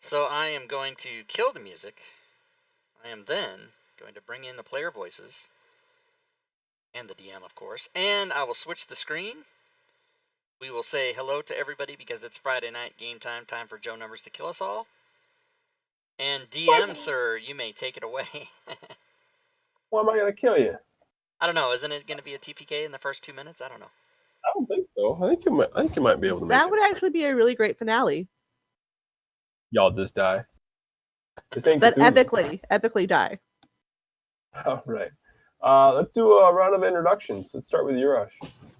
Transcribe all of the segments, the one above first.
So I am going to kill the music. I am then going to bring in the player voices and the DM, of course, and I will switch the screen. We will say hello to everybody because it's Friday night game time for Joe Numbers to kill us all. And DM, sir, you may take it away. Why am I going to kill you? I don't know. Isn't it going to be a TPK in the first 2 minutes? I don't know. I don't think so. I think you might be able to make it. That would actually be a really great finale. Y'all just die. This ain't But Cthulhu. epically die. All right. Let's do a round of introductions. Let's start with Urash.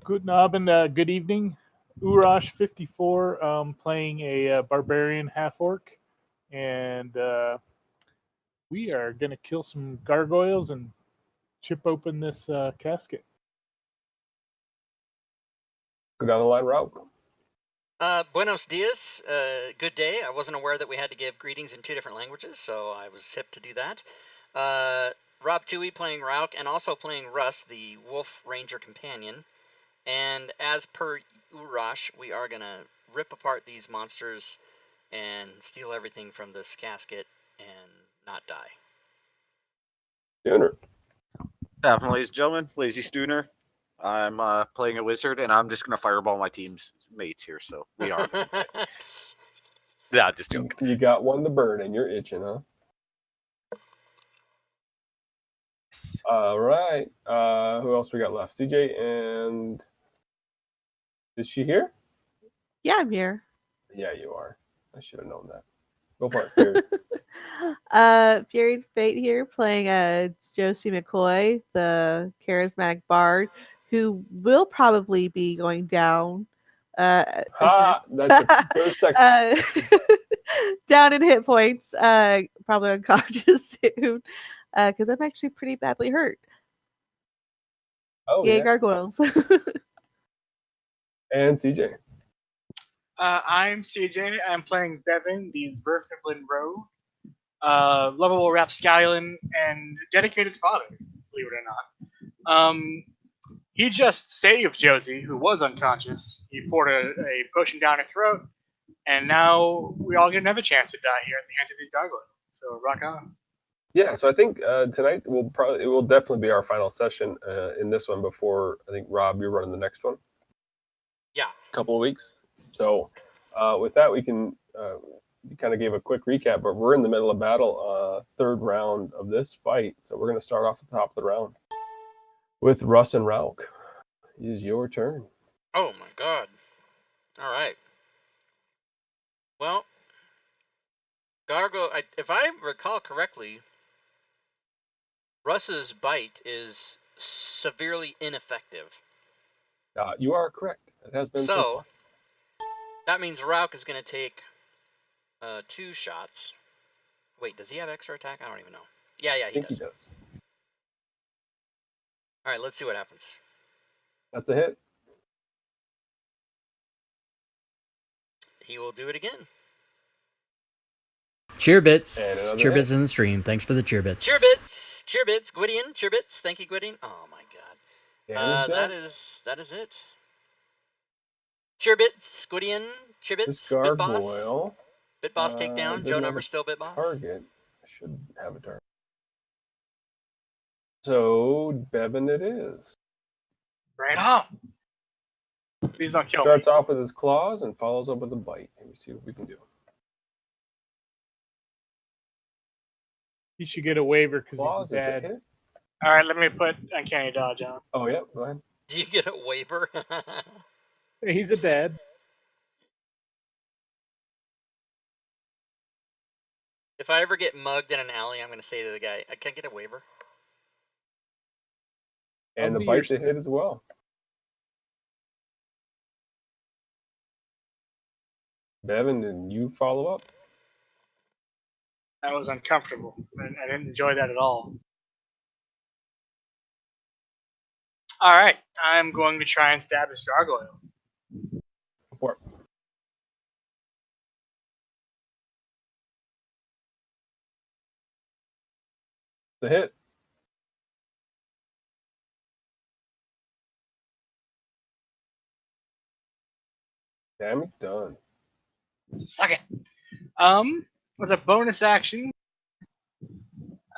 Good Abend, good evening. Urash 54, playing a barbarian half-orc. And we are going to kill some gargoyles and chip open this casket. Go down the line, Rauk. Buenos dias. Good day. I wasn't aware that we had to give greetings in 2 different languages, so I was hip to do that. Rob Tui playing Rauk and also playing Russ, the Wolf Ranger Companion. And as per Urash, we are going to rip apart these monsters and steal everything from this casket and not die. Stooner. Happening, ladies and gentlemen. Lazy Stooner. I'm playing a wizard, and I'm just going to fireball my team's mates here, so we are. Yeah, just joking. You got one to burn, and you're itching, huh? All right. Who else we got left? CJ and... Is she here? Yeah, I'm here. Yeah, you are. I should have known that. Go for it, Fury. Fury's Fate here, playing Josie McCoy, the charismatic bard, who will probably be going down. That's the first section. Down in hit points, probably unconscious soon, because I'm actually pretty badly hurt. Oh, Yay, yeah. gargoyles. And CJ. I'm CJ. I'm playing Bevan, the Zverfiblen Rogue, lovable rapscallion, and dedicated father, believe it or not. He just saved Josie, who was unconscious. He poured a potion down her throat, and now we all get another chance to die here at the hands of these gargoyles. So rock on. Yeah, so I think tonight it will definitely be our final session in this one before I think Rob, you're running the next one. Yeah. A couple of weeks. So with that, we can you kind of gave a quick recap, but we're in the middle of battle, 3rd round of this fight. So we're going to start off at the top of the round with Russ and Rauk. It is your turn. Oh my god. All right. Well, if I recall correctly, Russ's bite is severely ineffective. You are correct. It has been so that means Rauk is going to take 2 shots. Wait, does he have extra attack? I don't even know. Yeah, I think he does. All right, let's see what happens. That's a hit. He will do it again. Cheer bits. Cheer bits in the stream. Thanks for the cheer bits. Cheer bits. Cheer bits. Gwydion. Cheer bits. Thank you, Gwydion. Oh my god. That is it. Cheer bits. Gwydion. Cheer bits. Bit boss. Bit boss takedown. Joe Number still bit boss. Target. I should have a target. So Bevan it is. Right on. Please don't kill me. Starts off with his claws and follows up with a bite. Let me see what we can do. He should get a waiver because he's dead. All right, let me put Uncanny Dodge on. Oh, yeah, go ahead. Do you get a waiver? He's a dead. If I ever get mugged in an alley, I'm going to say to the guy, I can't get a waiver. And the bite's a hit as well. Bevan, did you follow up? That was uncomfortable. I didn't enjoy that at all. All right, I'm going to try and stab this gargoyle. Support. The hit. Damage done. Suck it. As a bonus action,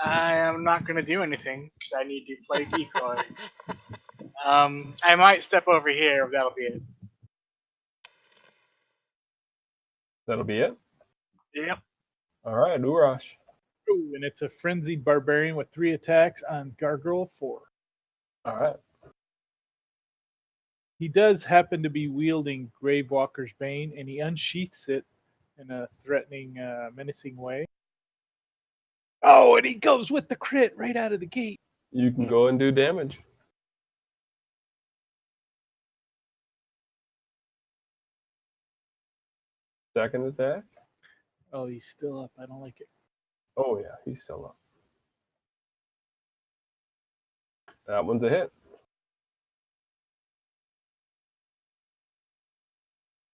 I am not going to do anything because I need to play decoy. I might step over here, but that'll be it. That'll be it. Yep. All right, Urash. Ooh, and it's a frenzied barbarian with 3 attacks on Gargoyle 4. All right. He does happen to be wielding Gravewalker's Bane, and he unsheaths it in a threatening, menacing way. Oh, and he goes with the crit right out of the gate. You can go and do damage. Second attack. Oh, he's still up. I don't like it. Oh yeah, he's still up. That one's a hit.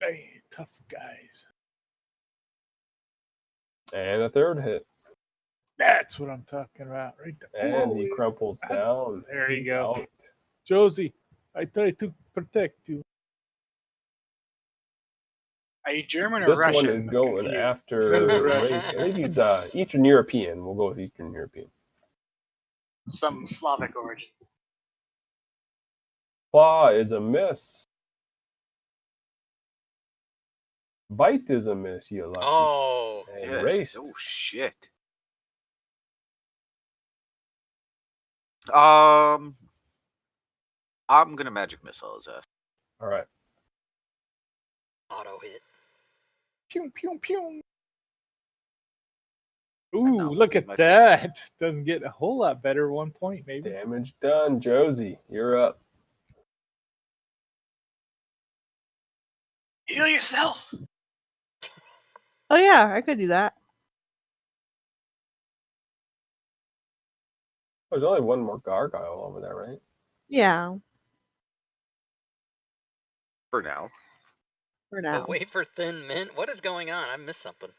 Hey, tough guys. And a third hit. That's what I'm talking about, right there. And he crumples down. There you He's go. out. Josie, I try to protect you. Are you German or This Russian? one is going Confused. after Wraith. I think he's Eastern European. We'll go with Eastern European. Some Slavic origin. Claw is a miss. Bite is a miss, you lucky. Oh, And Shit. Wraith. Oh shit. I'm gonna magic missile his ass. All right. auto hit. Pew, pew, pew. And Ooh, now look we'll at do my that. Doesn't get a whole lot better. 1 point, maybe. Damage done. Josie, you're up. Heal yourself. Oh yeah, I could do that. There's only one more gargoyle over there, right? Yeah, For now. for now. Oh, wait for Thin Mint? What is going on? I missed something.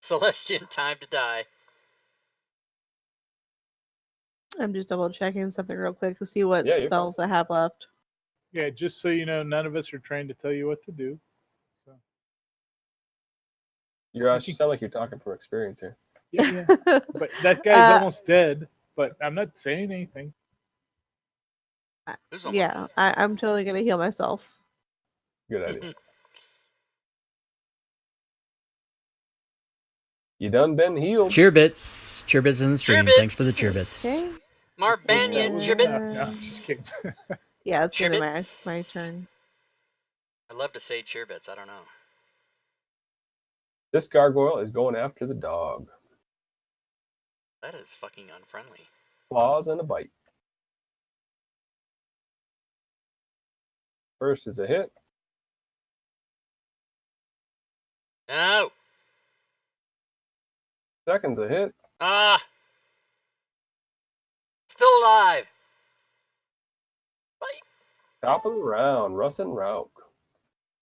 Celestian, time to die. I'm just double checking something real quick to see what Yeah, you're spells I have left. Yeah, just so you know, none of us are trying to tell you what to do. So You sound like you're talking from experience here. yeah. But that guy's almost dead. But I'm not saying anything. Who's almost Yeah, I'm totally gonna heal myself. Good dead? idea. You done been healed? Cheerbits. Cheerbits in the stream. Thanks for the Cheerbits. cheerbits. Okay. Marbanian Yeah. Chibbits. No, Yeah, it's gonna be my Cheerbits. turn. I love to say Cheerbits. I don't know. This gargoyle is going after the dog. That is fucking unfriendly. Claws and a bite. First is a hit. No. Second's a hit. Ah. Still alive. Bite. Top of the round, Russ and Rauk.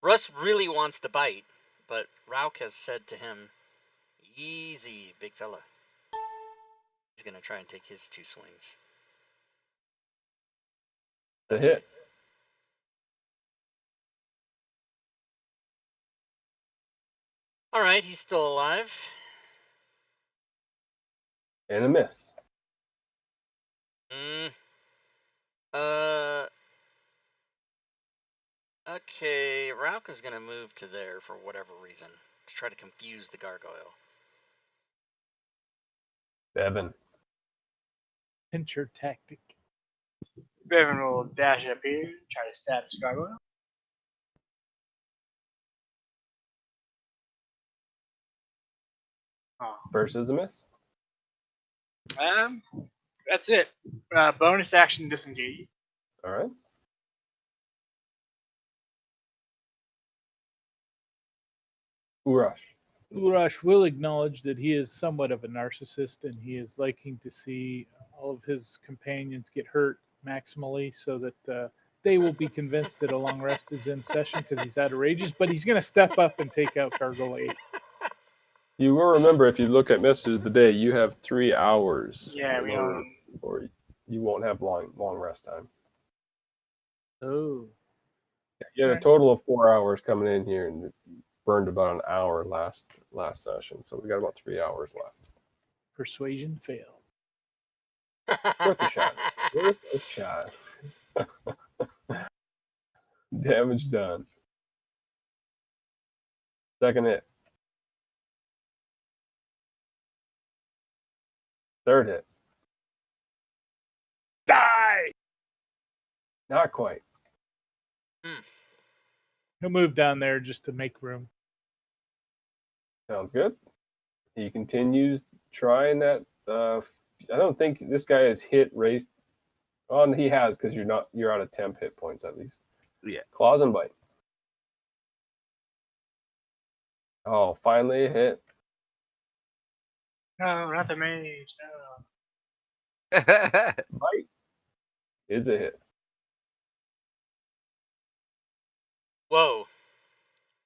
Russ really wants to bite, but Rauk has said to him, easy, big fella. He's going to try and take his 2 swings. The hit. All right, he's still alive. And a miss. Okay, Rauk is going to move to there for whatever reason to try to confuse the gargoyle. Bevan. pincher tactic. Bevan will dash up here, try to stab this gargoyle. Oh. First is a miss. That's it. Bonus action disengage. All right. Urash. Urash will acknowledge that he is somewhat of a narcissist and he is liking to see all of his companions get hurt maximally so that they will be convinced that a long rest is in session because he's outrageous, but he's going to step up and take out Gargoyle 8. You will remember if you look at message of the day, you have 3 hours. Yeah, we don't. Or you won't have long rest time. Oh. You had a total of 4 hours coming in here, and burned about an hour last session. So we got about 3 hours left. Persuasion failed. Worth a shot. Worth a shot. Damage done. Second hit. Third hit. Die! Not quite. He'll move down there just to make room. Sounds good. He continues trying that. I don't think this guy has hit race. Oh, he has, because you're out of temp hit points at least. Yeah. Claws and bite. Oh, finally a hit. No, not the mage. No. Bite is a hit. Whoa.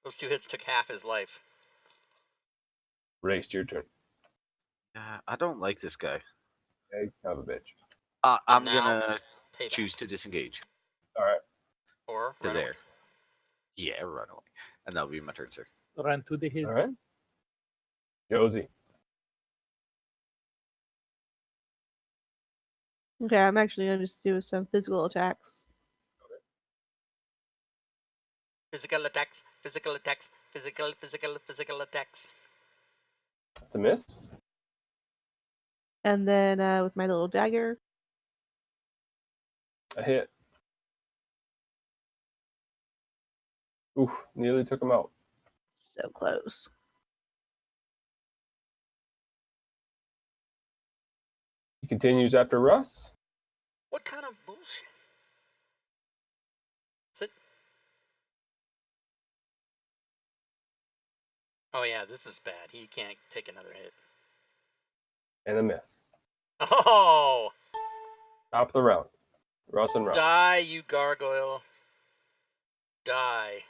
Those 2 hits took half his life. Race, your turn. I don't like this guy. Yeah, he's kind of a bitch. I'm Now, gonna payback. choose to disengage. All right. Or To run there. away. Yeah, run away. And that'll be my turn, sir. Run to the hill. All right. Josie. Okay, I'm actually gonna just do some physical attacks. Physical attacks, physical attacks, physical attacks. That's a miss. And then with my little dagger. A hit. Oof, nearly took him out. So close. He continues after Russ. What kind of bullshit? Is it? Oh yeah, this is bad. He can't take another hit. And a miss. Oh! Top of the round. Russ and Russ. Die, you gargoyle. Die.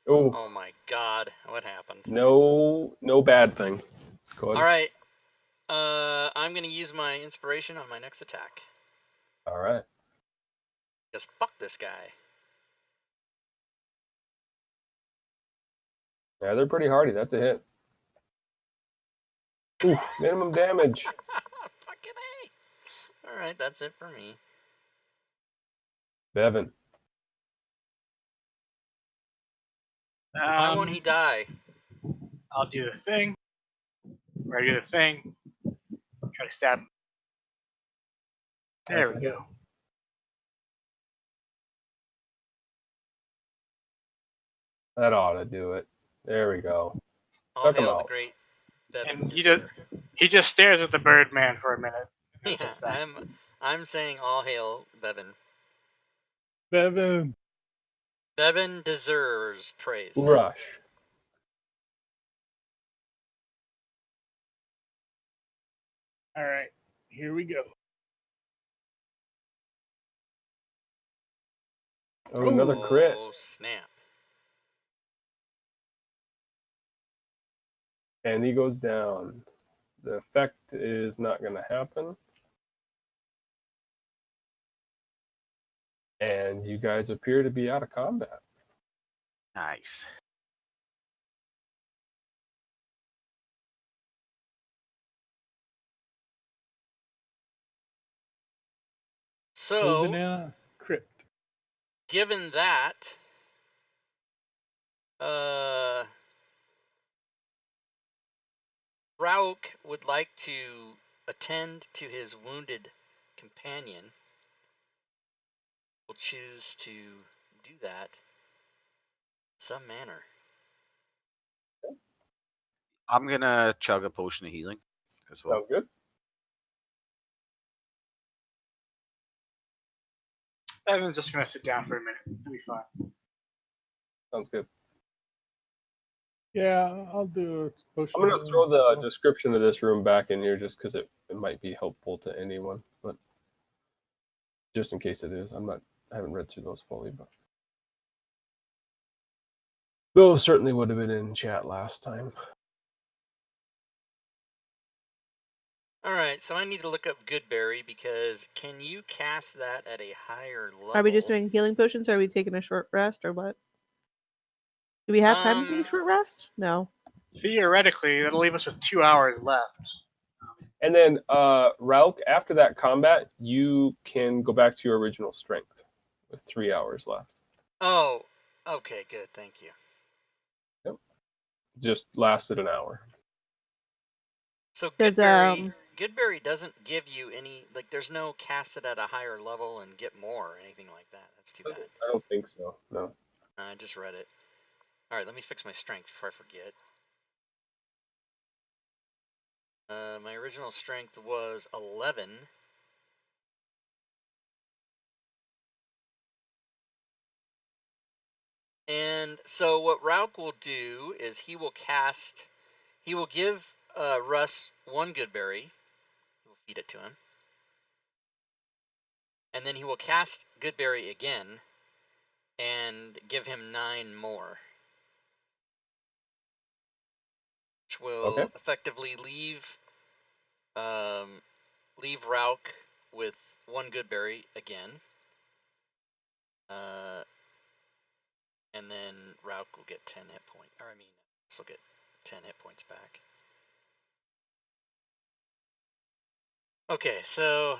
Oh, Oh my god, what happened? no bad thing. Go ahead. Alright. I'm gonna use my inspiration on my next attack. All right. Just fuck this guy. Yeah, they're pretty hardy. That's a hit. Oof, minimum damage. Fucking A. Alright, that's it for me. Bevan. Why won't he die? I'll do the thing. Or I do the thing. Try to stab him. There That's we a hit. go. That ought to do it. There we go. All Took him hail the out. great Bevan. And he just stares at the Birdman for a minute. And Yeah, sits back. I'm saying all hail Bevan. Bevan. Bevan deserves praise. Rush. All right, here we go. Oh, another crit. Oh, snap. And he goes down. The effect is not going to happen. And you guys appear to be out of combat. Nice. So, Moving in a crypt. given that, Rauk would like to attend to his wounded companion. Will choose to do that in some manner. I'm gonna chug a potion of healing as well. Sounds good. Evan's just gonna sit down for a minute. It'll be fine. Sounds good. Yeah, I'll do a potion. I'm going to throw the description of this room back in here just because it might be helpful to anyone. But just in case it is, I haven't read through those fully, but those certainly would have been in chat last time. Alright, so I need to look up Goodberry because can you cast that at a higher level? Are we just doing healing potions? Or are we taking a short rest or what? Do we have time to take a short rest? No. Theoretically, that'll leave us with 2 hours left. And then, Rauk, after that combat, you can go back to your original strength with 3 hours left. Oh, okay, good. Thank you. Yep. Just lasted an hour. So Does Goodberry doesn't give you any, like, there's no cast it at a higher level and get more or anything like that. That's too bad. I don't think so. No. I just read it. All right, let me fix my strength before I forget. My original strength was 11. And so what Rauk will do is he will give Russ one Goodberry. He will feed it to him. And then he will cast Goodberry again and give him 9 more. Which will effectively leave Rauk with 1 Goodberry again. And then Rauk will get 10 hit points. Or I mean, this will get 10 hit points back. Okay, so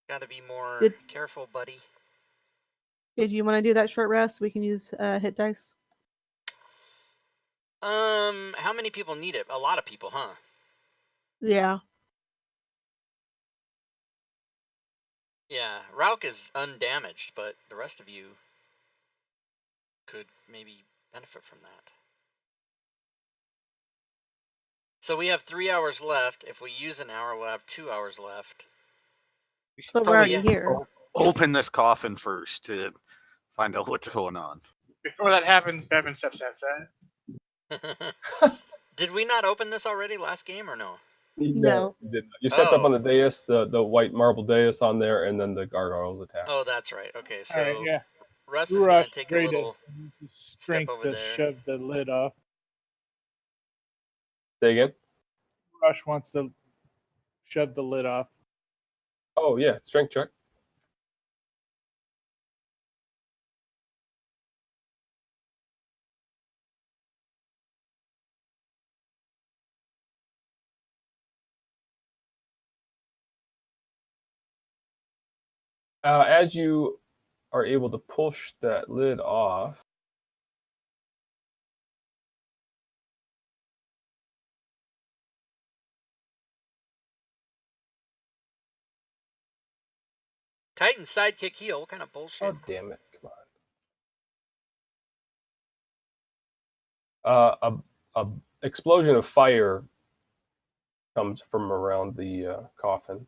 gotta be more careful, buddy. Did you want to do that short rest? We can use hit dice. How many people need it? A lot of people, huh? Yeah. Yeah, Rauk is undamaged, but the rest of you could maybe benefit from that. So we have 3 hours left. If we use an hour, we'll have 2 hours left. But we're already here. Open this coffin first to find out what's going on. Before that happens, Bevan steps outside. Did we not open this already last game or no? No. You didn't. You stepped up on the dais, the white marble dais on there, and then the gargoyles attacked. Oh, that's right. Okay, so All right, yeah. Russ is going to take a ready little strength step over to there. shove the lid off. Say again? Rush wants to shove the lid off. Oh, yeah. Strength check. As you are able to push that lid off, Titan sidekick heel. What kind of bullshit? oh damn it! Come on. A explosion of fire comes from around the coffin.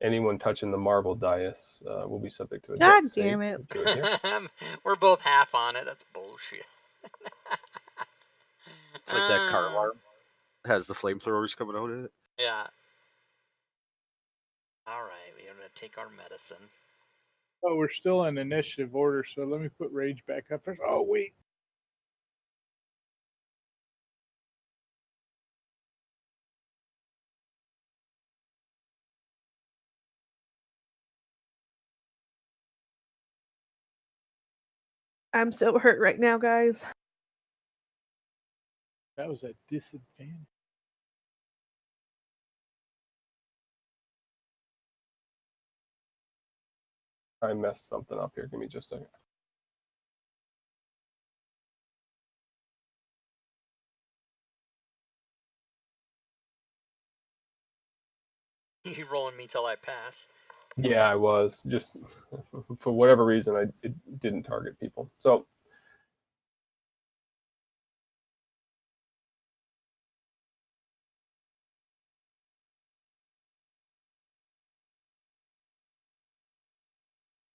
Anyone touching the marble dais will be subject to a God dex damn save. it. We're both half on it. That's bullshit. It's like that car alarm has the flamethrowers coming out of it. Yeah. All right, we're going to take our medicine. Oh, we're still in initiative order, so let me put rage back up first. Oh, wait. I'm so hurt right now, guys. That was a disadvantage. I messed something up here. Give me just a second. You rolling me till I pass. Yeah, I was. Just for whatever reason, it didn't target people. So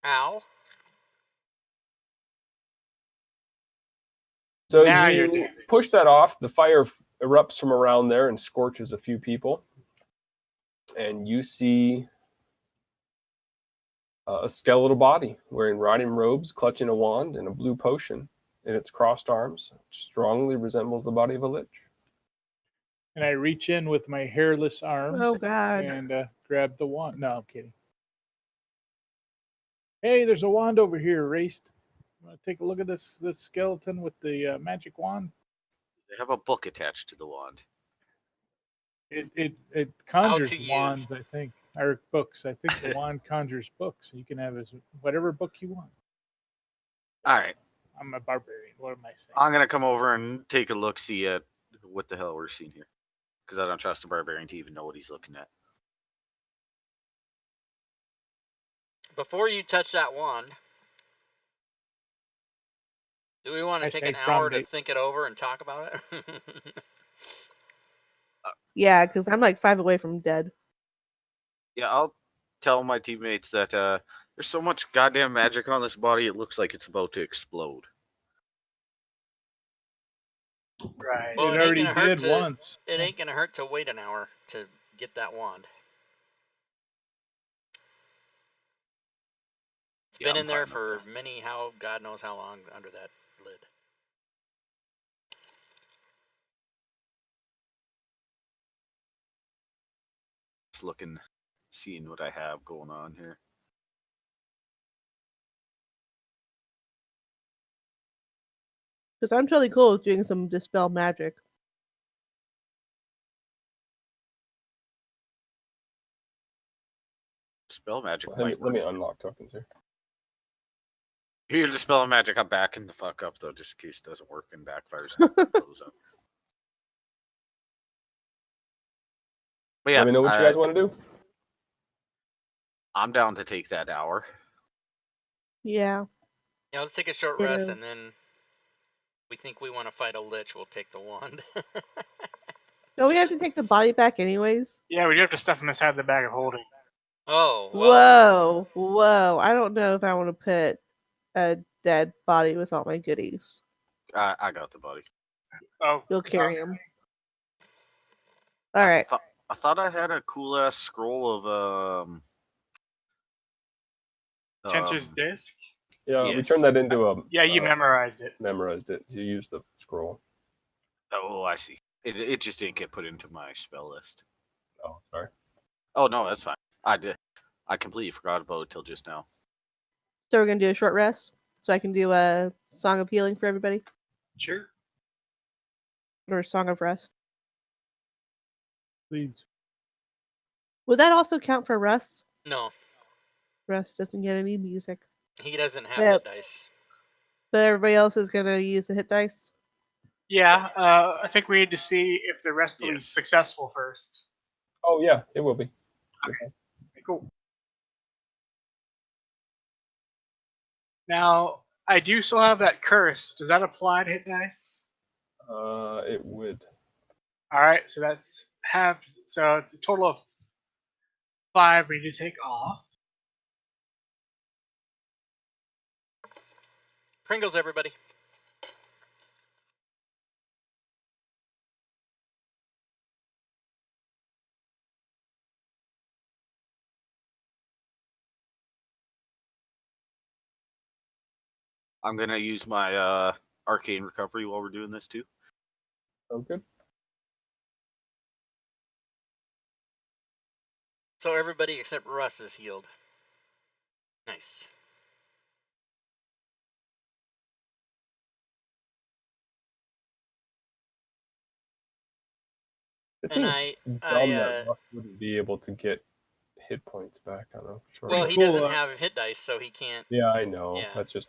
Ow. So Now you're you damaged. push that off. The fire erupts from around there and scorches a few people. And you see a skeletal body wearing riding robes, clutching a wand and a blue potion in its crossed arms, which strongly resembles the body of a lich. And I reach in with my hairless arm Oh, God. and grab the wand. No, I'm kidding. Hey, there's a wand over here, Raced. Want to take a look at this skeleton with the magic wand? They have a book attached to the wand. It How conjures to use. wands, I think, or books. I think the wand conjures books. You can have whatever book you want. All right. I'm a barbarian. What am I saying? I'm going to come over and take a look, see what the hell we're seeing here. Because I don't trust the barbarian to even know what he's looking at. Before you touch that wand, do we want to take an Hashtag hour prom to date. think it over and talk about it? Yeah, because I'm like 5 away from dead. Yeah, I'll tell my teammates that there's so much goddamn magic on this body, it looks like it's about to explode. Right. Well, It it ain't already gonna hurt did to. once. It ain't gonna hurt to wait an hour to get that wand. It's Yeah, been I'm in there fine with for God knows how long under that lid. Just looking, seeing what I have going on here. Because I'm totally cool with doing some dispel magic. Spell magic. Let me unlock tokens here. You're dispelling magic. I'm backing the fuck up though, just in case it doesn't work and backfires and blows up. But yeah, Let me know what you guys want to do. I'm down to take that hour. Yeah. Yeah, let's take a short Ditto. rest, and then we think we want to fight a lich. We'll take the wand. Don't we have to take the body back anyways? Yeah, we do have to stuff him inside the bag of holding. Oh, well. Whoa. I don't know if I want to put a dead body with all my goodies. I got the body. Oh, You'll carry him. All right. I thought I had a cool ass scroll of Tensor's disc. Yeah, we Yes. turned that into a. Yeah, you memorized it. Memorized it. You used the scroll. Oh, I see. It just didn't get put into my spell list. Oh, sorry. Oh no, that's fine. I did. I completely forgot about it till just now. So we're going to do a short rest so I can do a Song of Healing for everybody. Sure. Or a Song of Rest. Please. Would that also count for Rust? No, Rust doesn't get any music. he doesn't have Yep. hit dice. But everybody else is going to use the hit dice? Yeah, I think we need to see if the rest will be Yes. successful first. Oh yeah, it will be. Okay, cool. Now, I do still have that curse. Does that apply to hit dice? It would. All right, so that's half. So it's a total of 5 we need to take off. Pringles, everybody. I'm gonna use my arcane recovery while we're doing this too. Oh, good. So everybody except Russ is healed. Nice. It And seems dumb I that Russ wouldn't be able to get hit points back on a short well, rest. he Cool, doesn't have hit dice, so he can't. Yeah, I know. Yeah. That's just.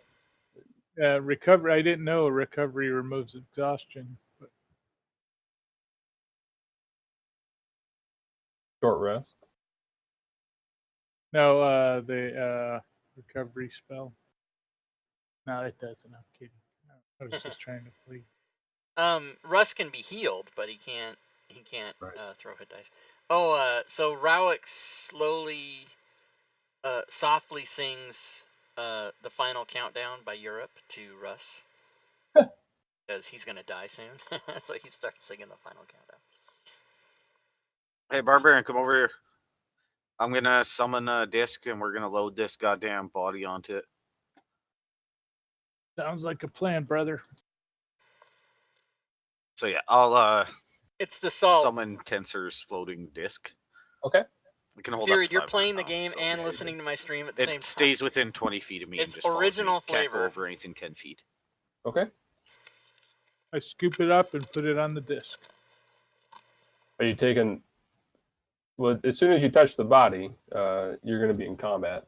Recovery. I didn't know recovery removes exhaustion. But Short rest. no, the recovery spell. No, it doesn't. I'm kidding. I was just trying to please. Russ can be healed, but he can't. He can't Right. throw hit dice. Oh, so Rowik slowly, softly sings the final countdown by Europe to Russ because he's gonna die soon. So he starts singing the final countdown. Hey, barbarian, come over here. I'm gonna summon a disc and we're gonna load this goddamn body onto it. Sounds like a plan, brother. So yeah, I'll It's the salt. summon Tensor's floating disc. Okay. It can hold Fury, up to you're 500 playing the pounds, game so and listening to my stream at the same it time. stays within 20 feet of me It's and just follows me. original Can't go flavor. over anything 10 feet. Okay. I scoop it up and put it on the disc. Are you taking? Well, as soon as you touch the body, you're going to be in combat.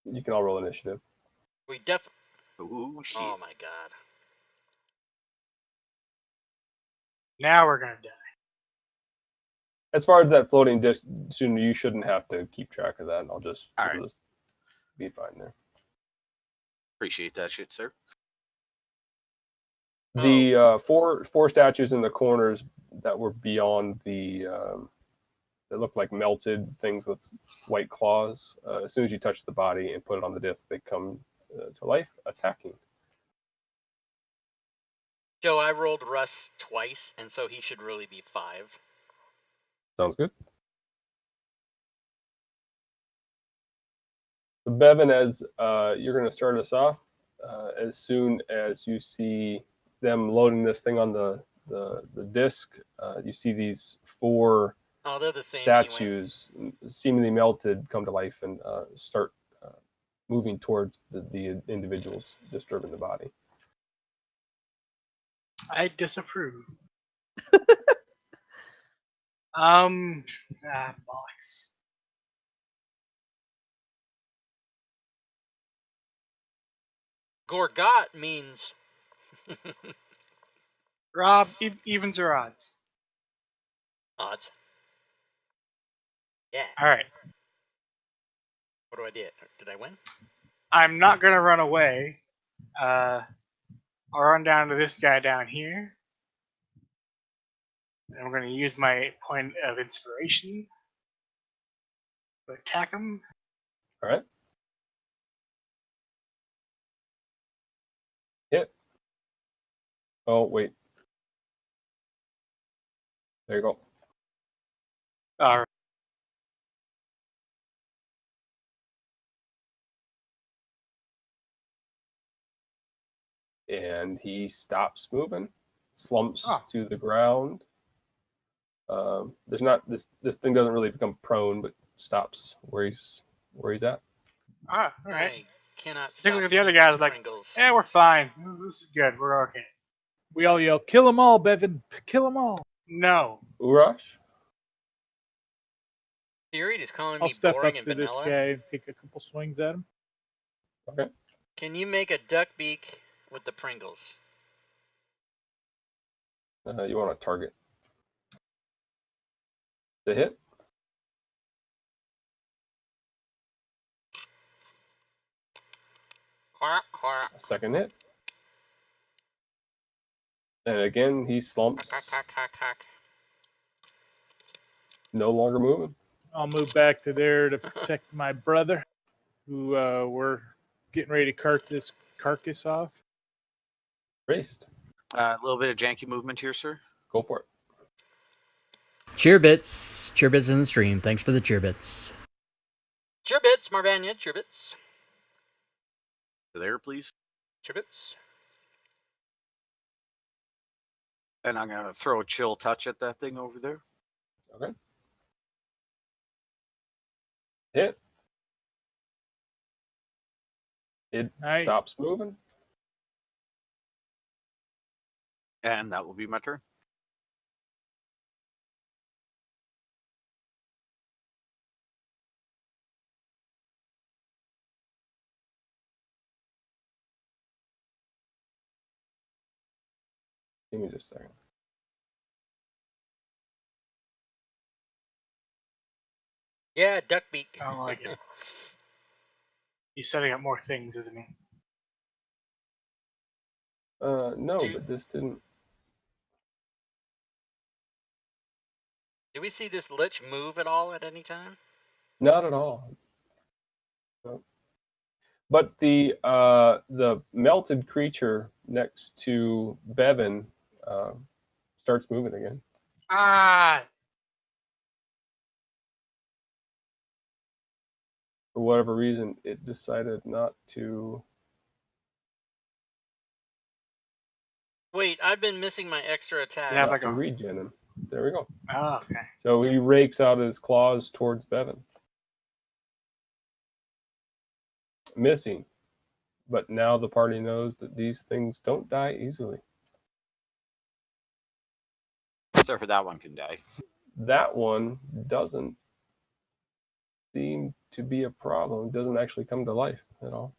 You can all roll initiative. We definitely. Ooh, shit. Oh my god. Now we're gonna die. As far as that floating disc, soon you shouldn't have to keep track of that. I'll just, All it'll right. just be fine there. Appreciate that shit, sir. The four statues in the corners that were beyond the that look like melted things with white claws. As soon as you touch the body and put it on the disc, they come to life, attacking. Joe, I rolled Russ twice, and so he should really be 5. Sounds good. So Bevan, as you're going to start us off, as soon as you see them loading this thing on the disc, you see these 4 Oh, they're the same anyway. statues seemingly melted come to life and start moving towards the individuals disturbing the body. I disapprove. Bollocks. Gorgot means. Rob, evens or odds? Odds. Yeah. All right. What do I do? Did I win? I'm not gonna run away. I'll run down to this guy down here. And I'm gonna use my point of inspiration to attack him. All right. Hit. Oh, wait. There you go. All right. And he stops moving, slumps Oh. to the ground. There's not this thing doesn't really become prone, but stops where he's at. All right. I cannot Take a stop look at the other eating guys. these Like, Pringles. yeah, we're fine. This is good. We're okay. We all yell, "Kill them all, Bevan! Kill them all!" No. Urash? Fury is calling I'll me step boring up and to this vanilla. guy and take a couple swings at him. Okay. Can you make a duck beak with the Pringles? You want to target the hit? Quack, quack. A second hit. And again, he slumps, Quack, quack, quack, quack. no longer moving. I'll move back to there to protect my brother, who we're getting ready to cart this carcass off. Raced. A little bit of janky movement here, sir. Go for it. Cheerbits in the stream. Thanks for the cheerbits. Cheerbits, Marvania, cheerbits. There, please. Cheerbits. And I'm going to throw a chill touch at that thing over there. Okay. Hit. It Nice. stops moving. And that will be my turn. Give me just a second. Yeah, duck beak. I don't like it. He's setting up more things, isn't he? No, Dude. but this didn't. Did we see this lich move at all at any time? Not at all. No. But the melted creature next to Bevan starts moving again. Ah, For whatever reason, it decided not to. Wait, I've been missing my extra attack. Yeah, Not like to a- regen him. There we go. Oh, okay. So he rakes out his claws towards Bevan. Missing. But now the party knows that these things don't die easily. Except for that one can die. That one doesn't seem to be a problem. It doesn't actually come to life at all.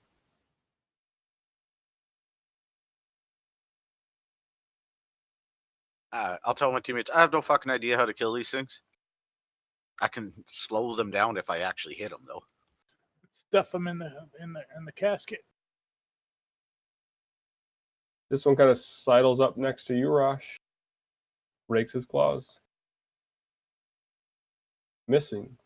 I'll tell my teammates, I have no fucking idea how to kill these things. I can slow them down if I actually hit them, though. Stuff them in the casket. This one kind of sidles up next to you, Rosh. Rakes his claws. Missing.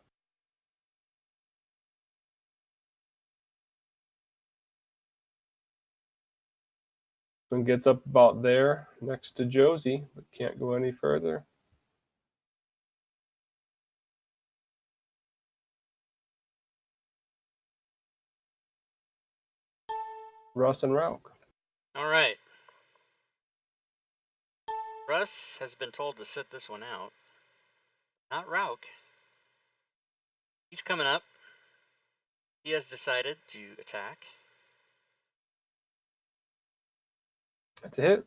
One gets up about there next to Josie, but can't go any further. Russ and Rauk. All right. Russ has been told to sit this one out. Not Rauk. He's coming up. He has decided to attack. That's a hit.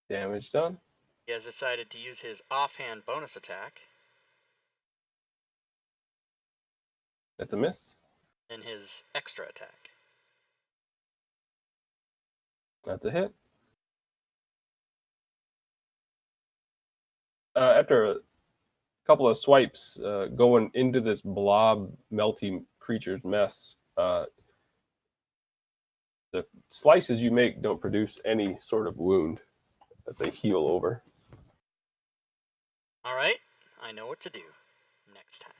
Damage done. He has decided to use his offhand bonus attack. That's a miss. And his extra attack. That's a hit. After a couple of swipes going into this blob melty creature's mess, the slices you make don't produce any sort of wound that they heal over. All right. I know what to do next time.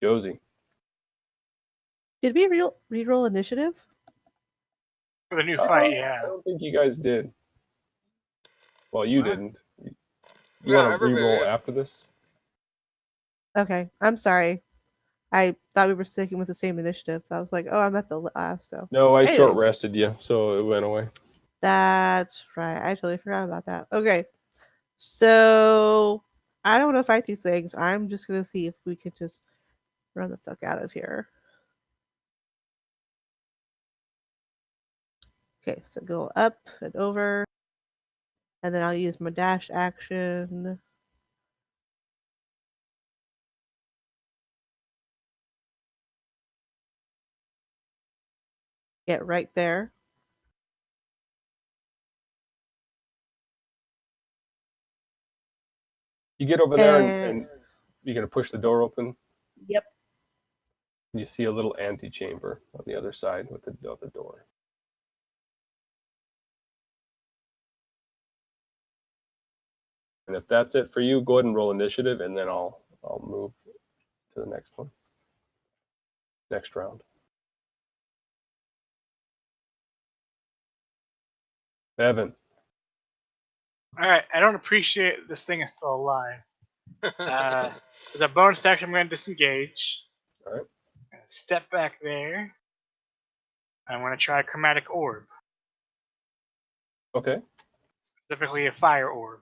Josie. Did we reroll initiative? For the new fight, yeah. I don't think you guys did. Well, you What? didn't. You Yeah, want to everybody re-roll did. after this? Okay, I'm sorry. I thought we were sticking with the same initiative. I was like, oh, I'm at the last. So No, I Anyway. short rested you, so it went away. That's right. I totally forgot about that. Okay, so I don't want to fight these things. I'm just gonna see if we can just run the fuck out of here. Okay, so go up and over, and then I'll use my dash action. Get right there. You get over there and you're going to push the door open. Yep. You see a little antechamber on the other side of the door. And if that's it for you, go ahead and roll initiative, and then I'll move to the next one. Next round. Evan. All right. I don't appreciate this thing is still alive. As a bonus action, I'm going to disengage. All right. Step back there. I'm going to try a chromatic orb, Okay. specifically a fire orb.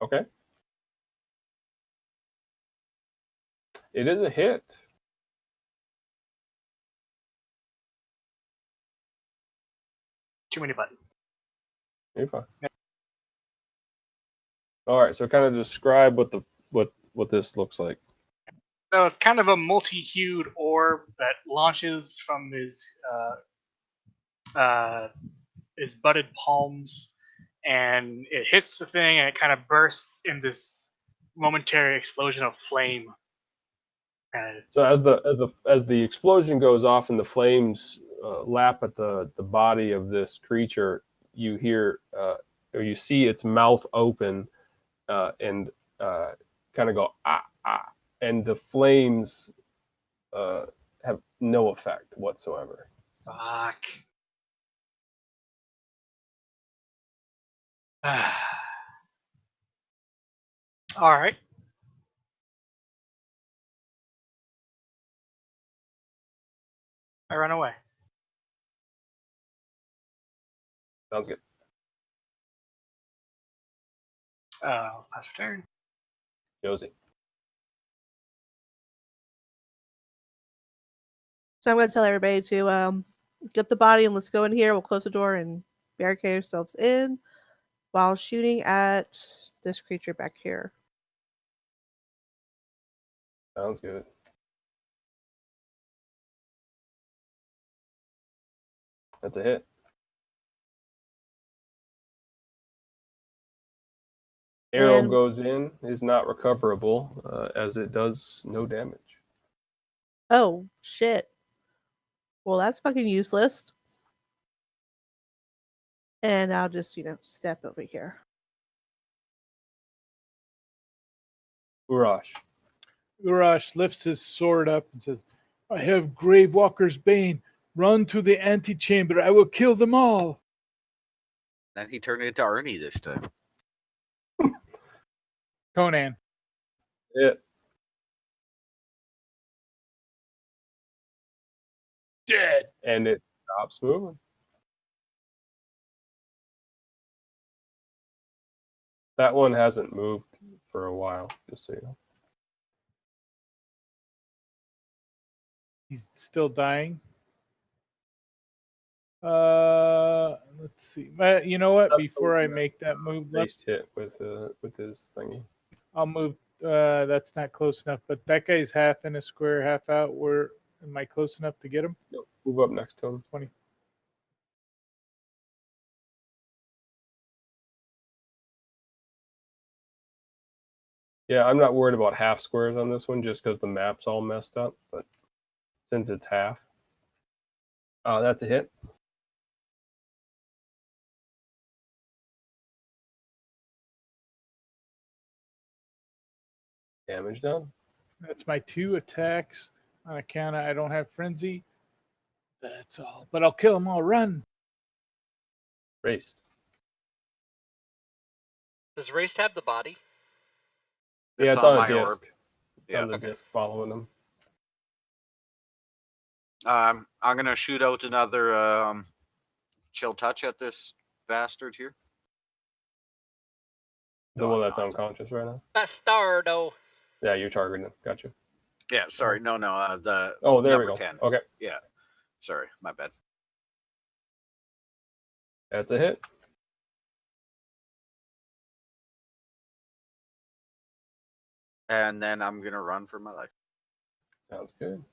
Okay. It is a hit. Too many buttons. You're fine. All right. So kind of describe what this looks like. So it's kind of a multi-hued orb that launches from his budded palms, and it hits the thing, and it kind of bursts in this momentary explosion of flame. So as the explosion goes off and the flames lap at the body of this creature, you hear or you see its mouth open and kind of go ah ah, and the flames have no effect whatsoever. Fuck. All right. I run away. Sounds good. Pass your turn. Josie. So I'm going to tell everybody to get the body and let's go in here. We'll close the door and barricade ourselves in while shooting at this creature back here. Sounds good. That's a hit. Arrow And- goes in, is not recoverable, as it does no damage. Oh, shit. Well, that's fucking useless. And I'll just, step over here. Urash. Urash lifts his sword up and says, I have Gravewalker's Bane. Run to the antechamber. I will kill them all. Then he turned into Arnie this time. Conan. Hit. Dead. And it stops moving. That one hasn't moved for a while, just so you know. He's still dying. Let's see. You know what? Before I make that move, Based hit with his thingy. I'll move. That's not close enough. But that guy's half in a square, half out. Where am I close enough to get him? Nope. Move up next to him. 20. Yeah, I'm not worried about half squares on this one just because the map's all messed up, but since it's half. That's a hit. Damage done. That's my 2 attacks. On account of I don't have frenzy. That's all. But I'll kill them all. Run. Raced. Does Raced have the body? Yeah, it's on a my disc. orb. It's Yeah. on the disc following him. I'm gonna shoot out another chill touch at this bastard here. The No, one I'm that's not. unconscious right now. Bastardo. Yeah, you're targeting him. Gotcha. Yeah, sorry. No, the Oh, there we number go. 10. Okay, Yeah. Sorry, my bad. that's a hit. And then I'm gonna run for my life. Sounds good.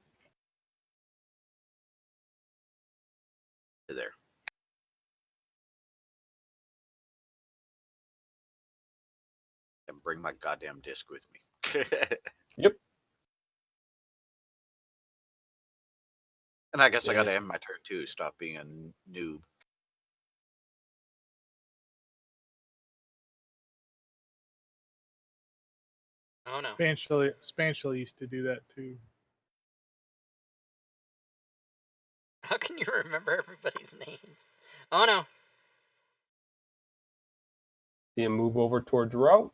There. And bring my goddamn disc with me. Yep. And I guess I Yeah. gotta end my turn too. Stop being a noob. Oh no. Spanshel used to do that too. How can you remember everybody's names? Oh no. See him move over towards Rouk.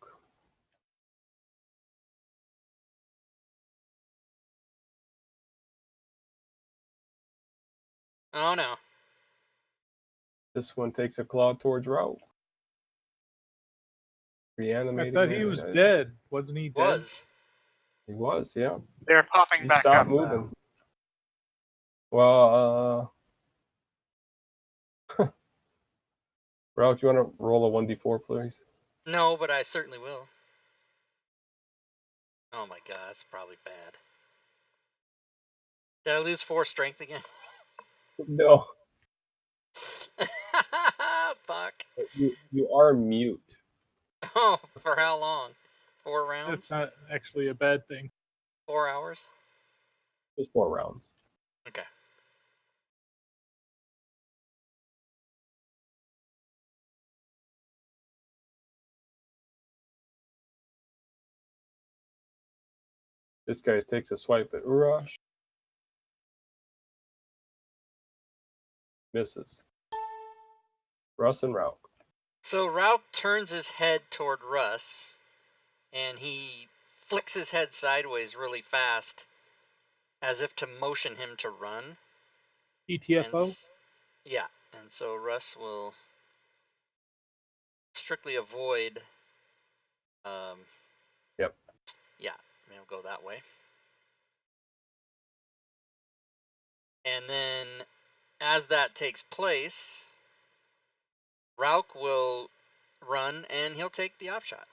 Oh no. This one takes a claw towards Rouk. I Reanimating. thought he was dead. Wasn't he dead? Was. He was, yeah. They're popping He back stopped up. moving. Well, Rouk, you want to roll a 1d4, please? No, but I certainly will. Oh my god, that's probably bad. Did I lose 4 strength again? No. Fuck. You are mute. Oh, for how long? 4 That's rounds? not actually a bad thing. 4 hours? Just 4 rounds. Okay. This guy takes a swipe at Urash. Misses. Russ and Rouk. So Rauk turns his head toward Russ, and he flicks his head sideways really fast, as if to motion him to run. And ETFO. yeah, and so Russ will strictly avoid. Yep. Yeah, we'll go that way. And then, as that takes place, Rauk will run and he'll take the off shot.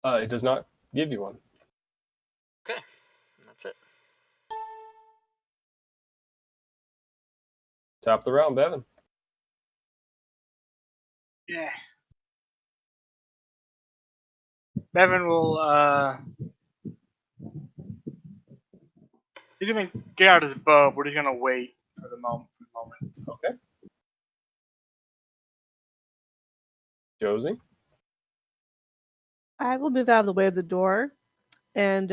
It does not give you one. Okay, that's it. Top of the round, Bevan. Yeah. Bevan will he's gonna get out his bow, but he's gonna wait for the moment. Okay. Josie. I will move out of the way of the door and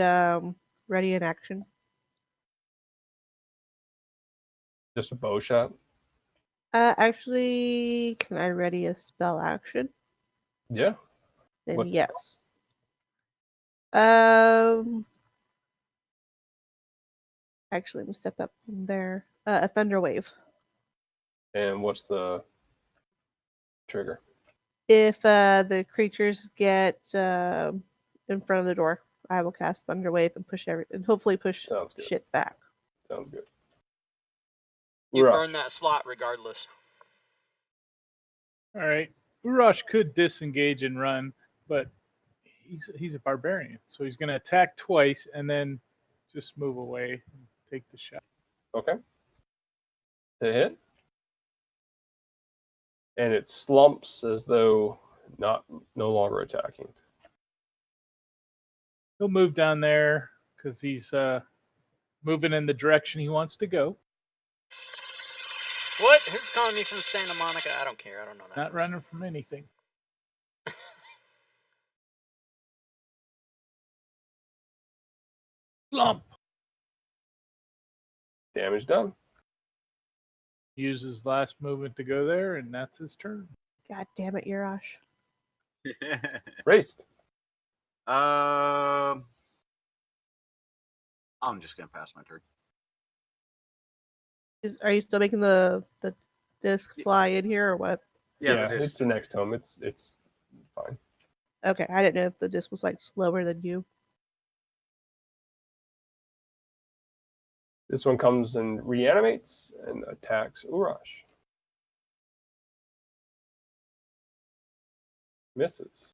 ready in action. Just a bow shot. Actually, can I ready a spell action? Yeah. Then What yes. Actually, let me step up from there. A thunder wave. And what's the trigger? If the creatures get in front of the door, I will cast thunder wave and push and hopefully push Sounds good. shit back. Sounds good. You Urash. burn that slot regardless. All right. Urash could disengage and run, but he's a barbarian, so he's going to attack twice and then just move away and take the shot. Okay. To hit. And it slumps as though no longer attacking. He'll move down there because he's moving in the direction he wants to go. What? Who's calling me from Santa Monica? I don't care. I don't know that. Not person. running from anything. Slump. Damage done. Uses last movement to go there, and that's his turn. God damn it, Yurash. Raced. I'm just gonna pass my turn. Are you still making the disc fly in here or what? Yeah, It's the next home. It's fine. Okay, I didn't know if the disc was like slower than you. This one comes and reanimates and attacks Urash. Misses.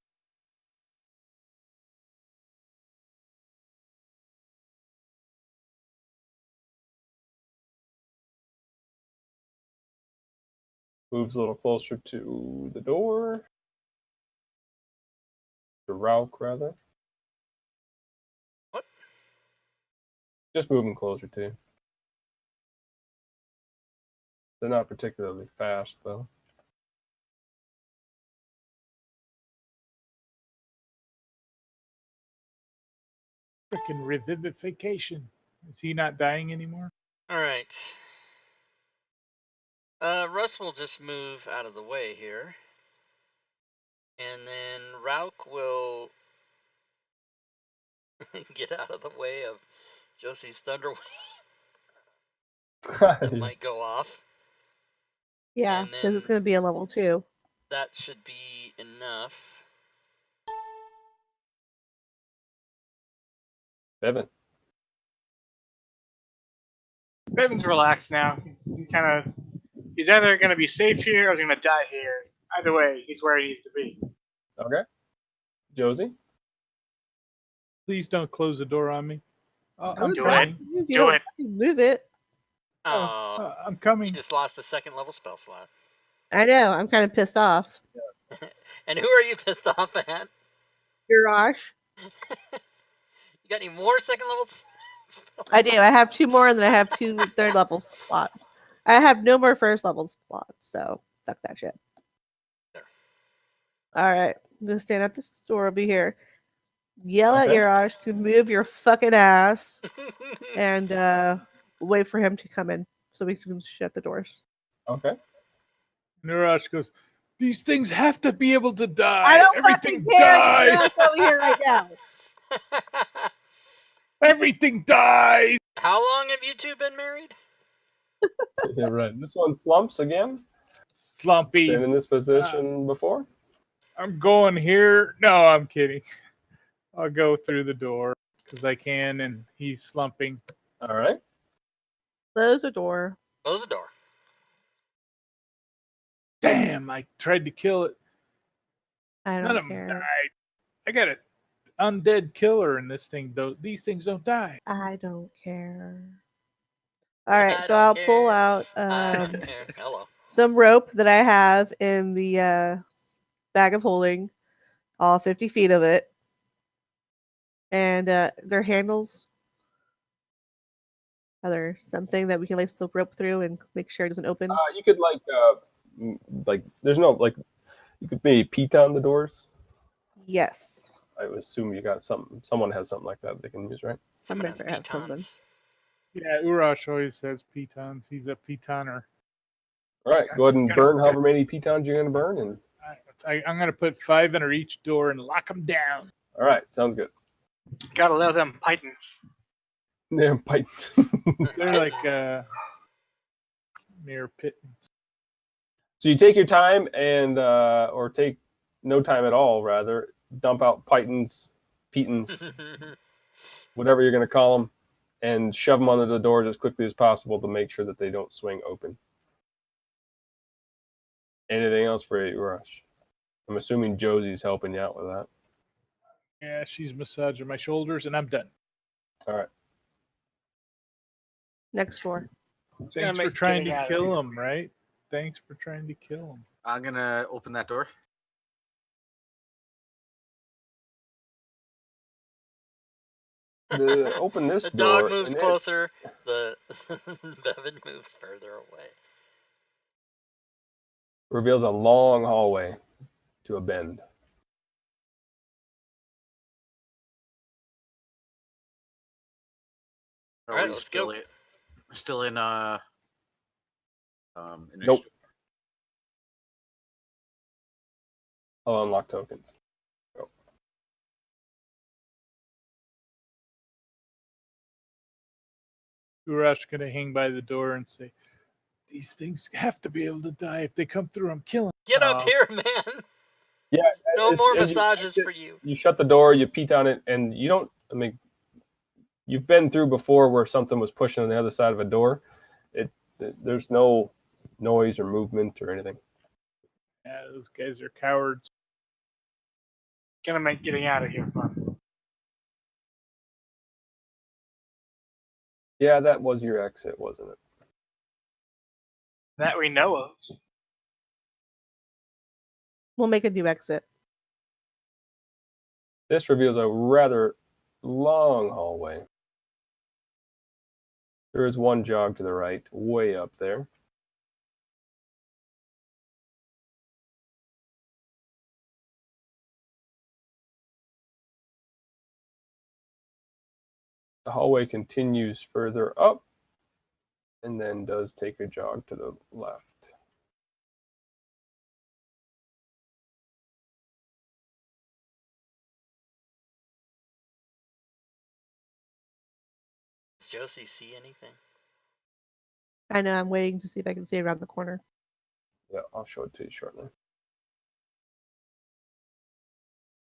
Moves a little closer to the door. To Rauk, rather. What? Just moving closer to you. They're not particularly fast, though. Freaking revivification. Is he not dying anymore? All right. Russ will just move out of the way here. And then Rauk will get out of the way of Josie's thunder wave that might go off. Yeah, And because it's then going to be a level 2. that should be enough. Bevan. Bevan's relaxed now. He's either gonna be safe here or he's gonna die here. Either way, he's where he needs to be. Okay. Josie. Please don't close the door on me. I'm Do coming. it. You Do don't it. move it. Oh, I'm he coming. just lost a second level spell slot. I know. I'm kind of pissed off. And who are you pissed off at? Yurash. You got any more second level spells? I do. I have 2 more, and then I have 2 third level slots. I have no more first level slots, so fuck that shit. There. All right, I'm gonna stand at this door over here, yell at Okay. Yurash to move your fucking ass, and wait for him to come in so we can shut the doors. Okay. Urash goes, these things have to be able to die. I don't Everything fucking care. Get dies. your ass over here right now. Everything dies. How long have you two been married? Yeah, right. This one slumps again. Slumpy. Been in this position before. I'm going here. No, I'm kidding. I'll go through the door because I can, and he's slumping. All right. Close the door. Close the door. Damn, I tried to kill it. I None don't of them care. died. I got an undead killer in this thing, though. These things don't die. I don't care. All right, I so don't I'll care. pull out I don't care. Hello. some rope that I have in the bag of holding, all 50 feet of it, and their handles. Are there something that we can lace the rope through and make sure it doesn't open? You could like there's no like you could maybe piton the doors. Yes. I would assume you got something. Someone has something like that they can use, right? Someone Somebody has better have something. pitons. Yeah, Urash always has pitons. He's a pitoner. All right, go ahead and burn however many pitons you're going to burn, and I'm going to put 5 under each door and lock them down. all right, sounds good. Gotta love them pythons. Yeah, pipe. They're like Pitons. mere pittance. So you take your time and or take no time at all, rather. Dump out pitons, whatever you're going to call them, and shove them under the doors as quickly as possible to make sure that they don't swing open. Anything else for you, Rush? I'm assuming Josie's helping you out with that. Yeah, she's massaging my shoulders, and I'm done. All right. Next door. gonna Thanks for make trying getting to out of kill here. him, right? Thanks for trying to kill him. I'm gonna open that door. Open this The door. dog moves and closer. The Bevan moves further away. reveals a long hallway to a bend. Are All right, we let's still go. still in Nope. I'll unlock tokens. Go. Urash gonna hang by the door and say, "These things have to be able to die. If they come through, I'm killing." Get up here, man. Yeah. No as- more as you massages exit, for you. You shut the door, you peek on it, and you don't. I mean, you've been through before where something was pushing on the other side of a door. There's no noise or movement or anything. Yeah, those guys are cowards. Gonna make getting out of here fun. Yeah, that was your exit, wasn't it? That we know of. We'll make a new exit. This reveals a rather long hallway. There is one jog to the right, way up there. The hallway continues further up and then does take a jog to the left. Does Josie see anything? I know, I'm waiting to see if I can see it around the corner. Yeah, I'll show it to you shortly.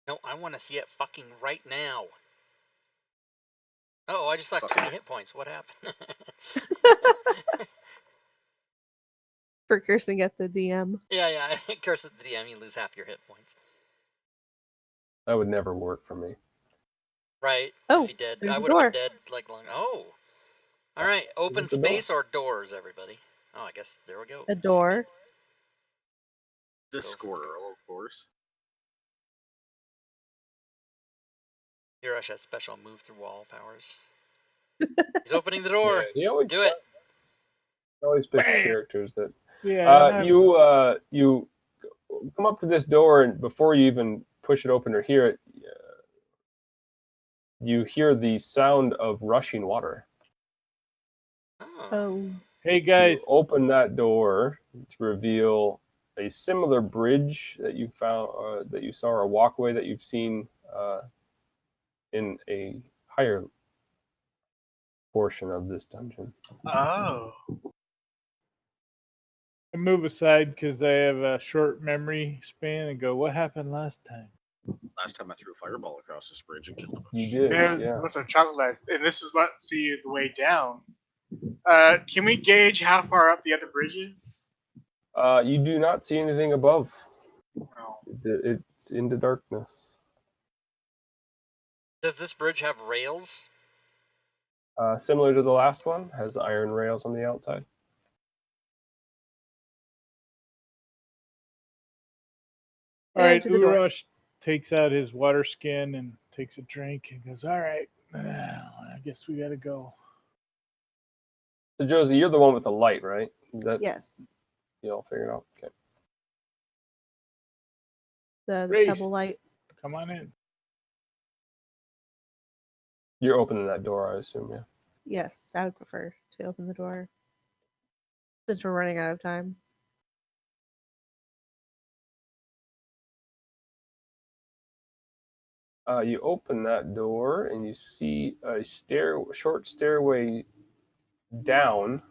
No, I want to see it fucking right now. Oh, I just lost Fuck 20 it. hit points. What happened? For cursing at the DM. yeah. Curse at the DM, you lose half your hit points. That would never work for me. Right. Oh, I'd be dead. there's I the would have door. been dead like long. Oh. All right. Open There's the door. space or doors, everybody. Oh, I guess there we go. A door. The Let's go for the squirrel, of course. Hirosh has special move through wall powers. He's opening the door. Yeah, he always Do it. always picks Bam! characters that Yeah. you come up to this door, and before you even push it open or hear it, you hear the sound of rushing water. Oh. Oh. Hey guys, You open that door to reveal a similar bridge that you found that you saw, or a walkway that you've seen in a higher portion of this dungeon. Oh. I move aside because I have a short memory span and go, what happened last time? Last time I threw a fireball across this bridge and killed a bunch. You did, There's yeah. what's our chocolate life, and this is must be the way down. Can we gauge how far up the other bridge is? You do not see anything above. No. It's into darkness. Does this bridge have rails? Similar to the last one, has iron rails on the outside. All Yeah, right, to the door. Urash takes out his water skin and takes a drink and goes, all right, I guess we got to go. So Josie, you're the one with the light, right? Is that Yes. you all figured out? Okay. The Rafe. pebble light. Come on in. You're opening that door, I assume, yeah. Yes, I would prefer to open the door. Since we're running out of time. You open that door and you see a short stairway down.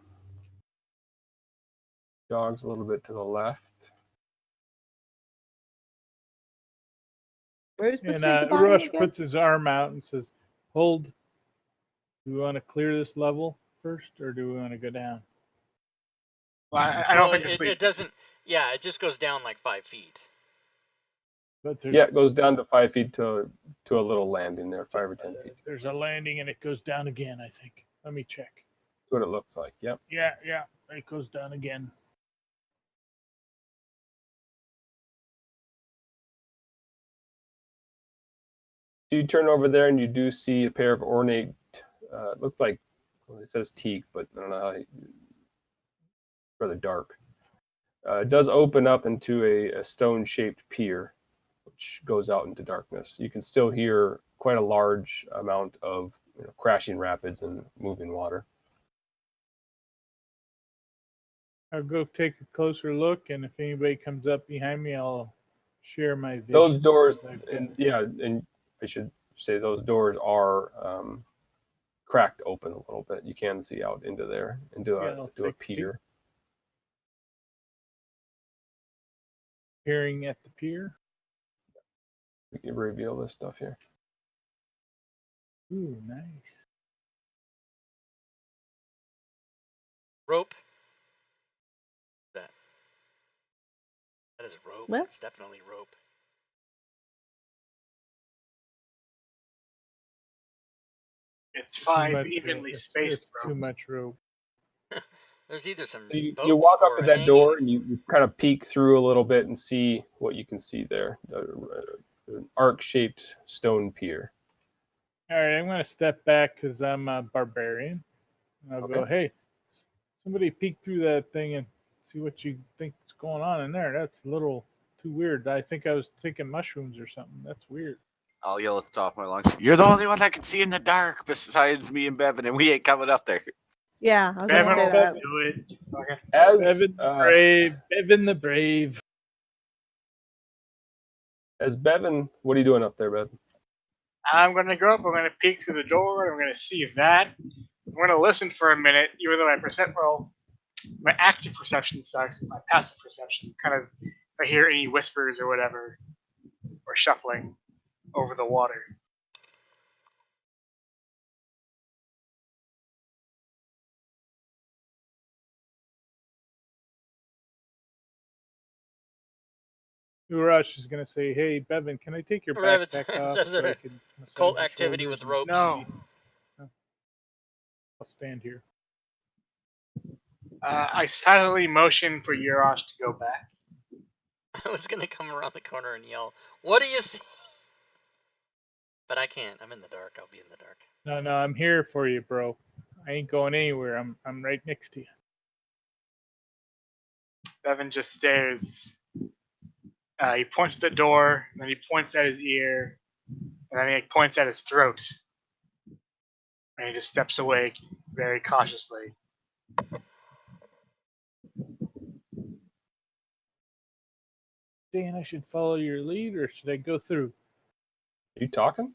Jogs a little bit to the left. Where are we supposed And to take the bottle Urash again? puts his arm out and says, hold. Do we want to clear this level first or do we want to go down? Well, I don't Well, think it doesn't. Yeah, it just goes down like 5 feet. But there's, Yeah, it goes down to 5 feet to a little landing there, 5 or 10 feet. there's a landing and it goes down again, I think. Let me check. That's what it looks like, yep. Yeah, it goes down again. So you turn over there and you do see a pair of ornate, it looks like, well, it says teak, but I don't know how, rather dark. It does open up into a stone-shaped pier, which goes out into darkness. You can still hear quite a large amount of crashing rapids and moving water. I'll go take a closer look, and if anybody comes up behind me, I'll share my vision. Those doors, I've and got- yeah, and I should say those doors are cracked open a little bit. You can see out into there, into I'll a take a pier. Peering at the pier. We can reveal this stuff here. Ooh, nice. Rope. That is rope. What? That's definitely rope. it's Too 5 much evenly rope. spaced It's too ropes. much rope. There's either some So you boats walk up or to that hanging. door and you kind of peek through a little bit and see what you can see there. An arc-shaped stone pier. All right, I'm going to step back because I'm a barbarian. And I'll go, Okay. hey, somebody peek through that thing and see what you think is going on in there. That's a little too weird. I think I was thinking mushrooms or something. That's weird. I'll yell at the top of my lungs. You're the only one that can see in the dark besides me and Bevan, and we ain't coming up there. Yeah, I was Bevan going to say will that. do it. Okay. Bevan the Brave. As Bevan, what are you doing up there, Bevan? I'm going to go up. I'm going to peek through the door. And I'm going to see that. I'm going to listen for a minute, even though my active perception sucks. My passive perception, kind of, if I hear any whispers or whatever, or shuffling over the water. Urash is going to say, hey, Bevan, can I take your Rabbit backpack off says so I it. can massage Cult your activity shoulders with and ropes. No. see? I'll stand here. I silently motion for Urash to go back. I was gonna come around the corner and yell, "What do you see?" But I can't. I'm in the dark. I'll be in the dark. No, I'm here for you, bro. I ain't going anywhere. I'm right next to you. Bevan just stares. He points at the door, and then he points at his ear, and then he points at his throat. And he just steps away very cautiously. Dan, I should follow your lead or should I go through? Are you talking?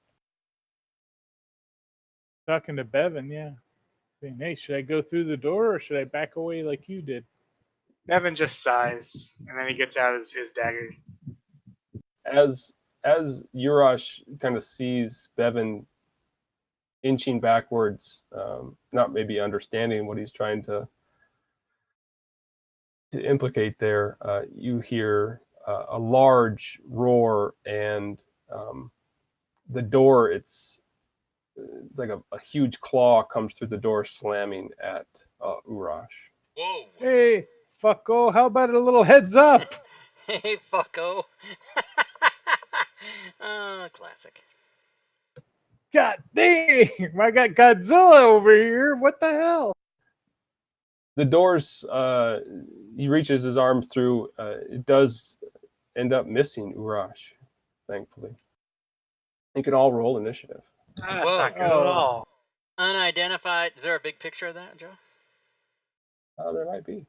Talking to Bevan, yeah. Saying, hey, should I go through the door or should I back away like you did? Devin just sighs, and then he gets out his dagger. As Urash kind of sees Bevan inching backwards, not maybe understanding what he's trying to implicate there, you hear a large roar, and the door, it's like a huge claw comes through the door, slamming at Urash. Whoa. Hey, fucko, how about a little heads up? Hey, fucko. Classic. God dang, I got Godzilla over here. What the hell? The doors, he reaches his arm through, it does end up missing Urash, thankfully. You can all roll initiative. That's Whoa. not good at Oh. all. Unidentified. Is there a big picture of that, Joe? There might be.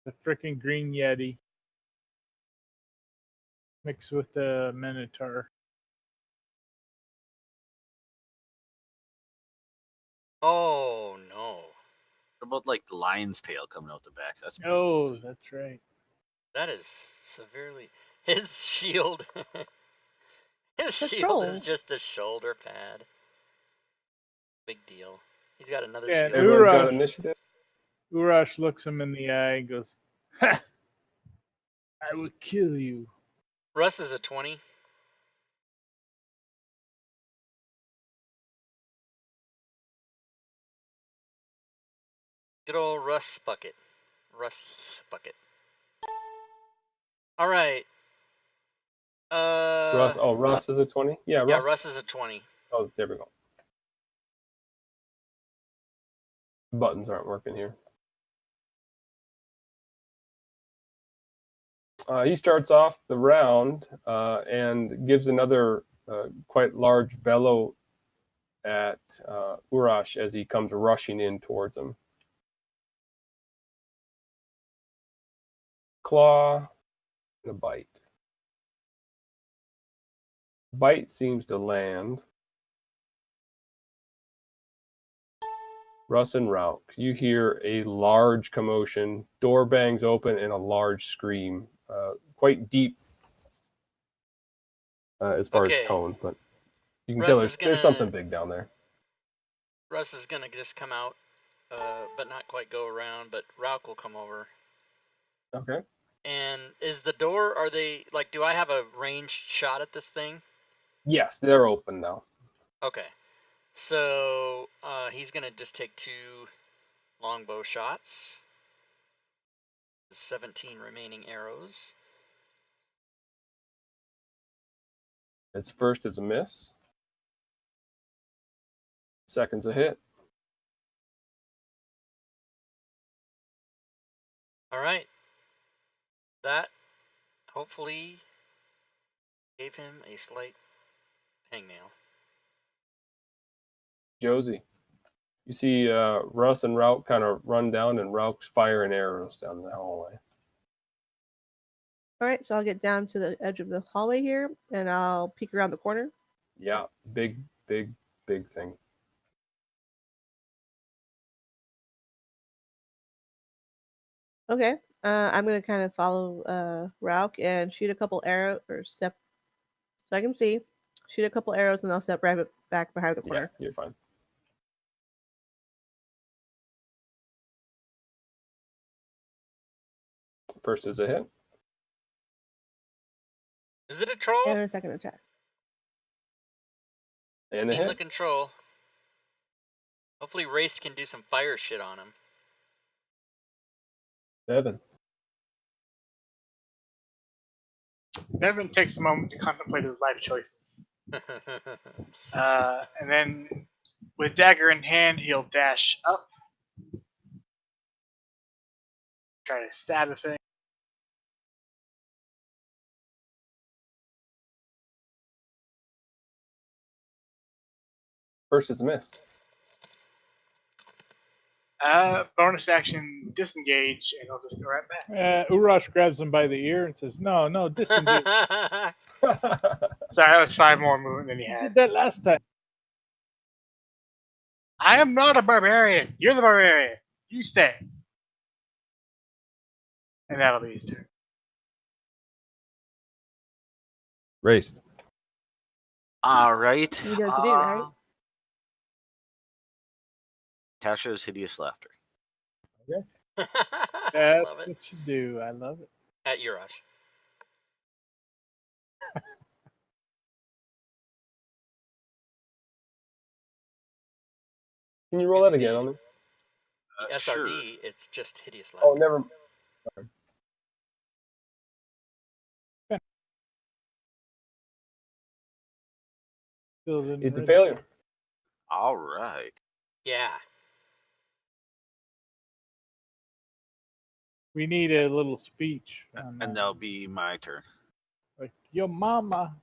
The freaking green yeti mixed with the minotaur. Oh, no. What about like the lion's tail coming out the back? That's Oh, that's right. That is severely... His shield... His It's a shield is troll. just a shoulder pad. Big deal. He's got another Yeah, shield. Everyone's got Urash. initiative. Urash looks him in the eye and goes, "Ha! I will kill you." Russ is a 20. Good old Russ Bucket. Russ Bucket. All right. Russ is a 20? Yeah, Yeah, Russ. Russ is a 20. Oh, there we go. Buttons aren't working here. He starts off the round and gives another quite large bellow at Urash as he comes rushing in towards him. Claw and a bite. Bite seems to land. Russ and Rauk, you hear a large commotion. Door bangs open and a large scream. Quite deep as far Okay. as tone, but you can Russ tell is there's gonna- something big down there. Russ is gonna just come out, but not quite go around, but Rauk will come over. Okay. And is the door, are they, like, do I have a ranged shot at this thing? Yes, they're open now. Okay. So, he's gonna just take 2 longbow shots. 17 remaining arrows. Its first is a miss. Second's a hit. All right. That hopefully gave him a slight hangnail. Josie, you see Russ and Rauk kind of run down, and Rauk's firing arrows down the hallway. All right, so I'll get down to the edge of the hallway here, and I'll peek around the corner. Yeah, big thing. Okay, I'm gonna kind of follow Rauk and shoot a couple arrows, or step so I can see. Shoot a couple arrows, and I'll step right back behind the Yeah, corner. you're fine. First is a hit. Is it a troll? And a second attack. And a In hit. the control. Hopefully Race can do some fire shit on him. Devin. Devin takes a moment to contemplate his life choices. And then, with dagger in hand, he'll dash up. Try to stab a thing. First is a miss. Bonus action, disengage, and I'll just go right back. Urash grabs him by the ear and says, "No, no, disengage." Sorry, that was 5 more movement than he You had. did that last time. I am not a barbarian. You're the barbarian. You stay. And that'll be his turn. Race. All right. You know what to do, right? Tasha's hideous laughter. I That's love it. what you do. I love it. At Urash. Can you roll Using that again the- on me? The Sure. SRD, it's just hideous laughter. Oh, never. Still didn't It's a register. failure. All right. Yeah. We need a little speech. On And that. that'll be my turn. Like, your mama.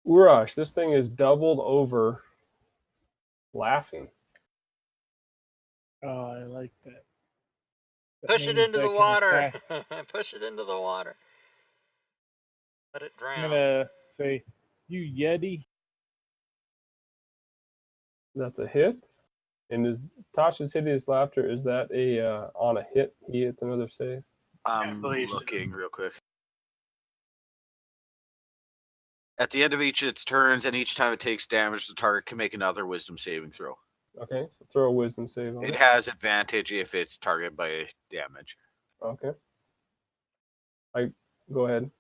Urash, this thing is doubled over laughing. Oh, I like that. That Push it means into I the can water. attack. Push it into the water. Let it drown. I'm gonna say, you Yeti. That's a hit. And is Tasha's hideous laughter, is that a on a hit? He hits another save. I'm believe so. looking real quick. At the end of each of its turns, and each time it takes damage, the target can make another wisdom saving throw. Okay, so throw a wisdom save on It it. has advantage if it's targeted by damage. Okay. Go ahead.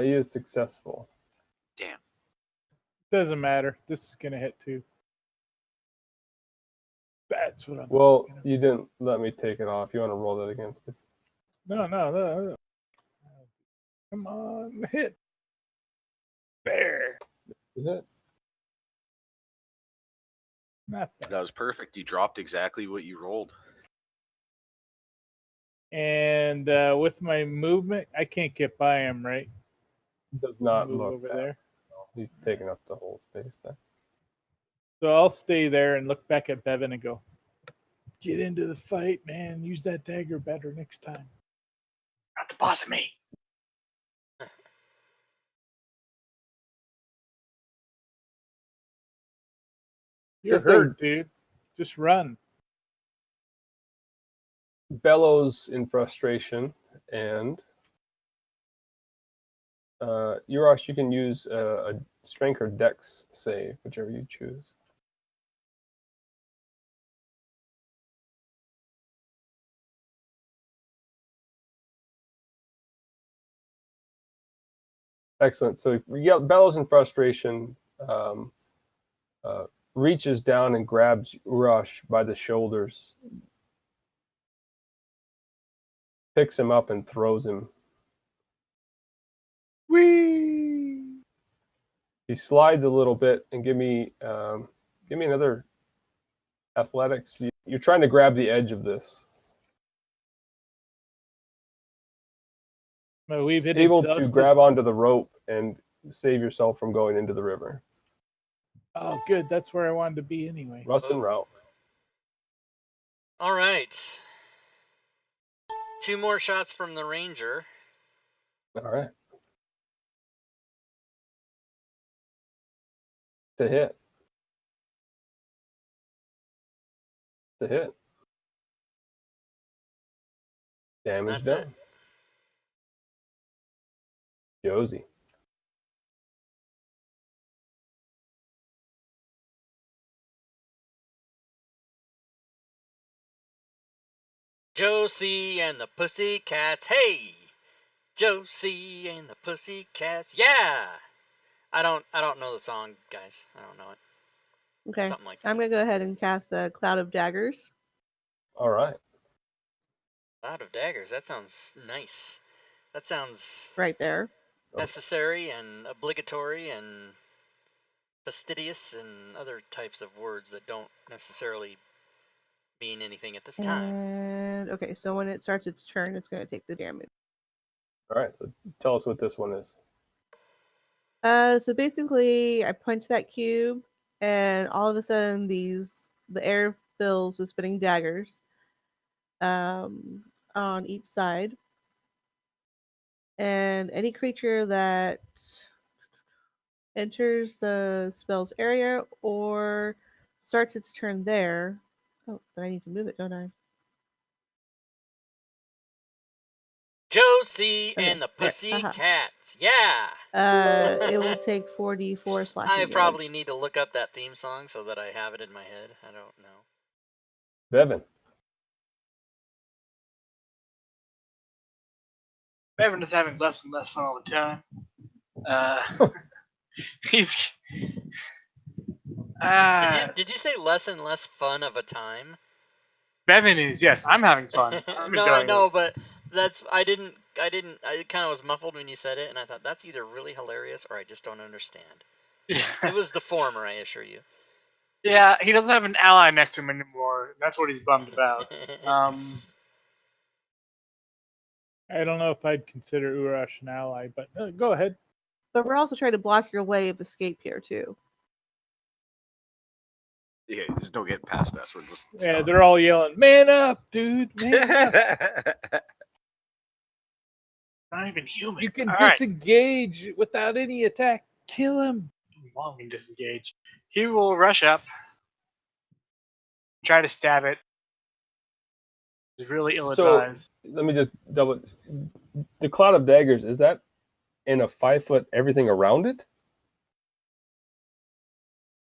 He is successful. Damn. Doesn't matter. This is gonna hit too. That's what I'm. Well, thinking of. you didn't let me take it off. You want to roll that again, please? No. Come on, hit. There. Is it? Not bad. That was perfect. You dropped exactly what you rolled. And with my movement, I can't get by him, right? Does not Move look over that. there. He's taking up the whole space there. So I'll stay there and look back at Bevan and go, get into the fight, man. Use that dagger better next time. Not the boss of me. You're This thing- hurt, dude. Just run. Bellows in frustration, and Urash, you can use a strength or dex save, whichever you choose. Excellent. So Bellows in frustration reaches down and grabs Urash by the shoulders, picks him up and throws him. Whee! He slides a little bit, and give me another athletics. You're trying to grab the edge of this. Well, we've hit Able to exhausted. grab onto the rope and save yourself from going into the river. Oh, good. That's where I wanted to be anyway. Russ and Ralph. All right. 2 more shots from the ranger. All right. To hit. To hit. Damage That's down. Josie. Josie and the Pussycats. Hey, Josie and the Pussycats. Yeah. I don't know the song, guys. I don't know it. Okay. Something like that. I'm gonna go ahead and cast a cloud of daggers. All right. Cloud of daggers. That sounds nice. That sounds Right there. necessary and obligatory and fastidious and other types of words that don't necessarily mean anything at this time. And okay, so when it starts its turn, it's gonna take the damage. All right. So tell us what this one is. So basically, I punch that cube, and all of a sudden the air fills with spinning daggers on each side, and any creature that enters the spell's area or starts its turn there. Oh, then I need to move it, don't I? Josie Okay, and the there. Pussy Haha. Cats. Yeah. It will take 4d4 I slashing probably damage. need to look up that theme song so that I have it in my head. I don't know. Bevan. Evan is having less and less fun all the time. He's Did you say less and less fun of a time? Bevan is, yes, I'm having fun. I'm No, I enjoying know, this. but I kind of was muffled when you said it, and I thought that's either really hilarious or I just don't understand. It was the former, I assure you. Yeah, he doesn't have an ally next to him anymore. That's what he's bummed about. I don't know if I'd consider Urash an ally, but go ahead. But we're also trying to block your way of escape here too. Yeah, there's no getting past us. We're just Yeah, stuck. they're all yelling, "Man up, dude! Man up! Not even human. You can All right. disengage without any attack. Kill him!" Long and disengage. He will rush up, try to stab it. It's really ill-advised. Let me just double. The cloud of daggers, is that in a 5-foot everything around it?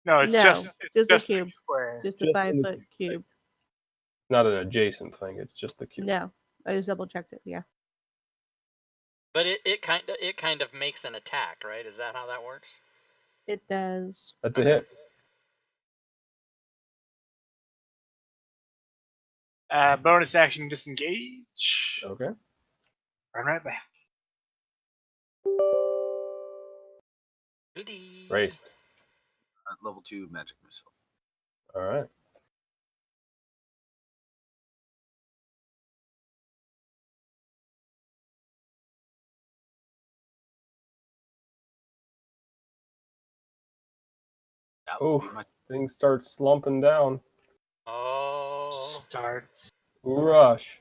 No, it's No, just a cube. square. Just a Just in the 5-foot cube. Not an adjacent thing. It's just the cube. No, I just double checked it. Yeah. But it kind of makes an attack, right? Is that how that works? It does. That's a hit. Bonus action disengage. Okay. Run right back. Goody. Raced. Level 2 magic missile. All right. That would be Oof. my Things start slumping down. Oh. Starts. Rush.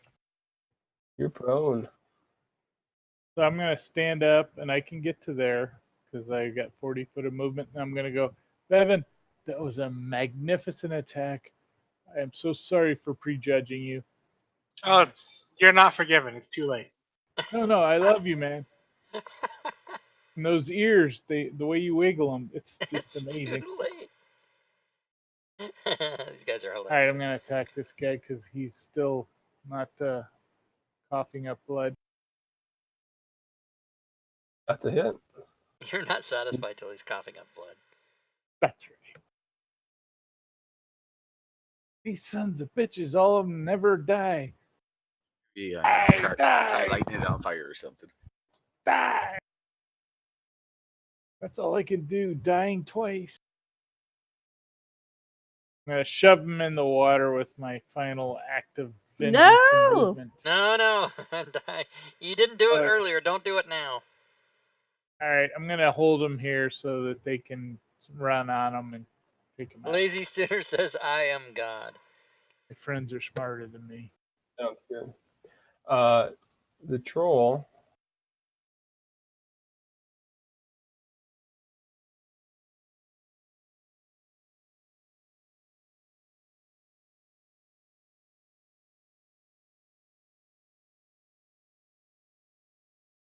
You're prone. So I'm gonna stand up, and I can get to there because I got 40 foot of movement. And I'm gonna go, Bevan. That was a magnificent attack. I am so sorry for prejudging you. Oh, you're not forgiven. It's too late. No, I love you, man. And those ears, the way you wiggle them, it's just It's amazing. too late. These guys are hilarious. All right, I'm gonna attack this guy because he's still not coughing up blood. That's a hit. You're not satisfied till he's coughing up blood. That's right. These sons of bitches, all of them never die. yeah. Try Die! lighting it on fire or something. Die! That's all I can do, dying twice. I'm gonna shove him in the water with my final act of vengeance and No! movement. No. You didn't do it Okay. earlier. Don't do it now. All right, I'm gonna hold him here so that they can run on him and take him out. Lazy Stooner says, I am God. My friends are smarter than me. Sounds good. The troll.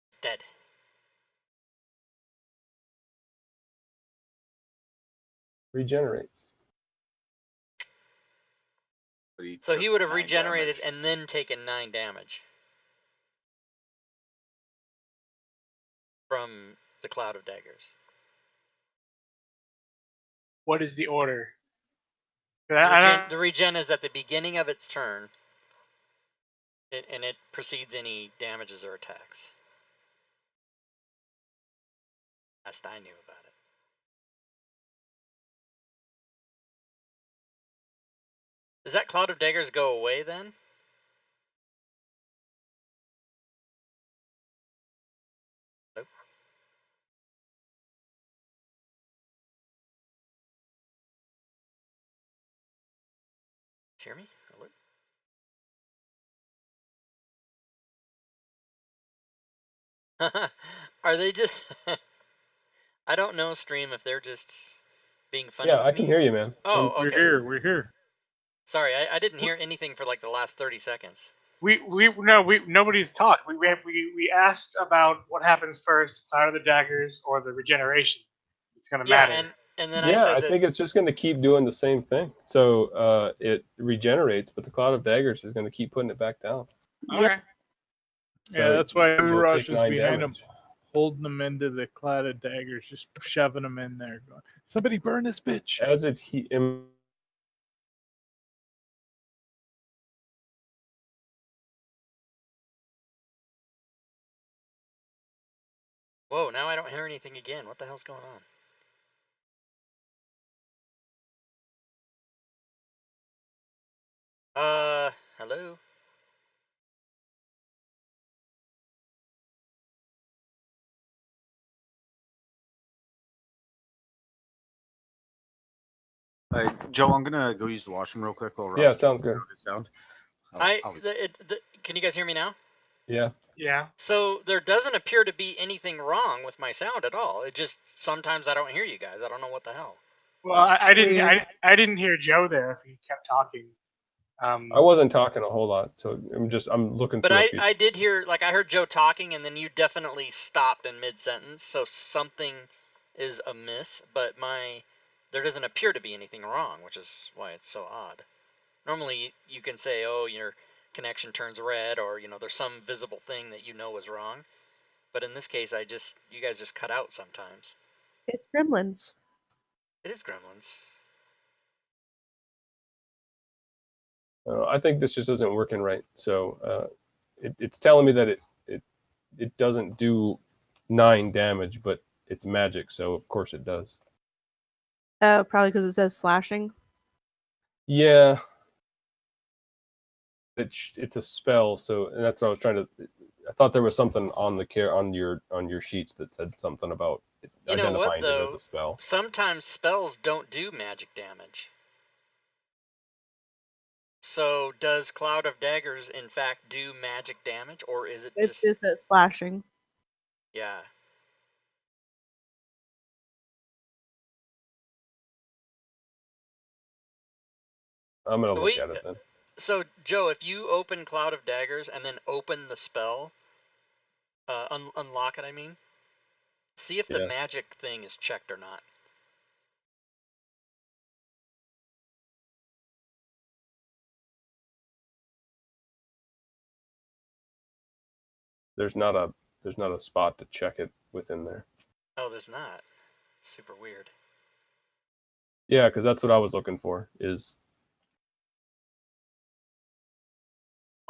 It's dead. Regenerates. But So he would have 9 regenerated damage. and then taken 9 damage from the cloud of daggers. What is the order? The regen is at the beginning of its turn, and it precedes any damages or attacks. Last I knew about it. Does that cloud of daggers go away then? Nope. Hear me? Hello? Are they just... I don't know, stream, if they're just being funny Yeah, with I me. can hear you, man. Oh, We're okay. here. We're here. Sorry, I didn't hear anything for like the last 30 seconds. Nobody's talked. We asked about what happens first, Cloud of the Daggers or the regeneration. It's gonna Yeah, matter. and then I Yeah, said I that... think it's just going to keep doing the same thing. So it regenerates, but the Cloud of Daggers is going to keep putting it back down. Yep. Okay. So Yeah, that's why you'll Urash take is 9 behind him, damage. holding them into the cloud of daggers, just shoving them in there. Going, somebody burn this bitch. As it Whoa, now I don't hear anything again. What the hell's going on? Hello? Joe, I'm gonna go use the washroom real quick while Yeah, Rob's sounds good. this down. Can you guys hear me now? Yeah. Yeah. So there doesn't appear to be anything wrong with my sound at all. It just sometimes I don't hear you guys. I don't know what the hell. Well, I didn't. Weird. I didn't hear Joe there. If he kept talking. I wasn't talking a whole lot, so I'm looking But through I did hear, like, I heard Joe talking, and then you definitely stopped in mid-sentence, so something is amiss, but there doesn't appear to be anything wrong, which is why it's so odd. Normally, you can say, oh, your connection turns red, or, there's some visible thing that you know is wrong. But in this case, you guys just cut out sometimes. It's gremlins. It is Gremlins. I think this just isn't working right. So it's telling me that it doesn't do 9 damage, but it's magic, so of course it does. Probably because it says slashing. Yeah, it's a spell, so and that's what I was trying to. I thought there was something on your sheets that said something about You know what, identifying it as though? a spell. Sometimes spells don't do magic damage. So does Cloud of Daggers in fact do magic damage, or is it It's just a slashing. Yeah. I'm gonna look at it then. So Joe, if you open Cloud of Daggers and then open the spell, unlock it, I mean, see if the Yeah. magic thing is checked or not. There's not a spot to check it within there. Oh, there's not. Super weird. Yeah, because that's what I was looking for. Is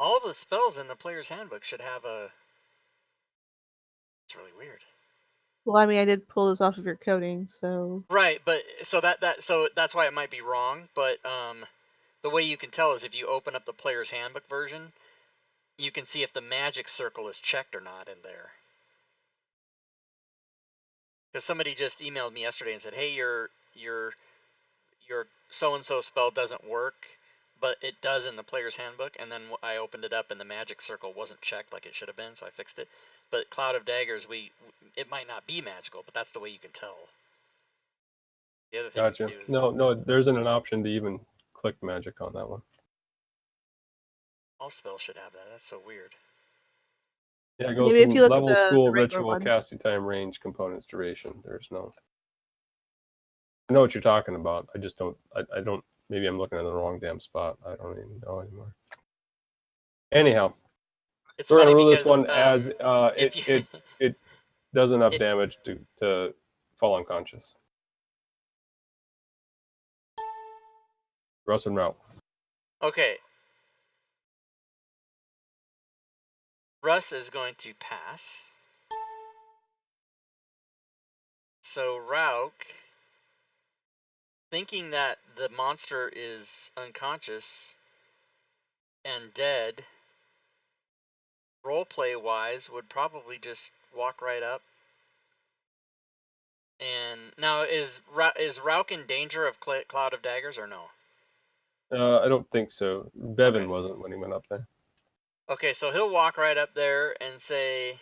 All the spells in the player's handbook should have a... It's really weird. Well, I mean, I did pull this off of your coding, so... Right, but so that's why it might be wrong, but the way you can tell is if you open up the player's handbook version, you can see if the magic circle is checked or not in there. Because somebody just emailed me yesterday and said, "Hey, your so-and-so spell doesn't work, but it does in the player's handbook." And then I opened it up and the magic circle wasn't checked like it should have been, so I fixed it. But Cloud of Daggers, it might not be magical, but that's the way you can tell. The other thing gotcha. you can do is... No, there isn't an option to even click magic on that one. All spells should have that. That's so weird. Yeah, it goes Maybe from if you look at level, the school, regular ritual, one. casting time, range, components, duration. There's no. I know what you're talking about. I just don't. I don't. Maybe I'm looking at the wrong damn spot. I don't even know anymore. Anyhow, It's we're gonna funny rule this because one as if you... it does enough damage to fall unconscious. Russ and Route. Okay. Russ is going to pass. So Rauk, thinking that the monster is unconscious and dead, roleplay wise, would probably just walk right up. And now is Rauk in danger of Cloud of Daggers or no? I don't think so. Bevan Okay. wasn't when he went up there. Okay, so he'll walk right up there and say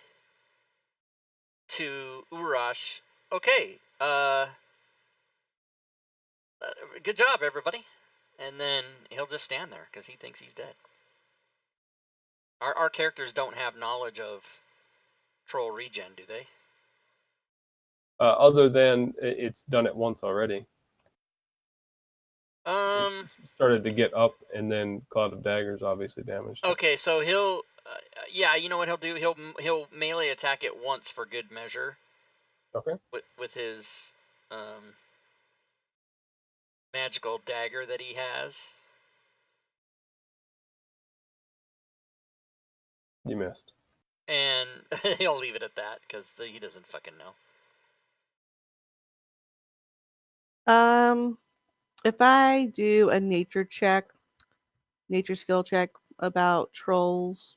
to Urash, "Okay, good job, everybody." And then he'll just stand there because he thinks he's dead. Our characters don't have knowledge of troll regen, do they? Other than it's done it once already. It's started to get up, and then Cloud of Daggers obviously damaged it. Okay, so he'll, yeah, you know what he'll do? He'll melee attack it once for good measure. Okay. With his magical dagger that he has. You missed. And he'll leave it at that because he doesn't fucking know. If I do a nature skill check about trolls,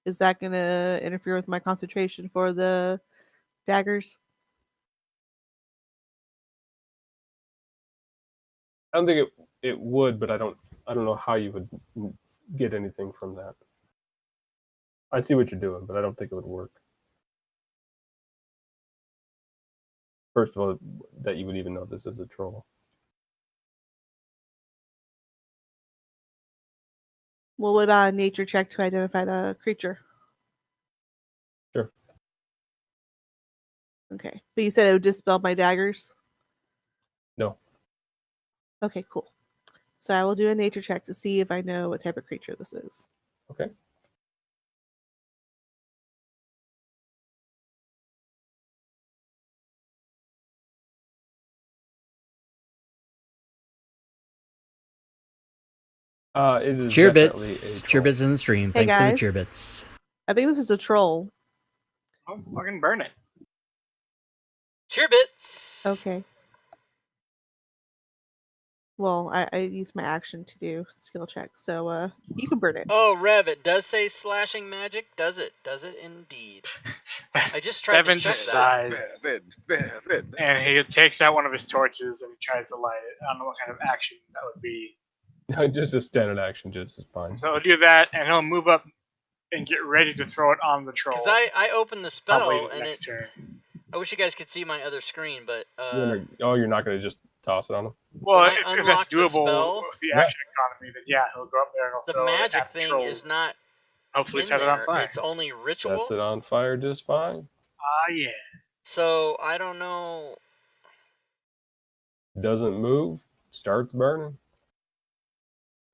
is that gonna interfere with my concentration for the daggers? I don't think it would, but I don't know how you would get anything from that. I see what you're doing, but I don't think it would work. First of all, that you would even know this is a troll. Well, what about a nature check to identify the creature? Sure. Okay. But you said it would dispel my daggers? No. Okay, cool. So I will do a nature check to see if I know what type of creature this is. Okay. It is Cheer definitely bits. a troll. Cheer bits in the stream. Hey, Thanks for the guys. cheer bits. I think this is a troll. Oh, fucking burn it. Cheer bits. Okay. Well, I used my action to do skill check, so you can burn it. Oh, Rev, it does say slashing magic. Does it? Does it indeed? I just tried Bevan to check just that. sighs, Bevan. and he takes out one of his torches and he tries to light it. I don't know what kind of action that would be. Just a standard action, just is fine. So he'll do that, and he'll move up and get ready to throw it on the troll. Because I opened the Probably spell his and next turn. I wish you guys could see my other screen, but You're not going to just toss it on him? Well, when I if that's unlock the doable spell, with the action economy, then yeah, he'll go up there and he'll the throw it magic at the thing troll. is not Hopefully in set it on there. fire. It's only ritual. Sets it on fire just fine. Ah, yeah. So I don't know. Doesn't move, starts burning.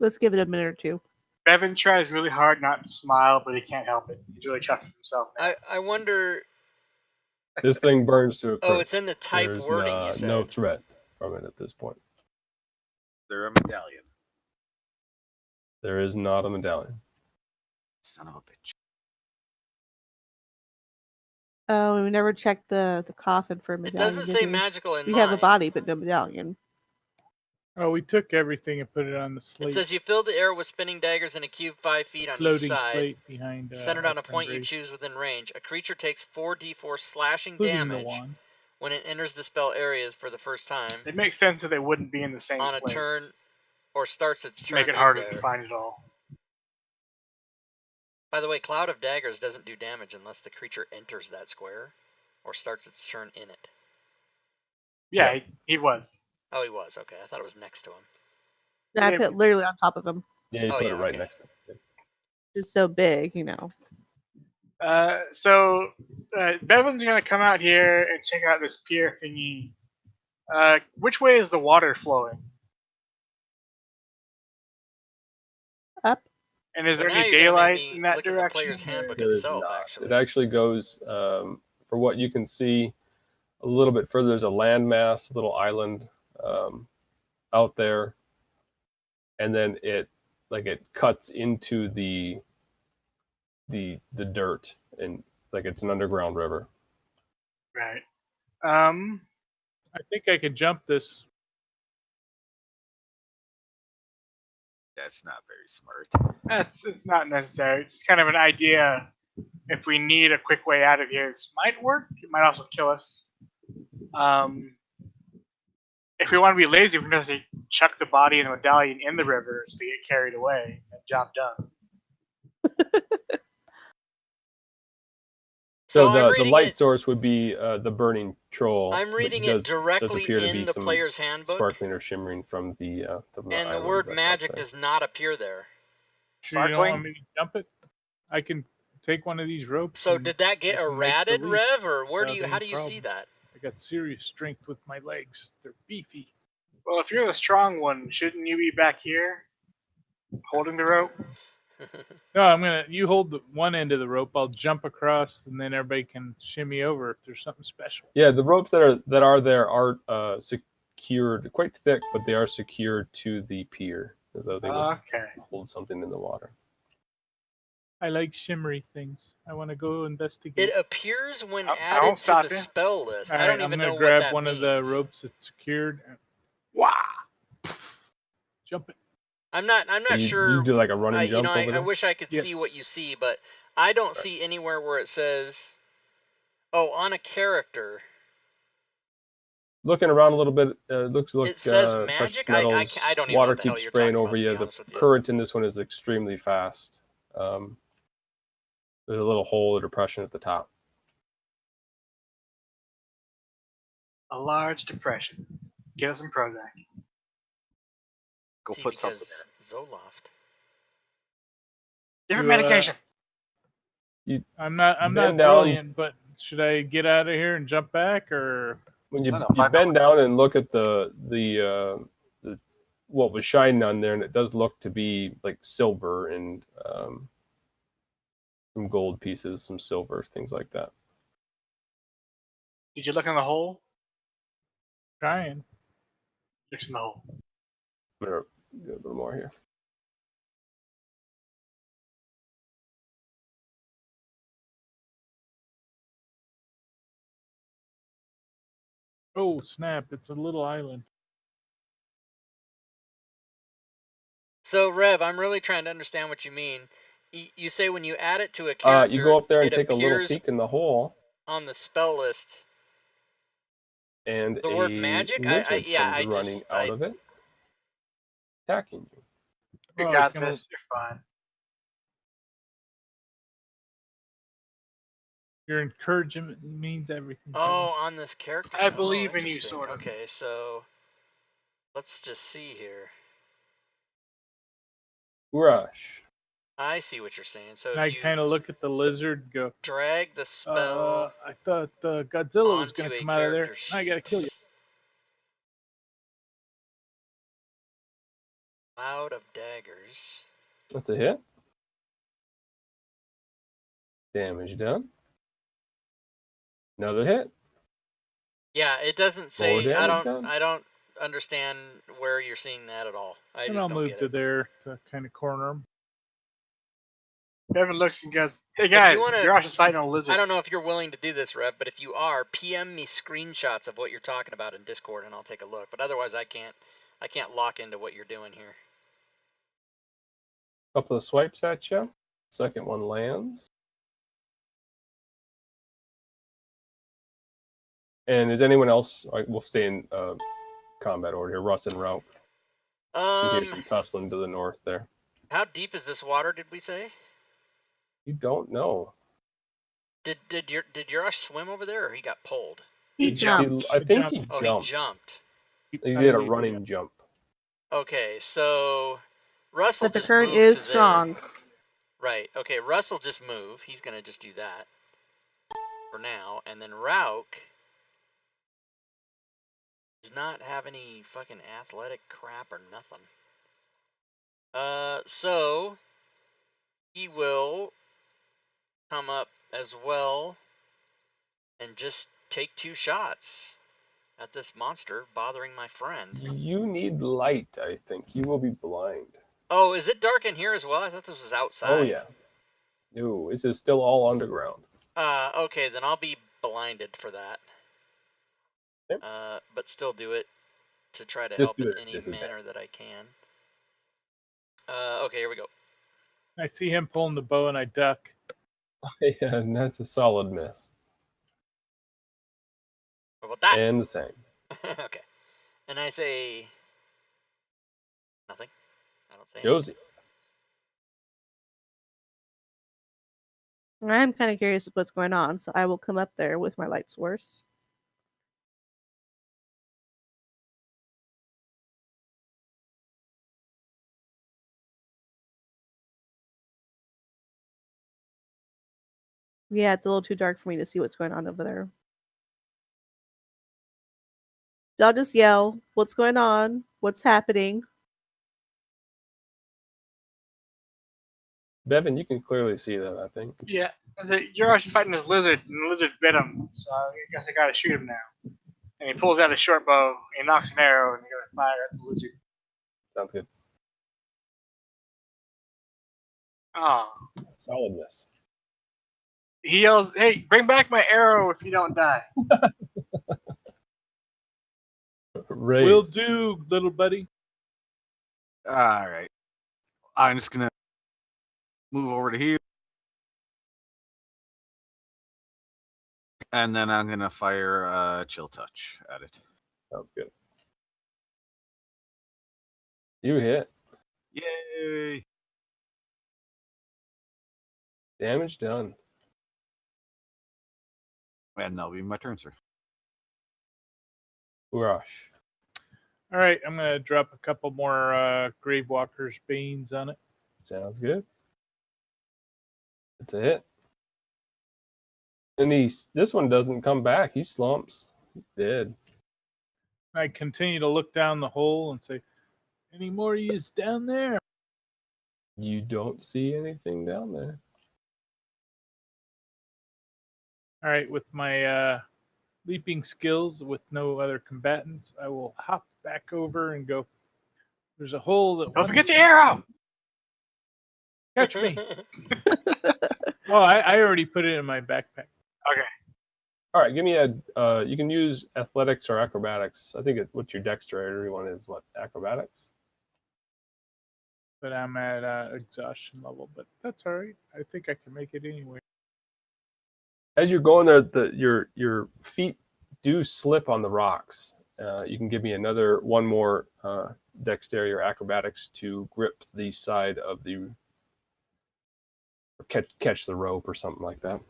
Let's give it a minute or two. Bevan tries really hard not to smile, but he can't help it. He's really chuffed with himself now. I wonder. This thing burns to a crisp. Oh, it's in the type There's wording you said. no threat from it at this point. They're a medallion. There is not a medallion. Son of a bitch. Oh, we never checked the coffin for a It medallion. doesn't say magical in We mine. have a body, but no medallion. Oh, we took everything and put it on the slate. It says you fill the air with spinning daggers in a cube 5 feet on each floating side, slate behind. centered on a our point friend you Grace, choose within range. A creature takes 4d4 slashing including the damage wand. when it enters the spell areas for the first time It makes sense that they wouldn't be in the same on a place. turn or starts its To turn make it in harder there. to find it all. By the way, Cloud of Daggers doesn't do damage unless the creature enters that square or starts its turn in it. Yeah, he was. Oh, he was. Okay, I thought it was next to him. And I Yeah, put literally on top of him. Yeah, you Oh, put yeah, it right okay. next to it. Just so big, you know. So Bevan's gonna come out here and check out this pier thingy. Which way is the water flowing? Up. And is So there now any you're gonna make daylight me in that look at the direction? player's handbook There is itself, not. actually. It actually goes, for what you can see, a little bit further. There's a landmass, a little island out there, and then it cuts into the dirt, and like it's an underground river. Right. I think I could jump this. That's not very smart. It's not necessary. It's kind of an idea. If we need a quick way out of here, this might work. It might also kill us. If we want to be lazy, we can just chuck the body and the medallion in the river so they get carried away. And job done. So I'm the reading light it. source would be the burning troll. I'm reading it does directly appear to in be the some player's handbook, sparkling or shimmering from the and the island word that's out magic there. does not appear there. So you don't want me to jump it? I can take one of these ropes. So and did that get I can make the errated, leap Rev, or where do without you? How any do you see problem. that? I got serious strength with my legs. They're beefy. Well, if you're the strong one, shouldn't you be back here holding the rope? No, you hold the one end of the rope. I'll jump across, and then everybody can shimmy over if there's something special. Yeah, the ropes that are there are secured, quite thick, but they are secured to the pier, as though they would hold something in the water. I like shimmery things. I want to go investigate. It appears when I added won't to stop the you. spell list. All I right, don't I'm even gonna know what grab that one means. of the ropes that's secured. Wow. Jump it. I'm not sure. You do like a running jump over I there? wish I could see Yes. what you see, but I don't see anywhere where it says, "Oh, on a character." Looking around a little bit, looks like It says precious magic. metals. I don't even know Water what the hell keeps you're spraying talking over about, to you. be The honest with you. current in this one is extremely fast. There's a little hole, a depression at the top. A large depression. Get us some Prozac. Go See, put something because Zoloft. Different You, medication. I'm not Bend down. brilliant, but should I get out of here and jump back, or When you, No, you find bend down and look at the what was shining on there, and it does look to be like silver and some gold pieces, some silver, things like that. Did you look in the hole? trying? Looks in the hole. I'm gonna do a little more here. Oh snap! It's a little island. So, Rev, I'm really trying to understand what you mean. You say when you add it to a character, You go up there and it take a little appears peek in the hole, on the spell list. and The word magic? lizard comes running just out of it, attacking you. You Oh, got it's gonna- this. You're fine. Your encouragement means everything. to me. Oh, on this character. I sheet. believe Oh, in you, interesting. sort of. Okay, so let's just see here. Rush. I see what you're saying. So And I if you kind of look at the lizard and go, drag the spell I thought Godzilla was onto going to a come out of there. character I got to kill you. sheet, Cloud of daggers. That's a hit. Damage done. Another hit. Yeah, it doesn't More say. damage done. I don't understand where you're seeing that at all. I And just I'll don't move get to it. there to kind of corner him. Devin looks and goes, "Hey guys, wanna- Josh is fighting a lizard." I don't know if you're willing to do this, Rev, but if you are, PM me screenshots of what you're talking about in Discord, and I'll take a look. But otherwise, I can't lock into what you're doing here. Couple of swipes at you. Second one lands. And is anyone else? We'll stay in combat order here. Russ and Route. You hear some tussling to the north there. How deep is this water? Did we say? You don't know. Did your swim over there, or he got pulled? He jumped. I think he Oh, jumped. he jumped. He did a running jump. Okay, so Russell But the just current moved is to strong. there. Right. Okay, Russell just move. He's gonna just do that for now, and then Rauk does not have any fucking athletic crap or nothing. So he will come up as well and just take 2 shots at this monster bothering my friend. You need light, I think. You will be blind. Oh, is it dark in here as well? I thought this was outside. Oh, yeah. No, this is still all underground. Okay, then I'll be blinded for that. Yep. But still do it to try to Just help do in it. any This is manner that I can. Okay, here we go. I see him pulling the bow and I duck. Yeah, and that's a solid miss. What about that? And the same. Okay. And I say nothing. I don't say Josie. I'm kind of curious of what's going on, so I will come up there with my light source. Yeah, it's a little too dark for me to see what's going on over there. So I'll just yell, "What's going on? What's happening?" Bevan, you can clearly see that, I think. Yeah, you're just fighting this lizard, and the lizard bit him, so I guess I gotta shoot him now. And he pulls out a short bow, and he knocks an arrow, and you gotta fire at the lizard. Sounds good. Oh. Solid miss. He yells, "Hey, bring back my arrow if you don't die." Raised. Will do, little buddy. All right. I'm just gonna move over to here, and then I'm gonna fire Chill Touch at it. Sounds good. You hit. Yay! Damage done. And that'll be my turn, sir. Urash. All right, I'm gonna drop a couple more Gravewalker's Banes on it. Sounds good. It's a hit. And this one doesn't come back. He slumps. He's dead. I continue to look down the hole and say, "Any more of yous down there?" You don't see anything down there. All right, with my leaping skills with no other combatants, I will hop back over and go. There's a hole that. Don't forget the arrow. Catch me! Oh, I already put it in my backpack. Okay. All right, give me a. You can use athletics or acrobatics. I think what's your dexterity one is what acrobatics. But I'm at exhaustion level. But that's all right. I think I can make it anyway. As you're going there, your feet do slip on the rocks. You can give me one more dexterity or acrobatics to grip the side of the or catch the rope or something like that.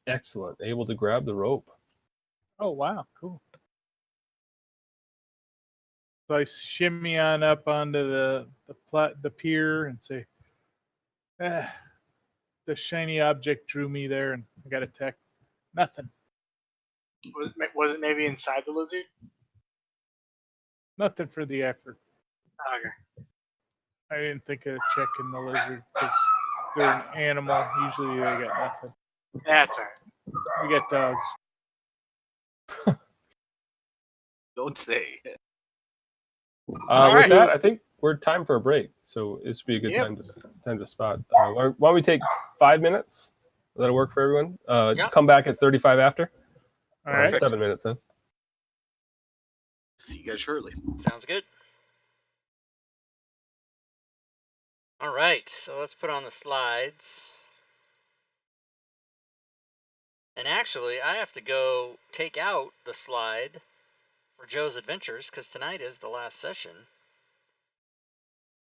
Excellent. Able to grab the rope. Oh wow, cool. So I shimmy on up onto the pier and say, the shiny object drew me there, and I got attacked. Nothing. Was it maybe inside the lizard? Nothing for the effort. Okay. I didn't think of checking the lizard because they're an animal. Usually they got nothing. That's all right. We got dogs. Don't say. All With right. that, I think we're time for a break. So this would be a good Yep. time to spot. Why don't we take 5 minutes? That'll work for everyone. Yep. Come back at 35 after. All right. 7 minutes then. See you guys shortly. Sounds good. All right, so let's put on the slides. And actually, I have to go take out the slide for Joe's Adventures because tonight is the last session.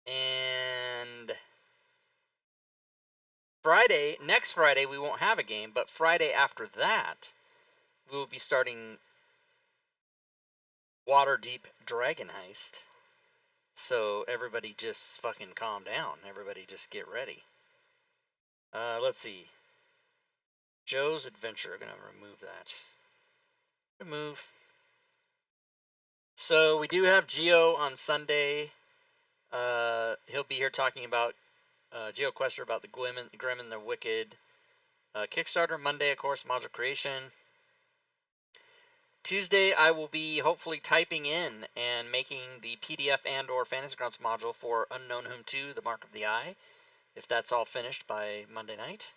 And next Friday, we won't have a game, but Friday after that, we will be starting Waterdeep Dragon Heist. So everybody just fucking calm down. Everybody just get ready. Let's see. Joe's Adventure. I'm going to remove that. Remove. So we do have Geo on Sunday. He'll be here talking about Geo Quester about the Grim and the Wicked Kickstarter. Monday, of course, module creation. Tuesday, I will be hopefully typing in and making the PDF and/or Fantasy Grounds module for Unknown Whom 2, The Mark of the Eye, if that's all finished by Monday night.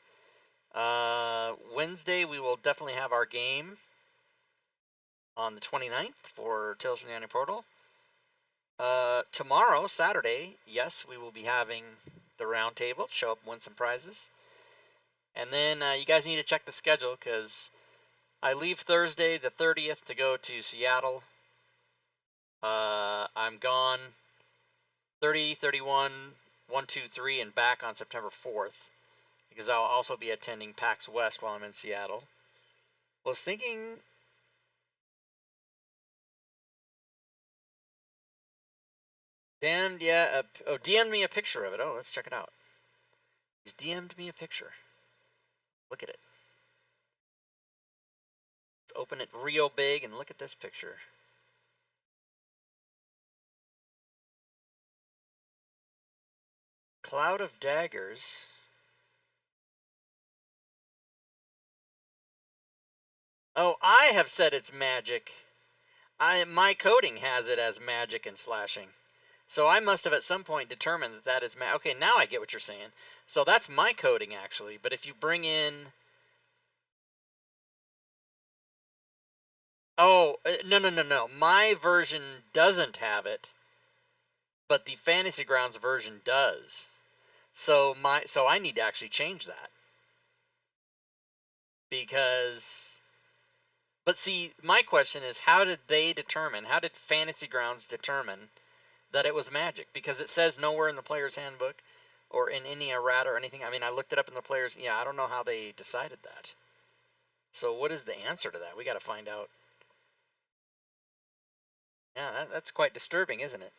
Wednesday, we will definitely have our game on the 29th for Tales from the Unknown Portal. Tomorrow, Saturday, yes, we will be having the round table. Show up and win some prizes. And then you guys need to check the schedule because I leave Thursday the 30th to go to Seattle. I'm gone 30, 31, 1, 2, 3, and back on September 4th because I'll also be attending PAX West while I'm in Seattle. Was thinking. Damned, yeah. Oh, DM'd me a picture of it. Oh, let's check it out. He's DM'd me a picture. Look at it. Let's open it real big and look at this picture. Cloud of Daggers. Oh, I have said it's magic. My coding has it as magic and slashing. So I must have at some point determined that that is okay, now I get what you're saying. So that's my coding actually, but if you bring in... Oh, no. My version doesn't have it, but the Fantasy Grounds version does. So I need to actually change that. Because... But see, my question is, how did Fantasy Grounds determine that it was magic? Because it says nowhere in the player's handbook or in any errata or anything. I mean, I looked it up in the player's... Yeah, I don't know how they decided that. So what is the answer to that? We got to find out. Yeah, that's quite disturbing, isn't it?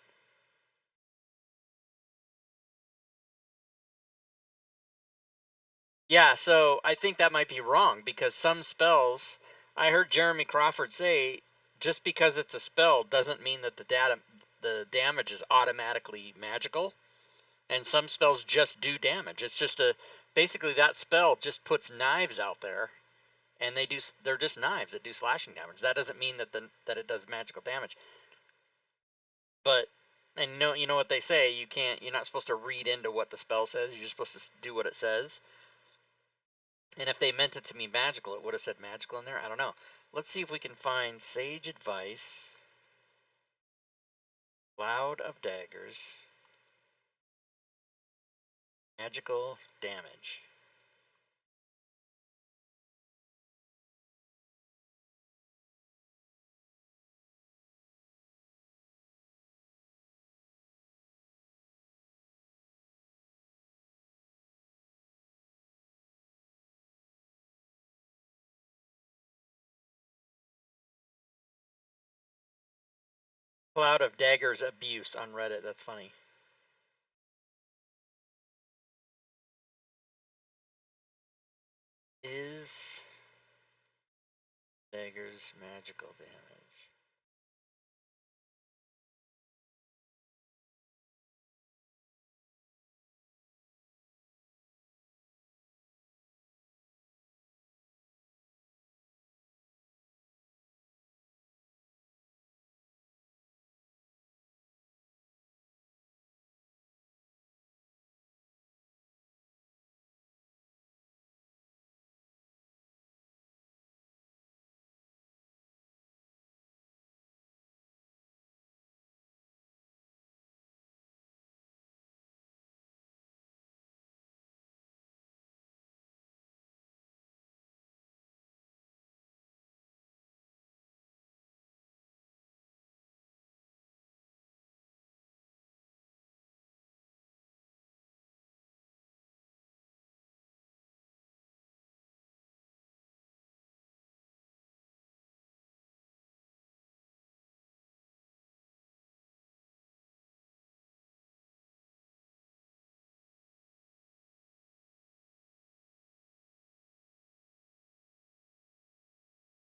Yeah, so I think that might be wrong because some spells... I heard Jeremy Crawford say, just because it's a spell doesn't mean that the damage is automatically magical. And some spells just do damage. It's just basically that spell just puts knives out there, and they're just knives that do slashing damage. That doesn't mean that it does magical damage. But and you know what they say, you're not supposed to read into what the spell says. You're just supposed to do what it says. And if they meant it to be magical, it would have said magical in there. I don't know. Let's see if we can find Sage Advice, Cloud of Daggers, magical damage. Cloud of Daggers abuse on Reddit. That's funny. Is daggers magical damage?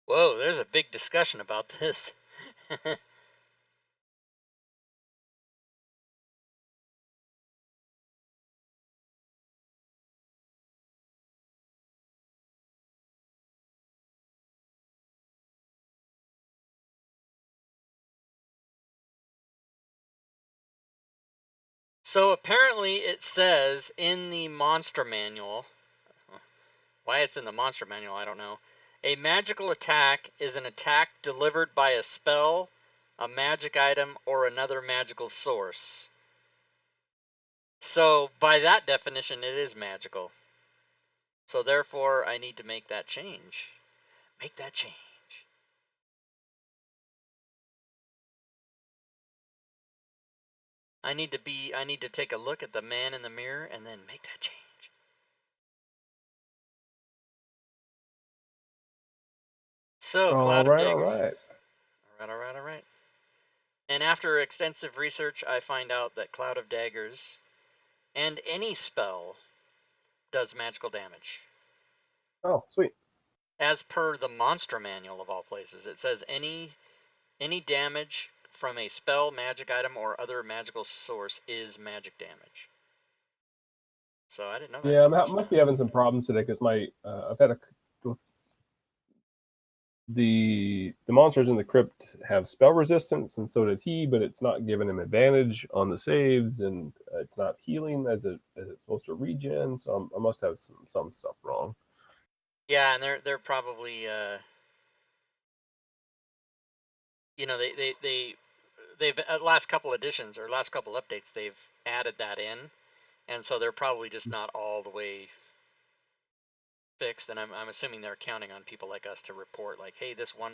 Whoa, there's a big discussion about this. So apparently it says in the monster manual, why it's in the monster manual, I don't know. A magical attack is an attack delivered by a spell, a magic item, or another magical source. So by that definition, it is magical. So therefore, I need to make that change. Make that change. I need to take a look at the man in the mirror and then make that change. So, Cloud of Daggers. All right. All right. And after extensive research, I find out that Cloud of Daggers and any spell does magical damage. Oh, sweet. As per the monster manual of all places, it says any damage from a spell, magic item, or other magical source is magic damage. So I didn't know that. Yeah, I must be having some problems today because I've had the monsters in the crypt have spell resistance, and so did he, but it's not giving him advantage on the saves, and it's not healing as it's supposed to regen. So I must have some stuff wrong. Yeah, and they're probably they've last couple editions or last couple updates they've added that in, and so they're probably just not all the way fixed. And I'm assuming they're counting on people like us to report like, hey, this one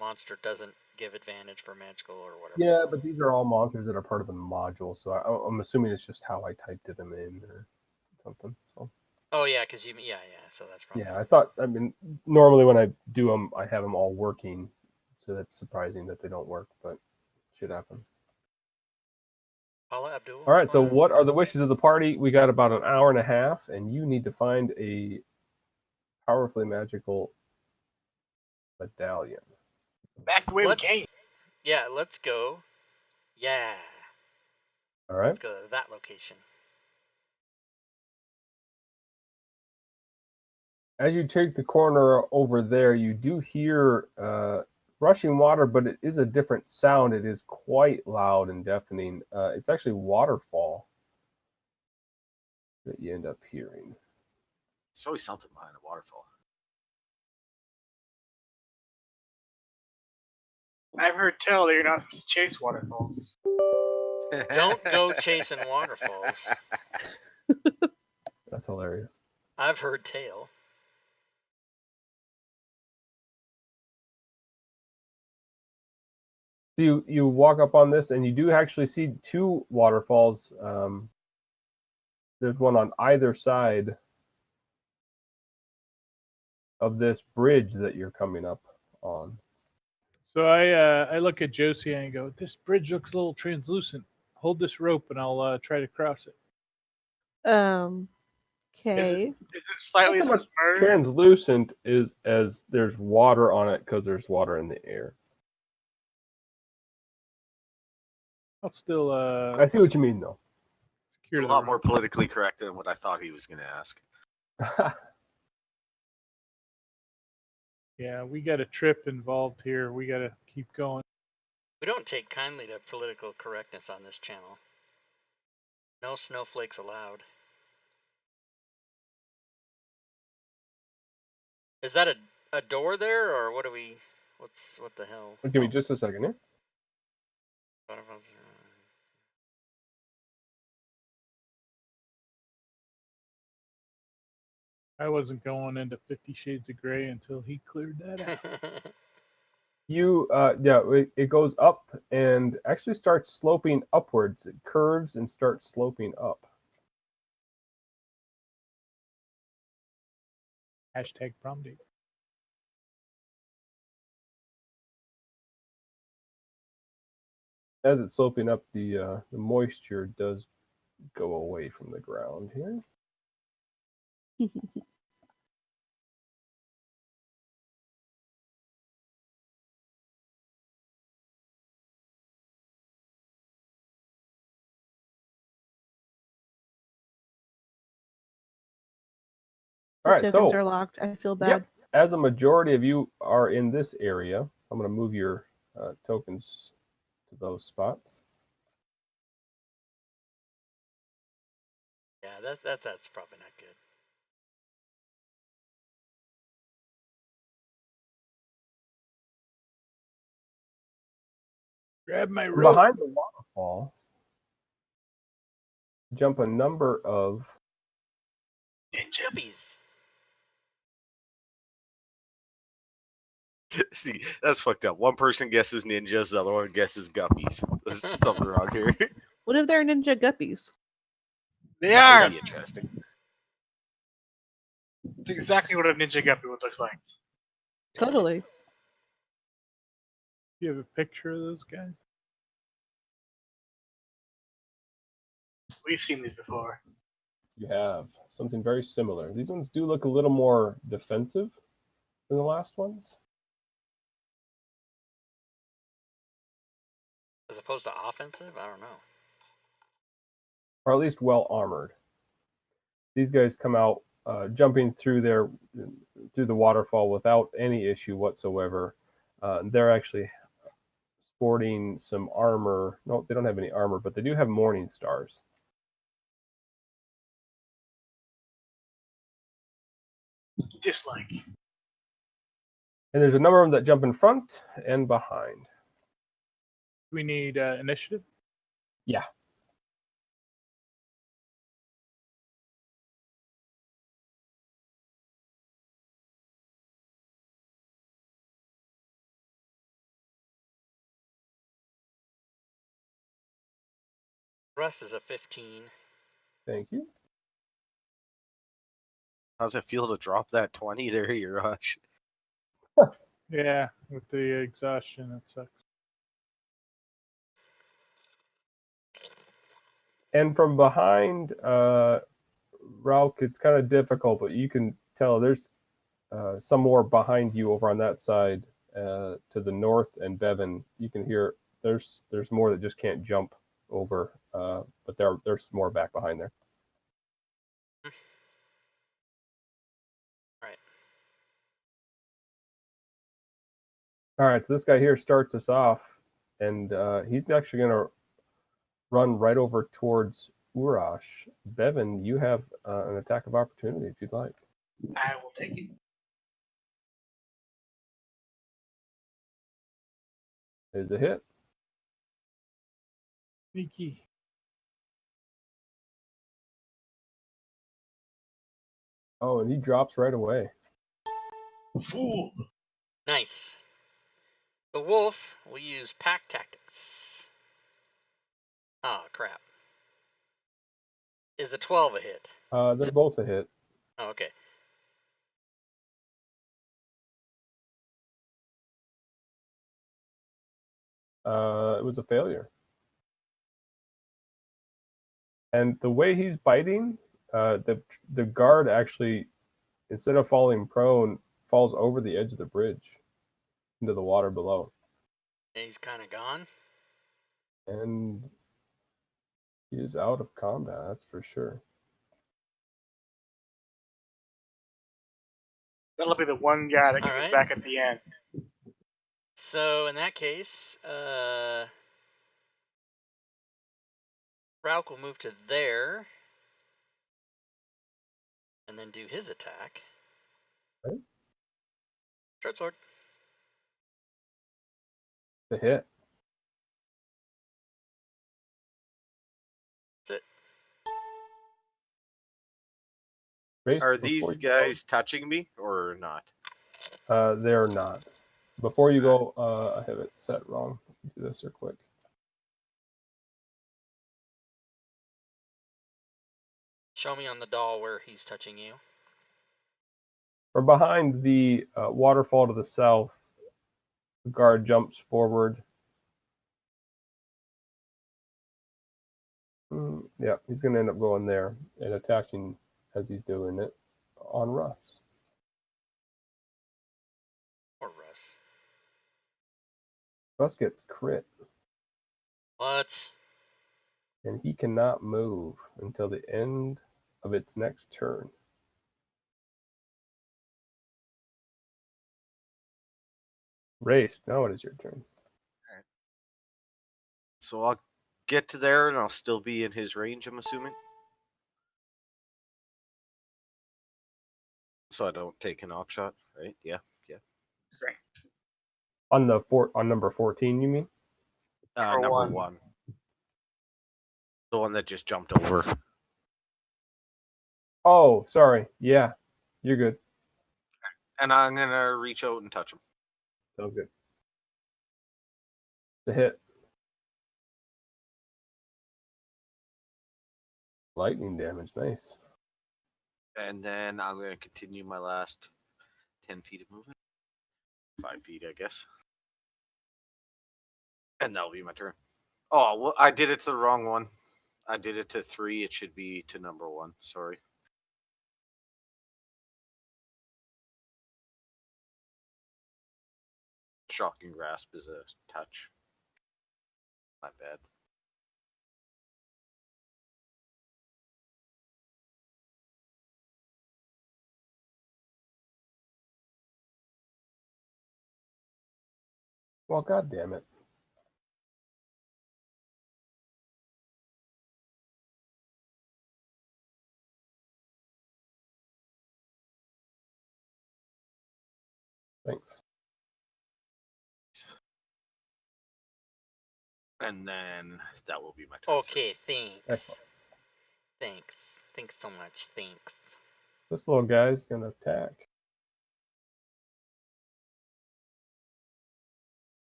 monster doesn't give advantage for magical or whatever. Yeah, but these are all monsters that are part of the module, so I'm assuming it's just how I typed them in or something. So. Oh yeah, because yeah. So that's probably. Yeah, I mean, normally when I do them, I have them all working, so that's surprising that they don't work, but shit happens. Paula Abdul. All right, so what are the wishes of the party? We got about an hour and a half, and you need to find a powerfully magical medallion. Back the way we came. Yeah, let's go. Yeah. All right. Let's go to that location. As you take the corner over there, you do hear rushing water, but it is a different sound. It is quite loud and deafening. It's actually waterfall that you end up hearing. There's always something behind a waterfall. I've heard tell that you're not supposed to chase waterfalls. Don't go chasing waterfalls. That's hilarious. I've heard tale. So you walk up on this, and you do actually see two waterfalls. There's one on either side of this bridge that you're coming up on. So I look at Josie and I go, "This bridge looks a little translucent. Hold this rope and I'll try to cross it." Okay. Is it slightly Not so much submerged? translucent is as there's water on it because there's water in the air. I'll still I see what you mean, though. It's a lot more politically correct than what I thought he was going to ask. Yeah, we got a trip involved here. We got to keep going. We don't take kindly to political correctness on this channel. No snowflakes allowed. Is that a door there, or what do we? What the hell? Give me just a second here. I wasn't going into 50 Shades of Grey until he cleared that out. It goes up and actually starts sloping upwards. It curves and starts sloping up. Hashtag prom date. As it's sloping up, the moisture does go away from the ground here. All right, Tokens are locked. I feel bad. Yep, as a majority of you are in this area, I'm going to move your tokens to those spots. Yeah, that's probably not good. Grab my rope. Behind the waterfall, jump a number of Jumpies. See, that's fucked up. One person guesses ninjas, the other one guesses guppies. There's something wrong here. What if they're ninja guppies? They That are. would be interesting. It's exactly what a ninja guppy would look like. Totally. You have a picture of those guys? We've seen these before. You have something very similar. These ones do look a little more defensive than the last ones. As opposed to offensive? I don't know. Or at least well armored. These guys come out jumping through the waterfall without any issue whatsoever. They're actually sporting some armor. No, they don't have any armor, but they do have morning stars. Dislike. And there's a number of them that jump in front and behind. We need initiative. Yeah. Russ is a 15. Thank you. How's it feel to drop that 20 there, Rush? Yeah, with the exhaustion, it sucks. And from behind, Rauk, it's kind of difficult, but you can tell there's some more behind you over on that side to the north, and Bevan, you can hear there's more that just can't jump over, but there's more back behind there. Right. All right, so this guy here starts us off, and he's actually going to run right over towards Urash. Bevan, you have an attack of opportunity if you'd like. I will take it. Is a hit. Sneaky. Oh, and he drops right away. Fool. Nice. The wolf will use pack tactics. Oh, crap. Is a 12 a hit? They're both a hit. Oh, okay. It was a failure. And the way he's biting, the guard actually, instead of falling prone, falls over the edge of the bridge into the water below. He's kind of gone. And he is out of combat, that's for sure. That'll be the one guy that comes Alright. back at the end. So in that case, Rauk will move to there and then do his attack. Okay. Short sword. The hit. That's it. Based Are before these you guys touching me or not? they're not. Before you go, I have it set wrong. Do this real quick. Show me on the doll where he's touching you. From behind the waterfall to the south, the guard jumps forward. Yeah, he's going to end up going there and attacking as he's doing it on Russ. Or Russ. Russ gets crit, What? and he cannot move until the end of its next turn. Race, now it is your turn. So I'll get to there and I'll still be in his range, I'm assuming. So I don't take an op shot, right? Yeah. Right. On number 14, you mean? Number one. one. The one that just jumped over. Oh, sorry. Yeah, you're good. And I'm going to reach out and touch him. Sounds good. It's a hit. Lightning damage, nice. And then I'm going to continue my last 10 feet of movement. 5 feet, I guess. And that'll be my turn. Oh, well, I did it to the wrong one. I did it to 3. It should be to number 1. Sorry. Shocking Grasp is a touch. My bad. Well, god damn it. Thanks. And then that will be my turn. Okay, thanks. Excellent. Thanks. Thanks so much. Thanks. This little guy's gonna attack.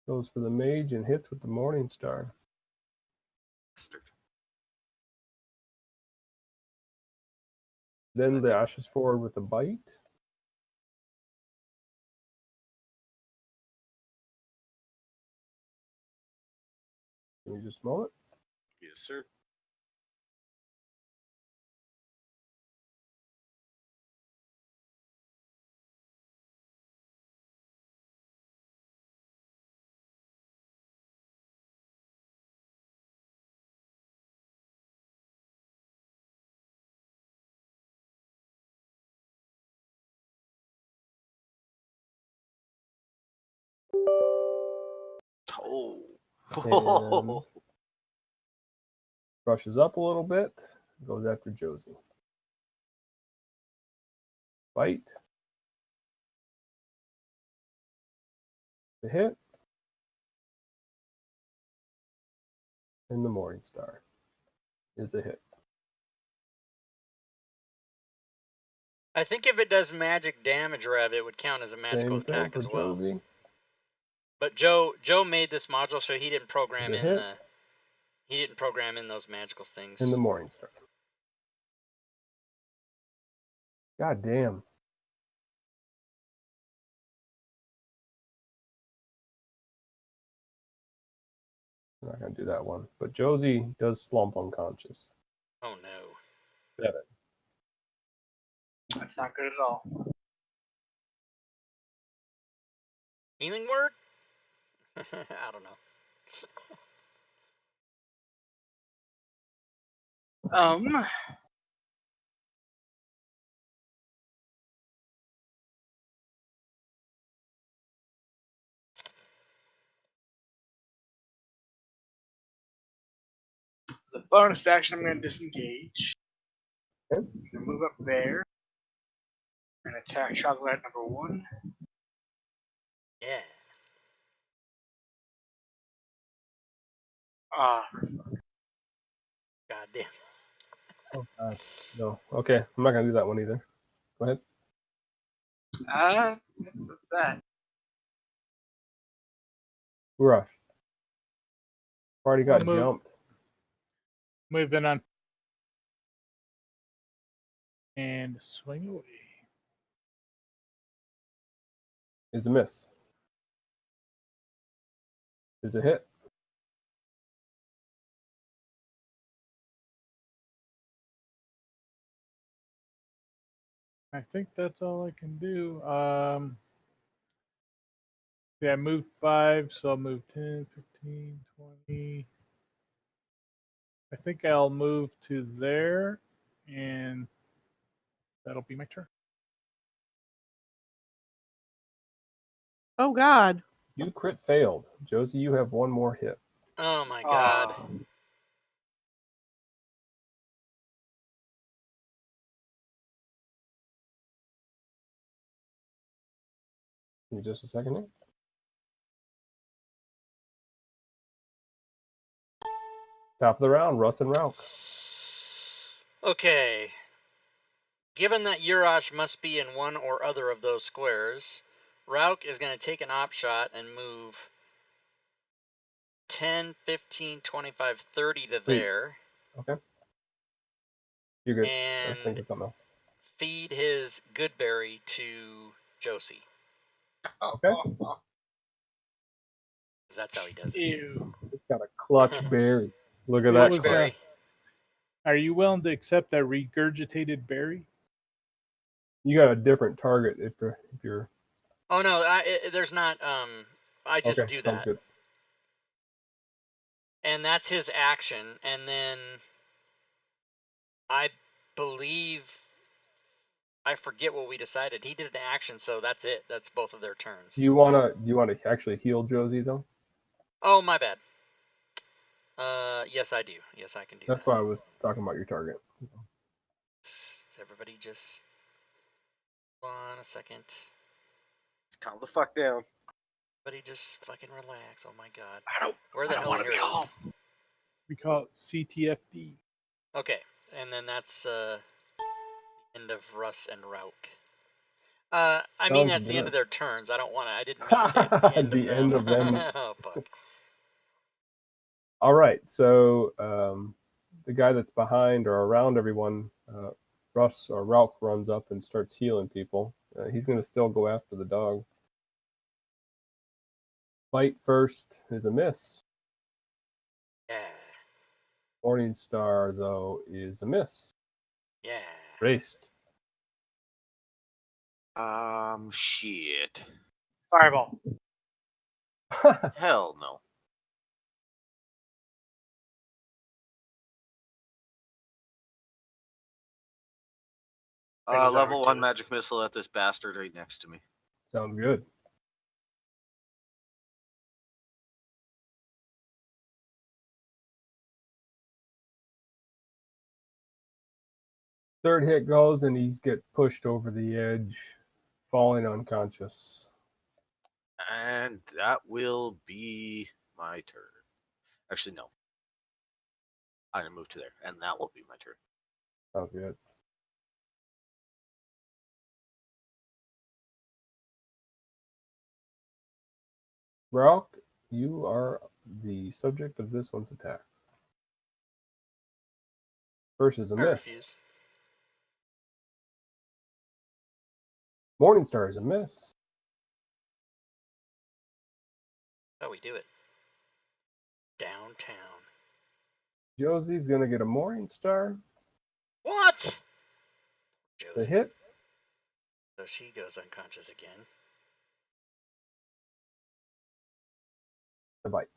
Goes for the mage and hits with the Morning Star. Bastard. Then dashes forward with a bite. Give me just a moment. Yes, sir. Oh. And brushes up a little bit. Goes after Josie. Bite. The hit. And the Morning Star is a hit. I think if it does magic damage, Rev, it would count as a magical Same thing attack for as well. Josie. But Joe made this module, so he didn't program Is a in hit. he didn't program in those magical things. And the Morning Star. God damn. I'm not gonna do that one. But Josie does slump unconscious. Oh no. 7. That's not good at all. Healing word? I don't know. The bonus action, I'm going to disengage. Okay. I'm going to move up there and attack Chocolate number 1. Yeah. Ah, God damn. Oh god. No. Okay. I'm not gonna do that one either. Go ahead. what's that? Rush. Already got I'll move. jumped. Moving on. And swing away. Is a miss. Is a hit. I think that's all I can do. Yeah, I moved 5, so I'll move 10, 15, 20. I think I'll move to there, and that'll be my turn. Oh God. You crit failed. Josie, you have one more hit. Oh my god. Ah. Give me just a second here. Top of the round, Russ and Ralph. Okay. given that Urash must be in one or other of those squares, Rauk is going to take an op shot and move 10, 15, 25, 30 to there. Okay. You're good. I think And it's something else. feed his good berry to Josie. Okay. Because that's how he does it. Ew. It's got a clutch berry. Look at What that was clutch. Berry. Are you willing to accept that regurgitated berry? You got a different target if you're. Oh no, there's not. I just Okay, do sounds that, good. and that's his action. And then I believe I forget what we decided. He did an action, so that's it. That's both of their turns. Do you wanna actually heal Josie though? Oh, my bad. Yes, I do. Yes, I can do That's that. why I was talking about your target. Everybody just hold on a second. Let's calm the fuck down. Everybody just fucking relax. Oh my god. I don't. Where I the don't hell are want to be calm. heroes? We call it CTFD. Okay, and then that's end of Russ and Rauk. I mean Sounds that's the end of good. their turns. I don't want to. I didn't mean to say it's the end The of end them. of them. Oh fuck. All right, so the guy that's behind or around everyone, Russ or Ralph runs up and starts healing people. He's going to still go after the dog. Fight first is a miss. Yeah. Morning Star, though, is a miss. Yeah. Raced. Shit. Fireball. Hell no. There goes Level our 1 two. magic missile at this bastard right next to me. Sounds good. Third hit goes, and he's get pushed over the edge, falling unconscious. And that will be my turn. Actually, no. I'm going to move to there, and that will be my turn. Sounds good. Brock, you are the subject of this one's attack. First is a I miss. refuse. Morningstar is a miss. How we do it. Downtown. Josie's gonna get a Morningstar. What? The Josie. hit. So she goes unconscious again. The bite.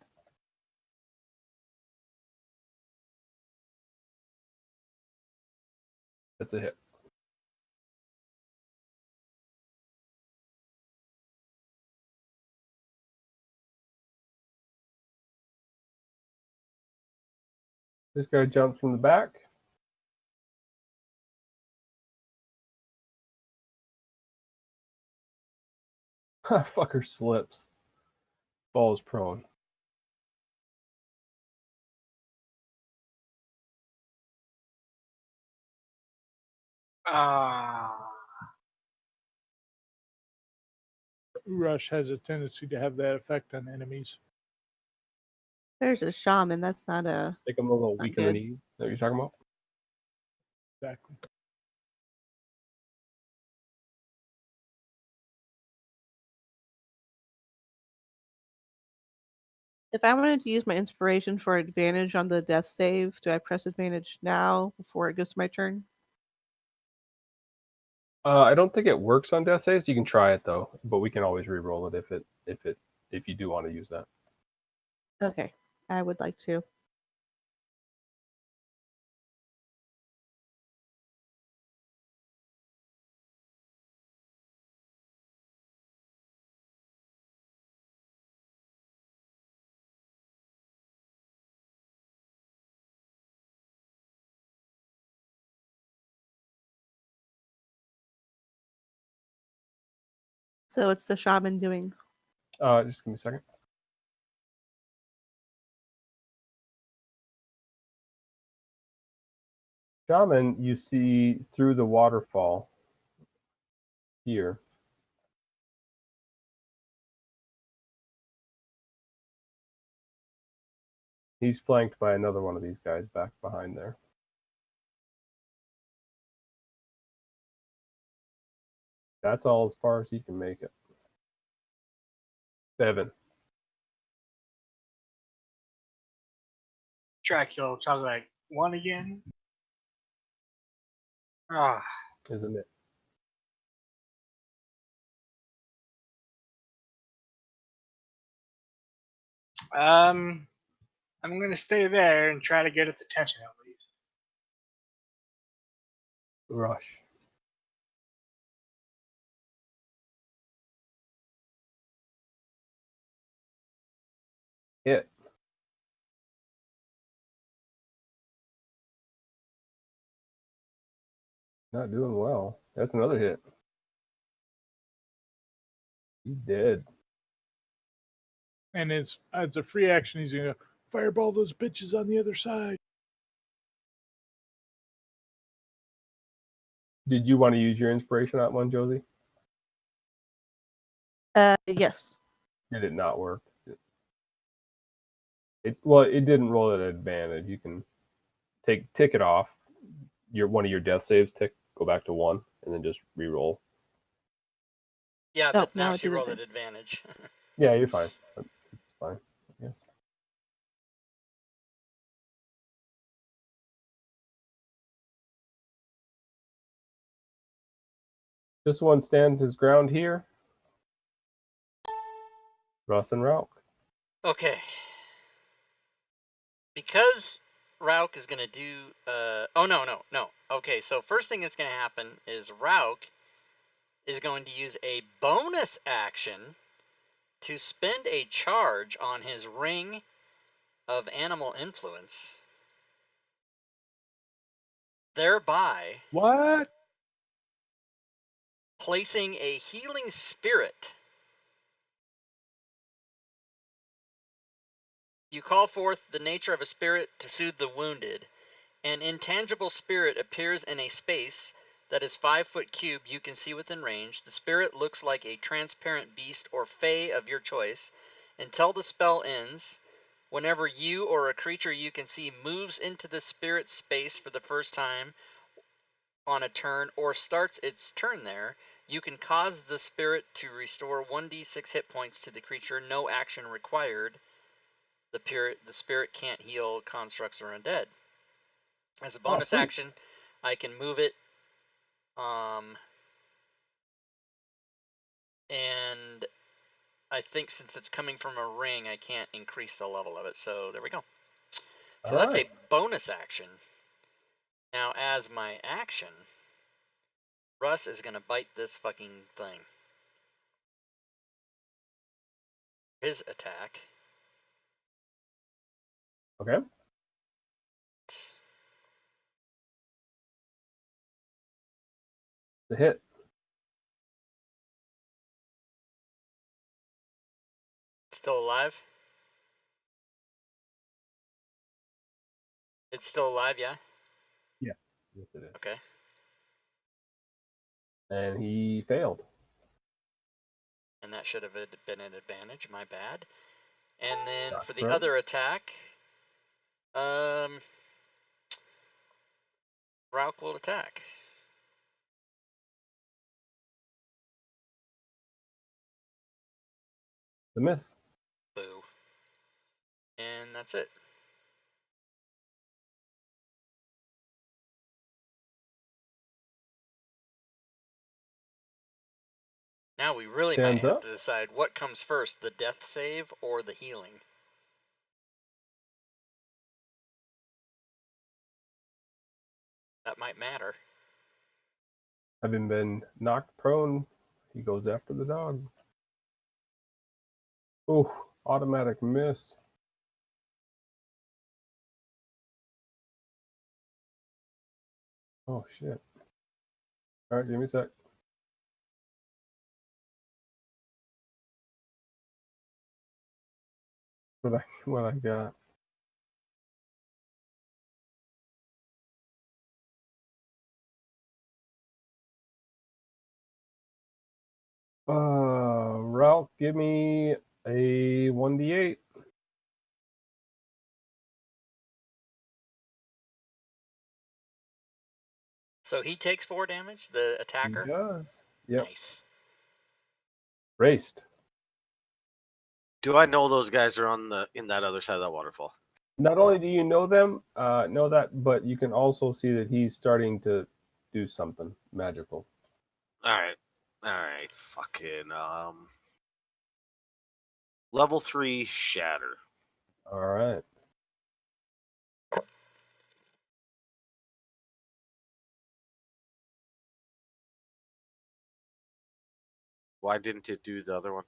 That's a hit. This guy jumps from the back. Fucker slips. Falls prone. Ah. Urush has a tendency to have that effect on enemies. There's a shaman. That's not a. Make him a little Not weak in the good. knees. Is that what you're talking about? Exactly. If I wanted to use my inspiration for advantage on the death save, do I press advantage now before it goes to my turn? I don't think it works on death saves. You can try it though, but we can always re-roll it if you do want to use that. Okay, I would like to. So it's the shaman doing. Just give me a second. Shaman, you see through the waterfall here. He's flanked by another one of these guys back behind there. That's all as far as he can make it. Bevan. Dracula, talk like one again. Ah, Isn't it? I'm gonna stay there and try to get its attention at least. Rush. Hit. Not doing well. That's another hit. He's dead. And it's a free action. He's gonna fireball those bitches on the other side. Did you want to use your inspiration on one, Josie? Yes. Did it not work? It didn't roll at advantage. You can tick it off. One of your death saves go back to 1 and then just re-roll. Yeah, Oh, but now now it she did rolled at advantage. advantage. Yeah, you're fine. It's fine, I guess. This one stands his ground here. Russ and Rauk. Okay. Because Rauk is going to do... oh, no. Okay, so first thing that's going to happen is Rauk is going to use a bonus action to spend a charge on his ring of animal influence, thereby What? placing a healing spirit. You call forth the nature of a spirit to soothe the wounded. An intangible spirit appears in a space that is 5-foot cube you can see within range. The spirit looks like a transparent beast or fae of your choice. Until the spell ends, whenever you or a creature you can see moves into the spirit space for the first time on a turn or starts its turn there, you can cause the spirit to restore 1d6 hit points to the creature. No action required. The spirit can't heal constructs or undead. As a bonus sweet. action, I can move it, and I think since it's coming from a ring, I can't increase the level of it. So there we go. So that's a bonus action. Now, as my action, Russ is going to bite this fucking thing. His attack. Okay. The hit. Still alive? It's still alive, yeah? Yeah. Yes, it is. Okay. And he failed. And that should have been an advantage, my bad. And then Knocked for the prone. other attack, Rauk will attack. The miss. Boo. And that's it. Now we really might Stands have up. to decide what comes first, the death save or the healing. That might matter. Having been knocked prone, he goes after the dog. Oh, automatic miss. Oh, shit. All right, give me a sec. What I got. Ralph, give me a 1d8. So he takes 4 damage, the He attacker? does. Yep. Nice. Raced. Do I know those guys are in that other side of that waterfall? Not only do you know them, know that, but you can also see that he's starting to do something magical. All right. Fucking level 3 shatter. All right. Why didn't it do the other one?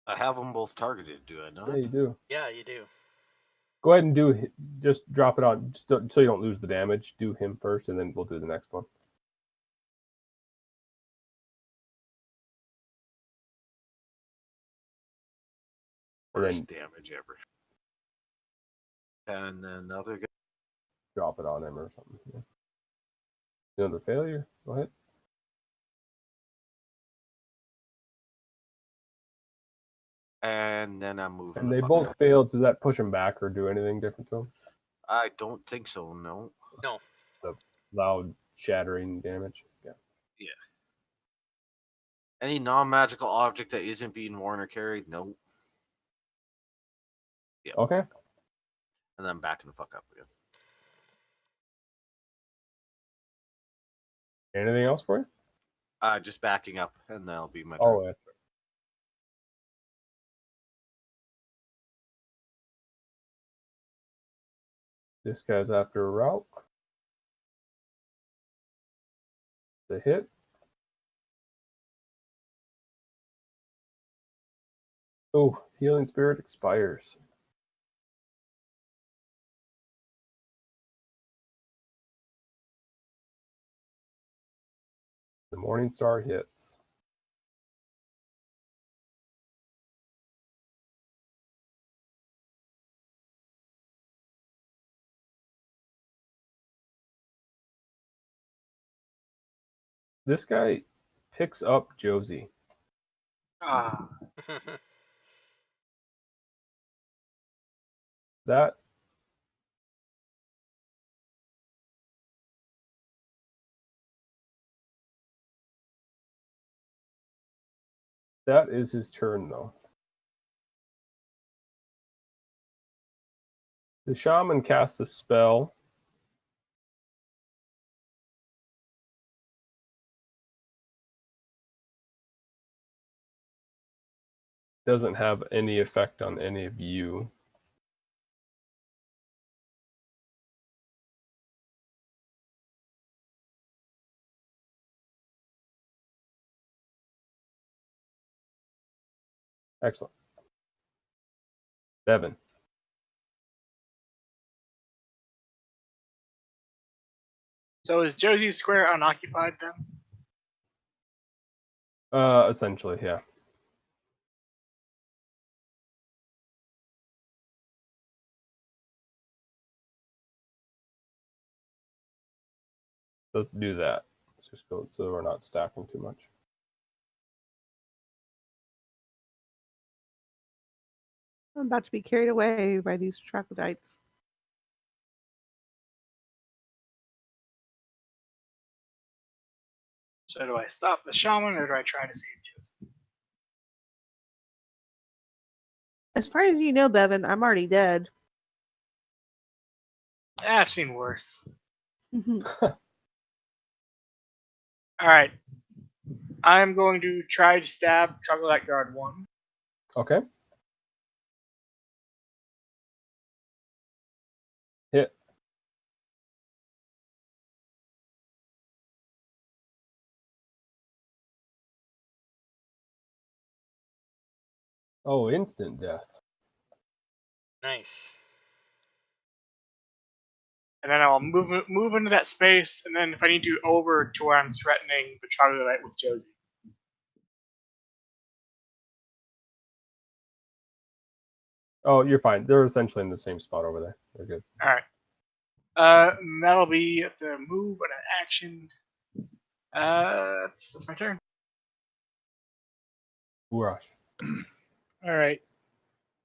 I have them both targeted, do I not? Yeah, you do. Yeah, you do. Go ahead and just drop it on, so you don't lose the damage. Do him first, and then we'll do the next one. Worst damage ever. And then the other guy. Drop it on him or something. Yeah. Another failure. Go ahead. And then I'm moving. And they both failed. So does that push him back or do anything different to him? I don't think so. No. No. The loud shattering damage. Yeah. Yeah. Any non-magical object that isn't being worn or carried? No. Yeah. Okay. And then backing the fuck up again. Anything else for you? Just backing up, and that'll be my turn. Oh, that's right. This guy's after a route. The hit. Oh, healing spirit expires. The morning star hits. This guy picks up Josie. Ah. That is his turn, though. The shaman casts a spell. Doesn't have any effect on any of you. Excellent. Devin. So is Josie's square unoccupied then? Essentially, yeah. Let's do that. Let's just go so we're not stacking too much. I'm about to be carried away by these troglodytes. So do I stop the shaman or do I try to save Josie? As far as you know, Bevan, I'm already dead. I've seen worse. Alright. I'm going to try to stab Troglodyte Guard 1. Okay. Hit. Oh, instant death. Nice. And then I'll move into that space, and then if I need to, over to where I'm threatening the Troglodyte with Josie. Oh, you're fine. They're essentially in the same spot over there. They're good. All right. That'll be the move and an action. That's my turn. Urash. All right.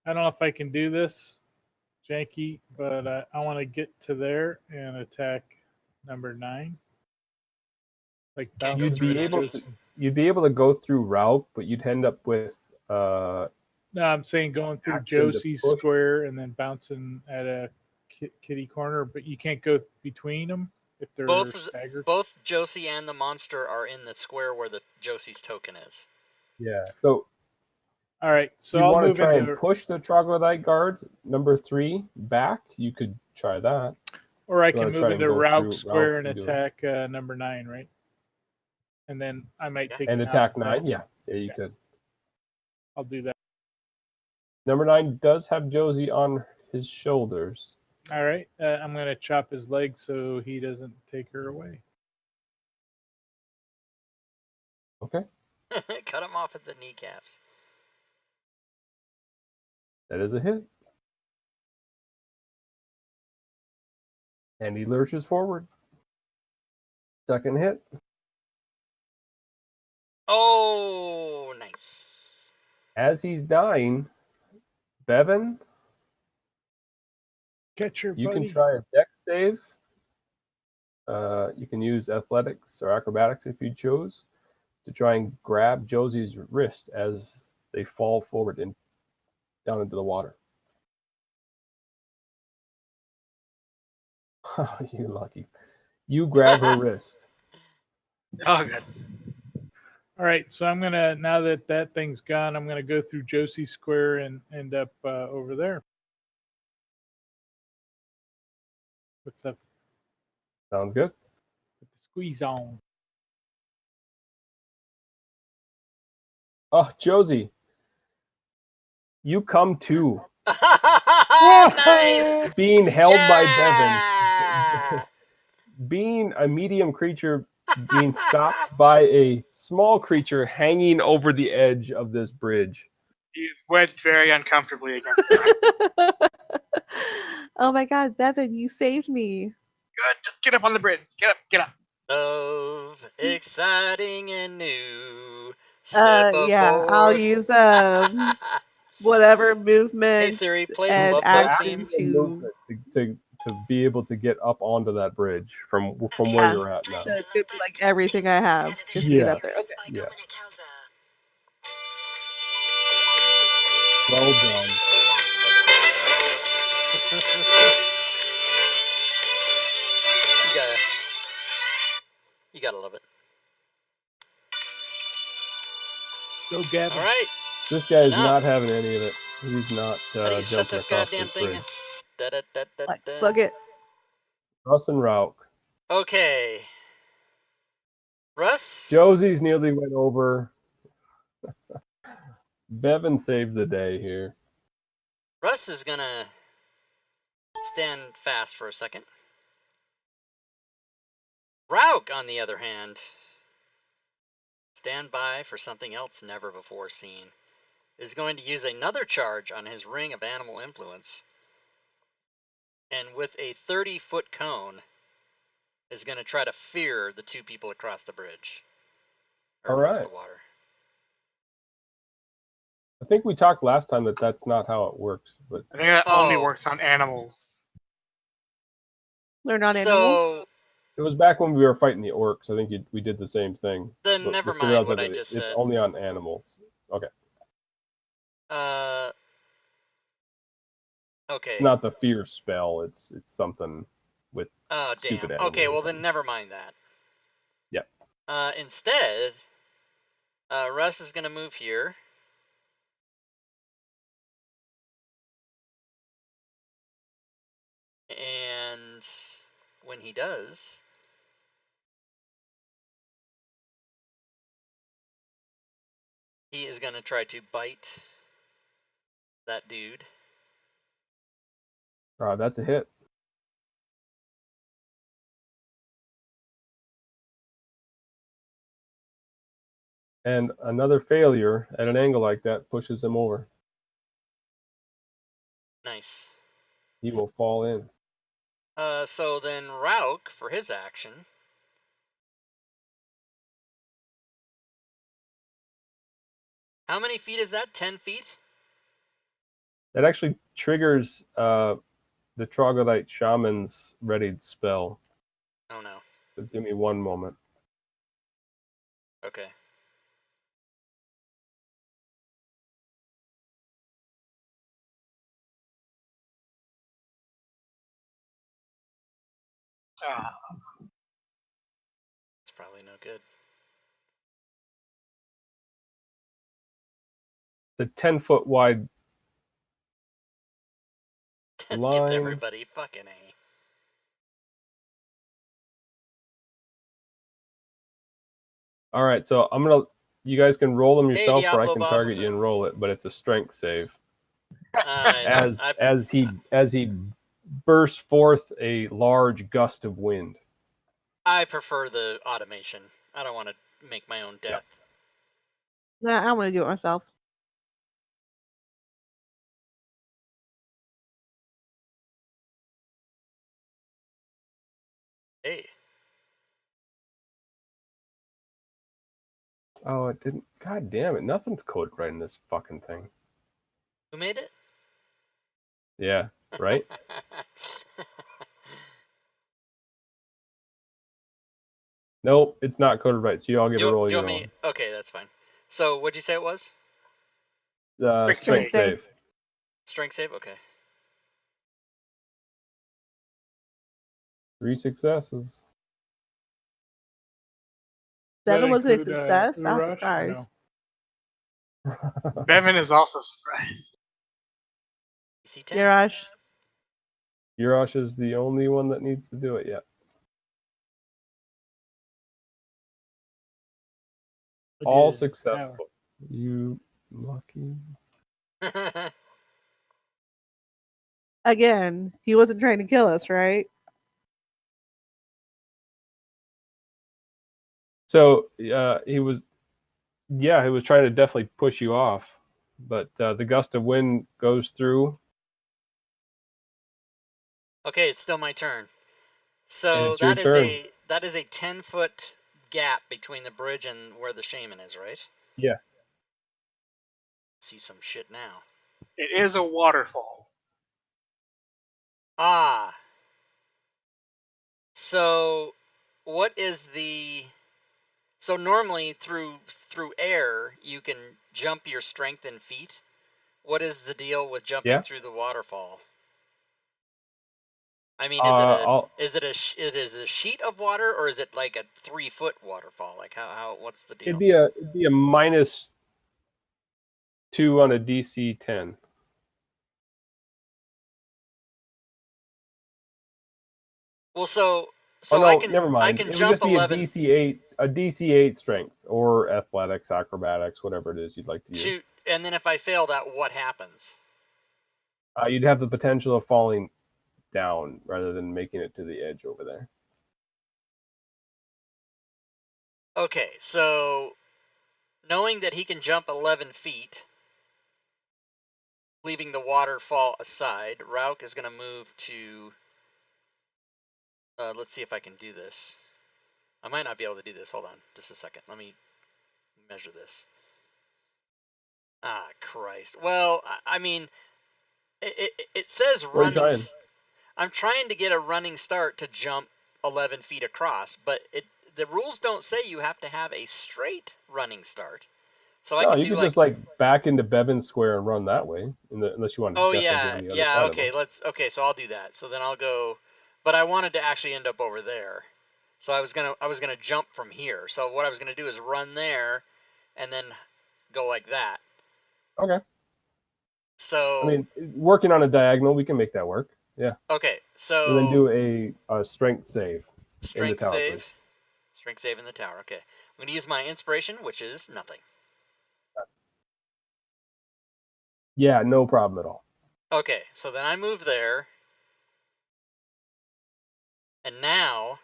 I don't know if I can do this, Janky, but I want to get to there and attack number 9. Like Can't go bounce You'd through be it able either. to. You'd be able to go through Rauk, but you'd end up with No, I'm saying going through action to Josie's push. square and then bouncing at a kitty corner, but you can't go between them if they're staggered. Both Josie and the monster are in the square where the Josie's token is. Yeah. So All right, if so you I'll want to move try into, and push the troglodyte guard number 3 back, you could try that. or I You can want to move try and into go Rauk through square Rauk and and do it. attack number 9, right? And then I might Yeah. take And him attack out. 9. Yeah, you Yeah. could. I'll do that. Number 9 does have Josie on his shoulders. All right, I'm gonna chop his leg so he doesn't take her away. Okay, Cut him off at the kneecaps. that is a hit. And he lurches forward. Second hit. Oh, nice. As he's dying, Bevan, Catch her, you buddy. can try a dex save. You can use athletics or acrobatics if you chose to try and grab Josie's wrist as they fall forward and down into the water. You lucky. You grab her wrist. Oh, good. All right, so I'm gonna, now that that thing's gone, I'm gonna go through Josie Square and end up over there with the Sounds good. squeeze on. Oh, Josie, you come to, Nice. being held by Yeah. Bevan, being a medium creature, being stopped by a small creature hanging over the edge of this bridge. He is wedged very uncomfortably against the ground. Oh my god, Bevan, you saved me. Good. Just get up on the bridge. Get up. Get up. Love, exciting and new. Step Yeah, I'll aboard. use whatever movement Siri, play and Love Boat action theme. to. To be able to get up onto that bridge from where Yeah. you're at now. So it's gonna be like everything I have just to Yeah. get up there. Okay. Yes. Well done. You gotta love it. Go, Gavin. All right. This guy is Enough. not having any of it. He's not How do you shut jumping this across goddamn this thing? bridge. Like, fuck it. Russ and Rauk. Okay. Russ. Josie's nearly went over. Bevan saved the day here. Russ is gonna stand fast for a second. Rauk, on the other hand, stand by for something else never before seen. Is going to use another charge on his ring of animal influence. And with a 30-foot cone, is going to try to fear the two people across the bridge. Or All across right. the water. I think we talked last time that that's not how it works, but I think that only Oh. works on animals. They're not animals. So, it was back when we were fighting the orcs. I think we did the same thing. then But never we figured out mind what that I just it's said. only on animals. Okay. Okay. Not the fear spell. It's something with Oh, stupid damn. animals. Okay, well then never mind that. Yep. Instead, Russ is going to move here. And when he does, he is going to try to bite that dude. That's a hit. And another failure at an angle like that pushes him over. Nice. He will fall in. So then Rauk, for his action, how many feet is that? 10 feet? That actually triggers the Troglodyte Shaman's readied spell. Oh no. So give me one moment. Okay. It's probably no good. The 10-foot wide This line. gets everybody fucking A. All right, so you guys can roll them Hey, yourself, or I Diablo can Bob, target what's you up? and roll it, but it's a strength save. I As he bursts forth a large gust of wind. prefer the automation. I don't want to make my own death. Nah, I want to do it myself. Hey. Oh, it didn't. God damn it! Nothing's coded right in this fucking thing. Who made it? Yeah, right. Nope, it's not coded right. So you all get to roll Do you your want own. me? Okay, that's fine. So what'd you say it was? Strength save. Strength save? Okay. 3 successes. That Does was a include, success. I was Urash, or no? surprised. Bevan is also surprised. DC 10. Yarash. Urash is the only one that needs to do it yet. All successful. You lucky. Again, he wasn't trying to kill us, right? So he was trying to definitely push you off, but the gust of wind goes through. Okay, it's still my turn. And So it's your turn. that is a 10-foot gap between the bridge and where the shaman is, right? Yeah. See some shit now. It is a waterfall. Ah. So what is the so normally through air you can jump your strength in feet. What is the deal with jumping through the waterfall? I mean, is it a sheet of water, or is it like a 3-foot waterfall? Like how what's the deal? It'd be a -2 on a DC 10. Well, so Oh I no, can never mind. I can It would jump just be 11 a DC 8 strength or athletics, acrobatics, whatever it is you'd like to use. to, and then if I fail that, what happens? You'd have the potential of falling down rather than making it to the edge over there. Okay, so knowing that he can jump 11 feet, leaving the waterfall aside, Rauk is going to move to. Let's see if I can do this. I might not be able to do this. Hold on, just a second. Let me measure this. Ah, Christ. Well, I mean, it says What are you running. trying? I'm trying to get a running start to jump 11 feet across, but the rules don't say you have to have a straight running start. So I No, can you do could like. just back into Bevan Square and run that way, unless you want to Oh definitely be yeah, on the other yeah. side of Okay, them. okay. So I'll do that. So then I'll go, but I wanted to actually end up over there. So I was gonna jump from here. So what I was gonna do is run there, and then go like that. Okay. So I mean, working on a diagonal, we can make that work. Yeah. okay, And then so do a strength save in the strength tower, save, please. strength save in the tower. Okay, I'm gonna use my inspiration, which is nothing. Yeah, no problem at all. Okay, so then I move there, and now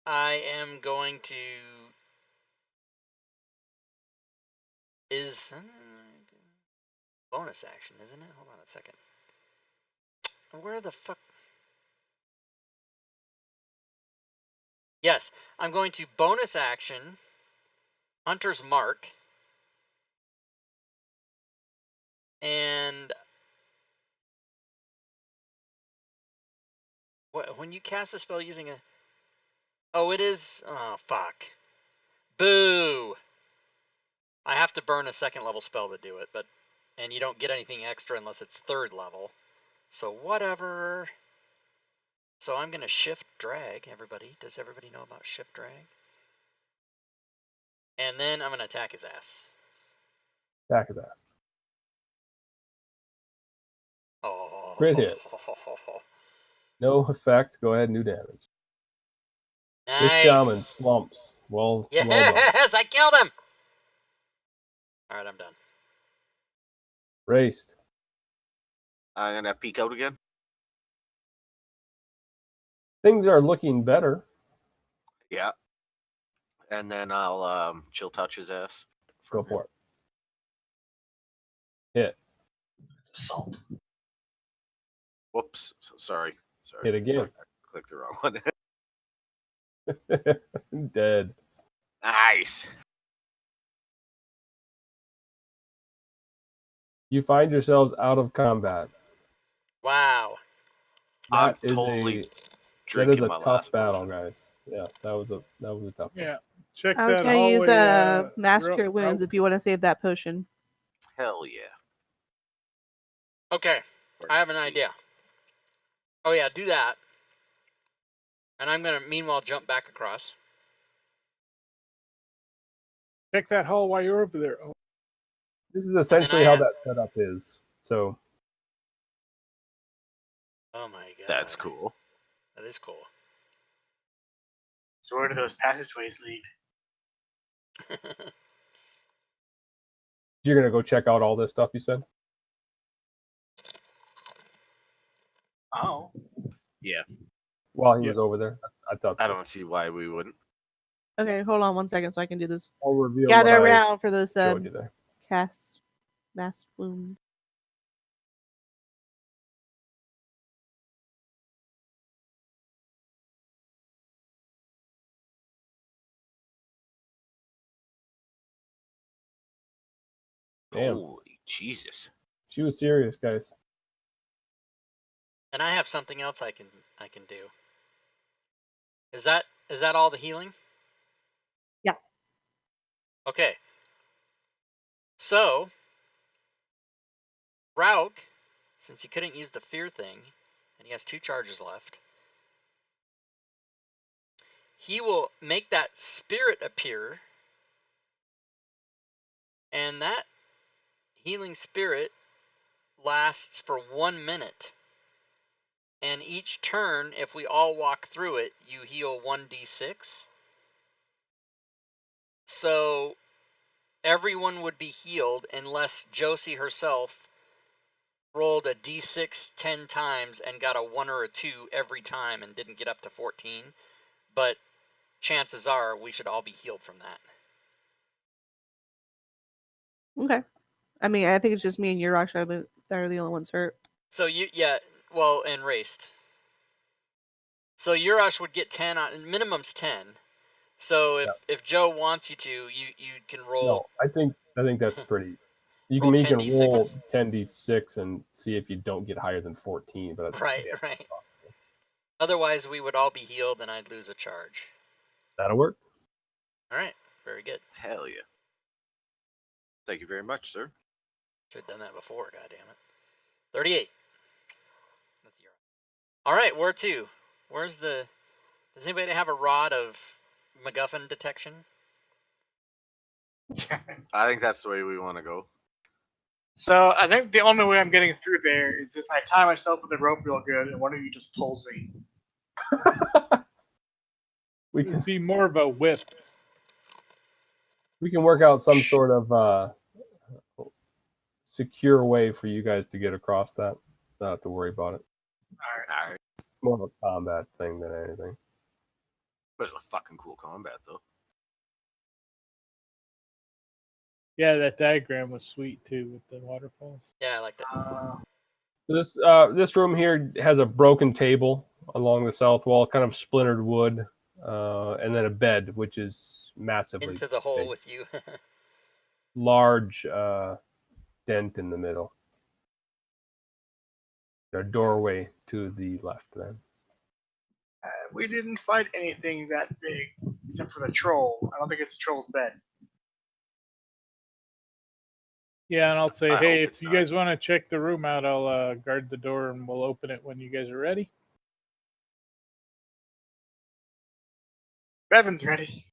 I am going to bonus action, isn't it? Hold on a second. Where the fuck? Yes, I'm going to bonus action Hunter's Mark. And when you cast a spell using a... Oh, it is... Oh, fuck. Boo! I have to burn a second level spell to do it, but... And you don't get anything extra unless it's third level. So whatever. So I'm going to shift drag, everybody. Does everybody know about shift drag? And then I'm going to attack his ass. Attack his ass. Oh. Great hit. No effect. Go ahead and do damage. Nice. This shaman slumps. Well done. Yes, I killed him. All right, I'm done. Raced. I'm gonna peek out again. Things are looking better. Yeah. And then I'll chill touch his ass. Go for it. Hit. It's assault. Whoops. Sorry. Hit again. Click the wrong one. Dead. Nice. You find yourselves out of combat. Wow. I'm That is totally a drinking my tough last battle, potion. guys. Yeah, that was a tough one. Yeah. Check I was that going to use hallway. Mass Cure Wounds if you want to save that potion. Hell yeah. Okay, I have an idea. Oh yeah, do that. And I'm going to, meanwhile, jump back across. Check that hall while you're over there. Oh, This is essentially I how have- that setup is. So Oh my god. That's cool. That is cool. So where do those passageways lead? you're gonna go check out all this stuff you said? Oh. Yeah. While he was over there? I thought I don't see why we wouldn't. Okay, hold on 1 second so I can do this. I'll reveal Gather what I around for those showed you there. casts Mass Wounds. Damn. Holy Jesus. She was serious, guys. And I have something else I can do. Is that all the healing? Yeah. Okay. So, Rauk, since he couldn't use the fear thing, and he has 2 charges left, he will make that spirit appear, and that healing spirit lasts for 1 minute. And each turn, if we all walk through it, you heal 1d6. So everyone would be healed unless Josie herself rolled a d6 10 times and got a 1 or a 2 every time and didn't get up to 14. But chances are we should all be healed from that. Okay. I mean, I think it's just me and Urash that are the only ones hurt. So and raced. So Urash would get 10 on minimum's 10. So if Joe wants you to, you can roll. No, I think that's pretty. You Roll can 10d6. roll 10d6 and see if you don't get higher than 14. But that's Right. Otherwise, we would all be healed, and I'd lose a charge. That'll work. All right. Very good. Hell yeah. Thank you very much, sir. Should have done that before. God damn it. 38. That's 0. All right. Where to? Where's the? Does anybody have a rod of MacGuffin detection? I think that's the way we want to go. So I think the only way I'm getting through there is if I tie myself with a rope real good and one of you just pulls me. We it can would be more of a whip. work out some sort of secure way for you guys to get across that. Not have to worry about it. All right. It's more of a combat thing than anything. But it's a fucking cool combat, though. Yeah, that diagram was sweet too with the waterfalls. Yeah, I liked it. This room here has a broken table along the south wall, kind of splintered wood, and then a bed, which is massively Into the hole big. with you. Large dent in the middle. A doorway to the left then. We didn't fight anything that big except for the troll. I don't think it's the troll's bed. Yeah, and I'll say, I hey, hope if it's you not. guys want to check the room out, I'll guard the door and we'll open it when you guys are ready. Bevan's ready.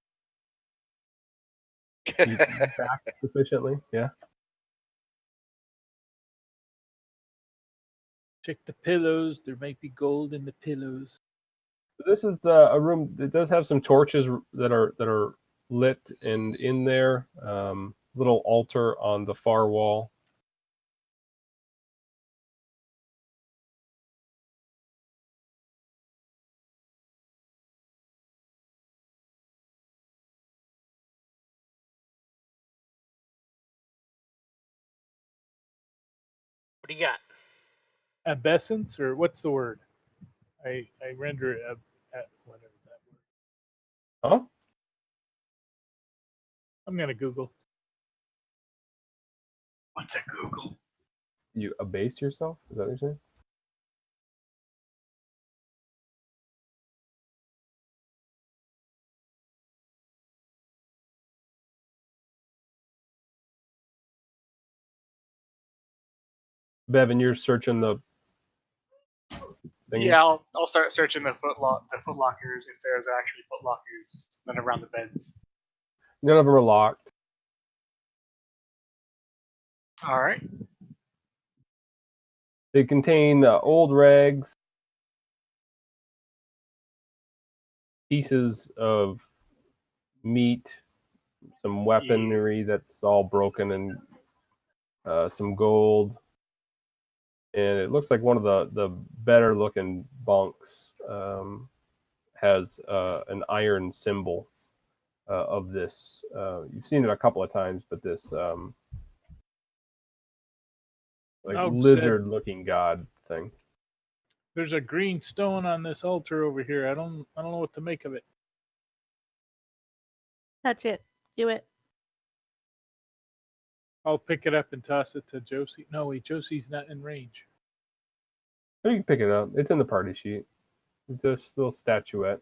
You back sufficiently, yeah. Check the pillows. There might be gold in the pillows. So this is a room that does have some torches that are lit, and in there, little altar on the far wall. What do you got? Abescence, or what's the word? I render it whatever that word. Huh? I'm gonna Google. What's a Google? You abase yourself? Is that what you're saying? Bevan, you're searching the thingy? Yeah, I'll start searching the footlockers if there's actually footlockers then around the beds. None of them are locked. All right. They contain old rags, pieces of meat, some weaponry that's all broken, and some gold. And it looks like one of the better looking bunks has an iron symbol of this. You've seen it a couple of times, but this lizard looking god thing. There's a green stone on this altar over here. I don't know what to make of it. Touch it. Do it. I'll pick it up and toss it to Josie. No, wait, Josie's not in range. You can pick it up. It's in the party sheet. It's this little statuette.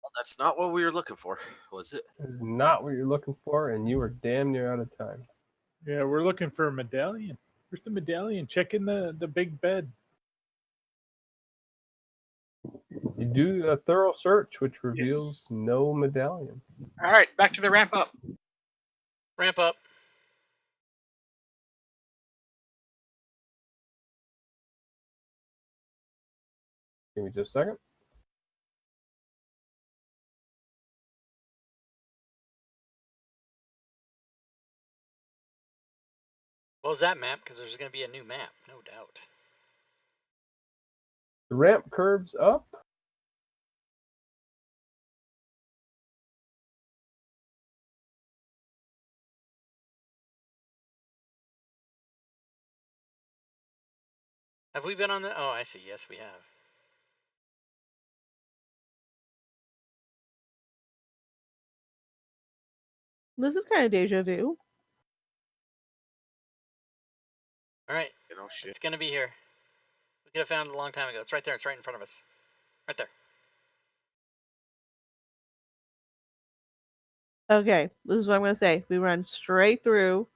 Well, that's not what we were looking for, was it? Not what you're looking for, and you were damn near out of time. Yeah, we're looking for a medallion. Where's the medallion? Check in the big bed. You do a thorough search, which reveals no medallion. All right, back to the ramp up. Ramp up. Give me just a second. What was that map? Because there's going to be a new map, no doubt. The ramp curves up. Have we been on the? Oh, I see. Yes, we have. This is kind of deja vu. All right. You know, shit. It's going to be here. We could have found it a long time ago. It's right there. It's right in front of us. Right there. Okay, this is what I'm going to say. We run straight through.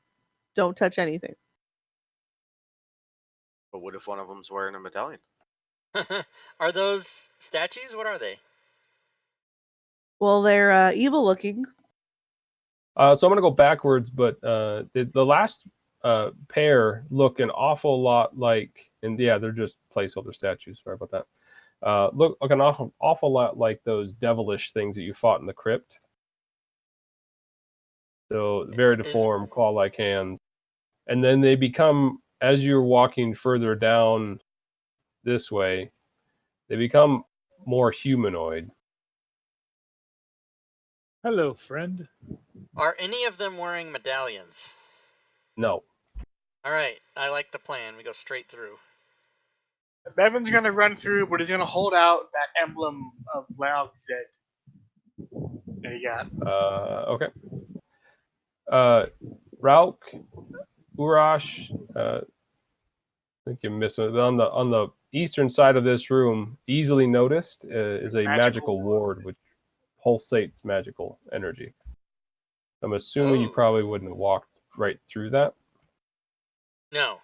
Don't touch anything. But what if one of them's wearing a medallion? Are those statues? What are they? Well, they're evil looking. So I'm going to go backwards, but the last pair look an awful lot like, and yeah, they're just placeholder statues. Sorry about that. Look an awful lot like those devilish things that you fought in the crypt. So very deformed, claw-like hands. And then they become, as you're walking further down this way, They become more humanoid. Hello, friend. Are any of them wearing medallions? No. All right, I like the plan. We go straight through. Bevan's gonna run through, but he's gonna hold out that emblem of Laog Zed. There you got. Okay. Rauk, Urash, I think you're missing it. On the eastern side of this room, easily noticed, is a magical ward which pulsates magical energy. I'm assuming you probably wouldn't have walked right through that. No.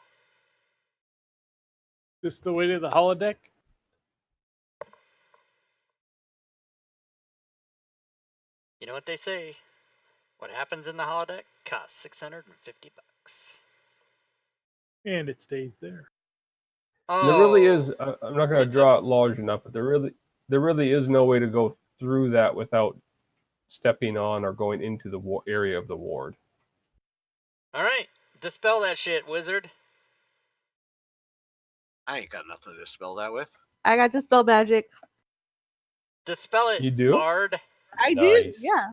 This the way to the holodeck? You know what they say? What happens in the holodeck costs $650. And it stays there. Oh, There really is. I'm not going to It's draw it large enough, but there really is no way to go through that without stepping on or going into the area of the ward. all right. Dispel that shit, wizard. I ain't got nothing to spell that with. I got dispel magic. Dispel it, You do? bard. I did. Nice. Yeah.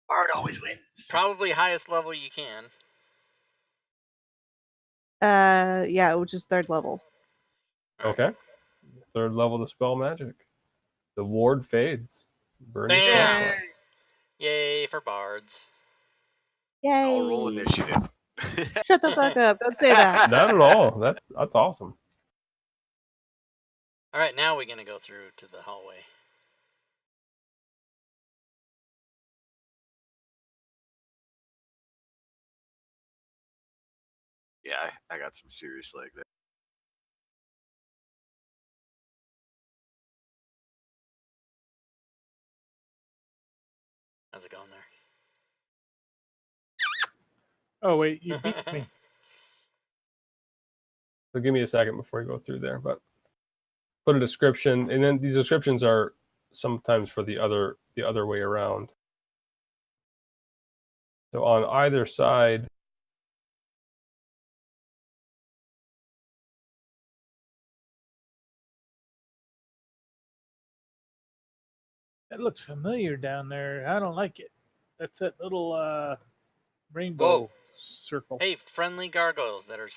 Bard always wins. Probably highest level you can. Yeah, which is 3rd level. Okay. 3rd level dispel magic. The ward fades. Burning Bam. torchlight. Yay for bards. Yay. I'll roll initiative. Shut the fuck up. Don't say that. Not at all. That's awesome. All right, now we're gonna go through to the hallway. Yeah, I got some serious leg there. How's it going there? Oh wait, you beat me. So give me a second before we go through there, but put a description, and then these descriptions are sometimes for the other way around. So on either side, That looks familiar down there. I don't like it. That's that little rainbow Whoa. circle. Hey, friendly gargoyles that are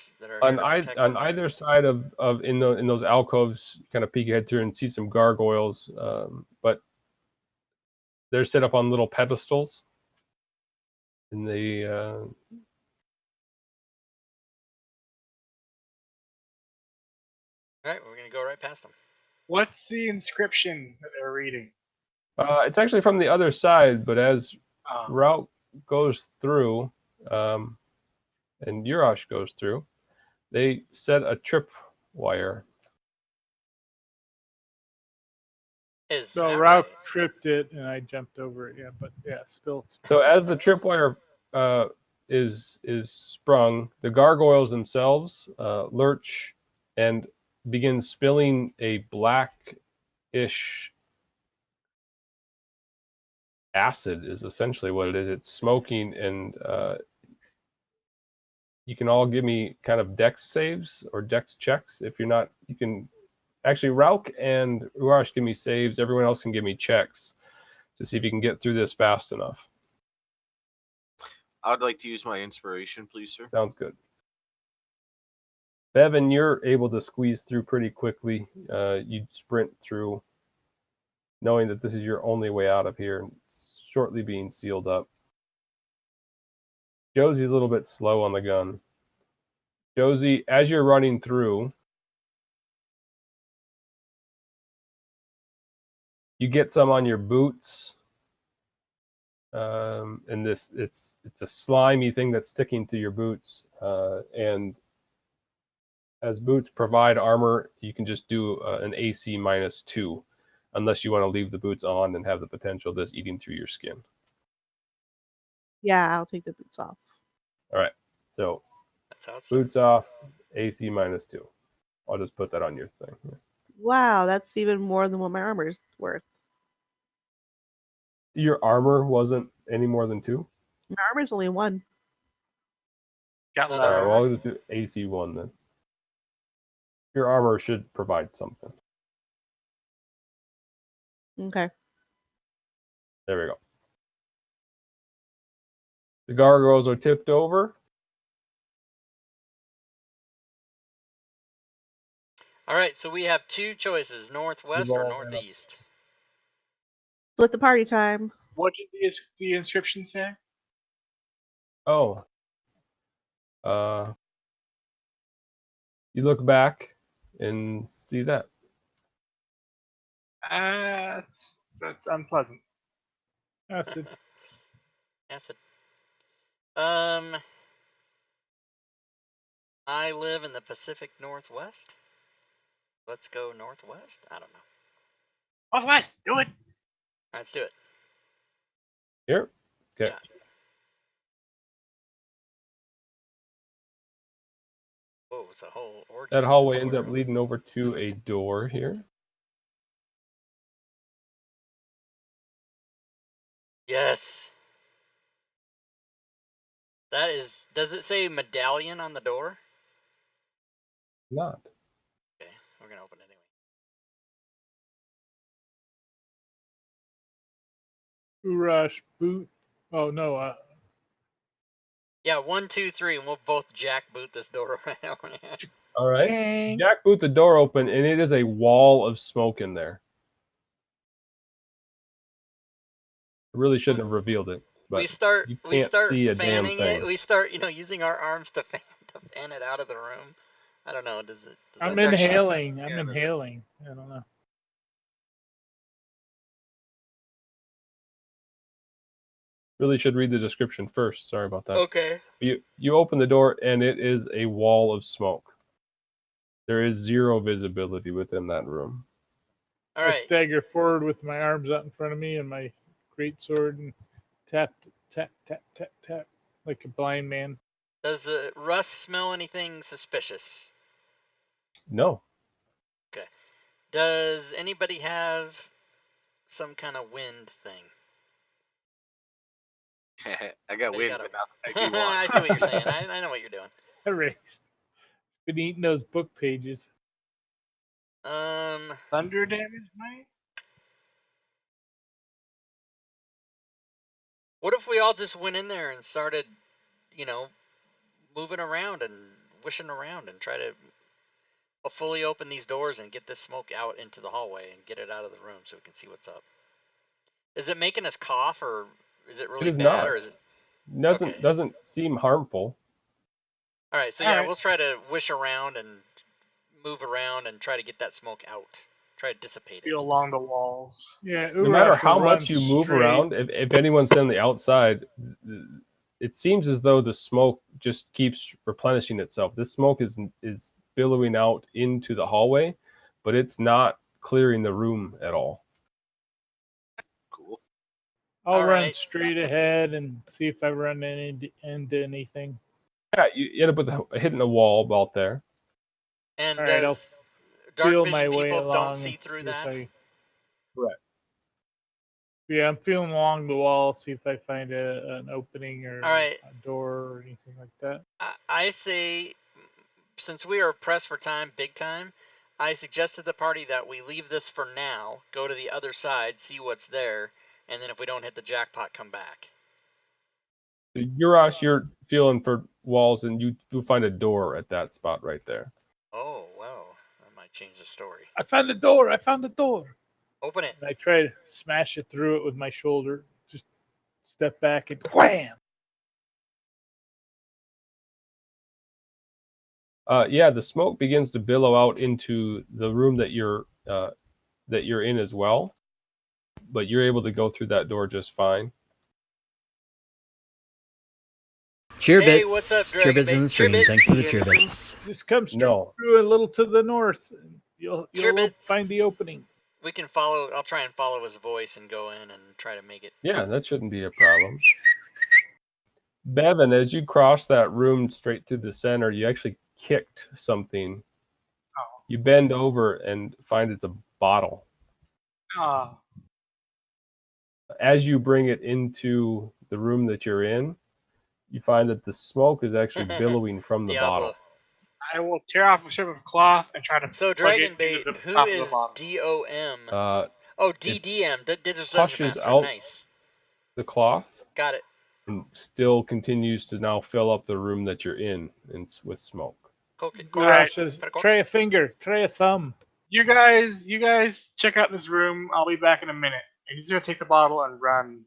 on, here to protect on us. either side of in those alcoves, kind of peek your head through and see some gargoyles, but they're set up on little pedestals, and they All right, we're gonna go right past them. What's the inscription that they're reading? it's actually from the other side, but as route goes through, and Urash goes through, they set a trip wire. Is So that Ralph right? tripped it and I jumped over it. Yeah, but yeah, still. So as the tripwire is sprung, the gargoyles themselves lurch and begin spilling a blackish acid. Is essentially what it is. It's smoking, and you can all give me kind of dex saves or dex checks. If you're not, you can actually Rauk and Urash give me saves. Everyone else can give me checks to see if you can get through this fast enough. I'd like to use my inspiration, please, sir. Sounds good. Bevan, you're able to squeeze through pretty quickly. You sprint through, knowing that this is your only way out of here, and it's shortly being sealed up. Josie's a little bit slow on the gun. Josie, as you're running through, you get some on your boots. And it's a slimy thing that's sticking to your boots. And as boots provide armor, you can just do an AC -2, unless you want to leave the boots on and have the potential of this eating through your skin. Yeah, I'll take the boots off. All right, so That's how it boots starts. off, AC -2. I'll just put that on your thing. Wow, that's even more than what my armor's worth. Your armor wasn't any more than 2? My armor's only 1. Got All leather right, Well, armor. I'll just do AC 1 then. Your armor should provide something. Okay. There we go. The gargoyles are tipped over. All right, so we have two choices: northwest or northeast. Split the party time. What did the inscription say? Oh. You look back and see that. That's unpleasant. Acid. Acid. I live in the Pacific Northwest. Let's go northwest. I don't know. Northwest, do it. All right, let's do it. Here. Okay. Yeah. Oh, it's a whole orgy. That hallway ends square. up leading over to a door here. Yes. That is. Does it say medallion on the door? Not. Okay, we're gonna open it anyway. Urash boot. Oh no. Yeah, 1, 2, 3, and we'll both jackboot this door right now. All right. Chang. Jackboot the door open, and it is a wall of smoke in there. I really shouldn't have revealed it, but we start you can't see a damn fanning thing. it. We start, using our arms to fan it out of the room. I don't know. Does I'm that actually- inhaling. I'm Yeah, inhaling. I don't know. Really should read the description first. Sorry about that. Okay. You open the door, and it is a wall of smoke. There is zero visibility within that room. All I right. stagger forward with my arms out in front of me and my great sword and tap, tap, tap, tap, tap, like a blind man. Does Russ smell anything suspicious? No. Okay. Does anybody have some kind of wind thing? I got You wind, got but a- not I do want. I see what you're saying. I know what you're doing. Erased. Been eating those book pages. Thunder damage, mate? What if we all just went in there and started, moving around and wishing around and try to fully open these doors and get this smoke out into the hallway and get it out of the room so we can see what's up? Is it making us cough, or is it really It is bad, not. or is it? Okay. Doesn't seem harmful. All right, so All yeah, right. we'll try to wish around and move around and try to get that smoke out. Try to dissipate it. Feel along the walls. Yeah, No matter Urash how will run much you move straight. around, if anyone's on the outside, it seems as though the smoke just keeps replenishing itself. This smoke is billowing out into the hallway, but it's not clearing the room at all. Cool. I'll All run right. straight ahead and see if I run into anything. Yeah, you end up with hitting a wall out there. And All right, I'll does dark feel vision my way people along don't and see through see if that? Correct. Yeah, I'm feeling along the wall, see if I find an opening or All right. a door or anything like that. I say, since we are pressed for time, big time, I suggest to the party that we leave this for now, go to the other side, see what's there, and then if we don't hit the jackpot, come back. So you're feeling for walls, and you find a door at that spot right there. Oh, well, that might change the story. I found the door! I found the door! Open it. And I try to smash it through it with my shoulder. Just step back and wham! Yeah, the smoke begins to billow out into the room that you're in as well, but you're able to go through that door just fine. Cheer Hey, bits. what's up, Cheer Dragon bits in Bait? the stream. Cheer Thanks for the bits. cheer bits. Just come straight No. through a little to the north. You'll Cherbits. find the opening. We can follow. I'll try and follow his voice and go in and try to make it. Yeah, that shouldn't be a problem. Bevan, as you cross that room straight through the center, you actually kicked something. Oh. You bend over and find it's a bottle. Ah. As you bring it into the room that you're in, you find that the smoke is actually billowing from the Diablo. bottle. I will tear off a strip of cloth and try to So plug Dragon it Bait, into the who top of the is bottle. DOM? Uh, Oh, it DDM, Digital Dungeon pushes Master. out Nice. the cloth Got it. and still continues to now fill up the room that you're in with smoke. Cool. Urash says, Pretty cool. try a finger, try a thumb. You guys check out this room. I'll be back in a minute. And he's gonna take the bottle and run.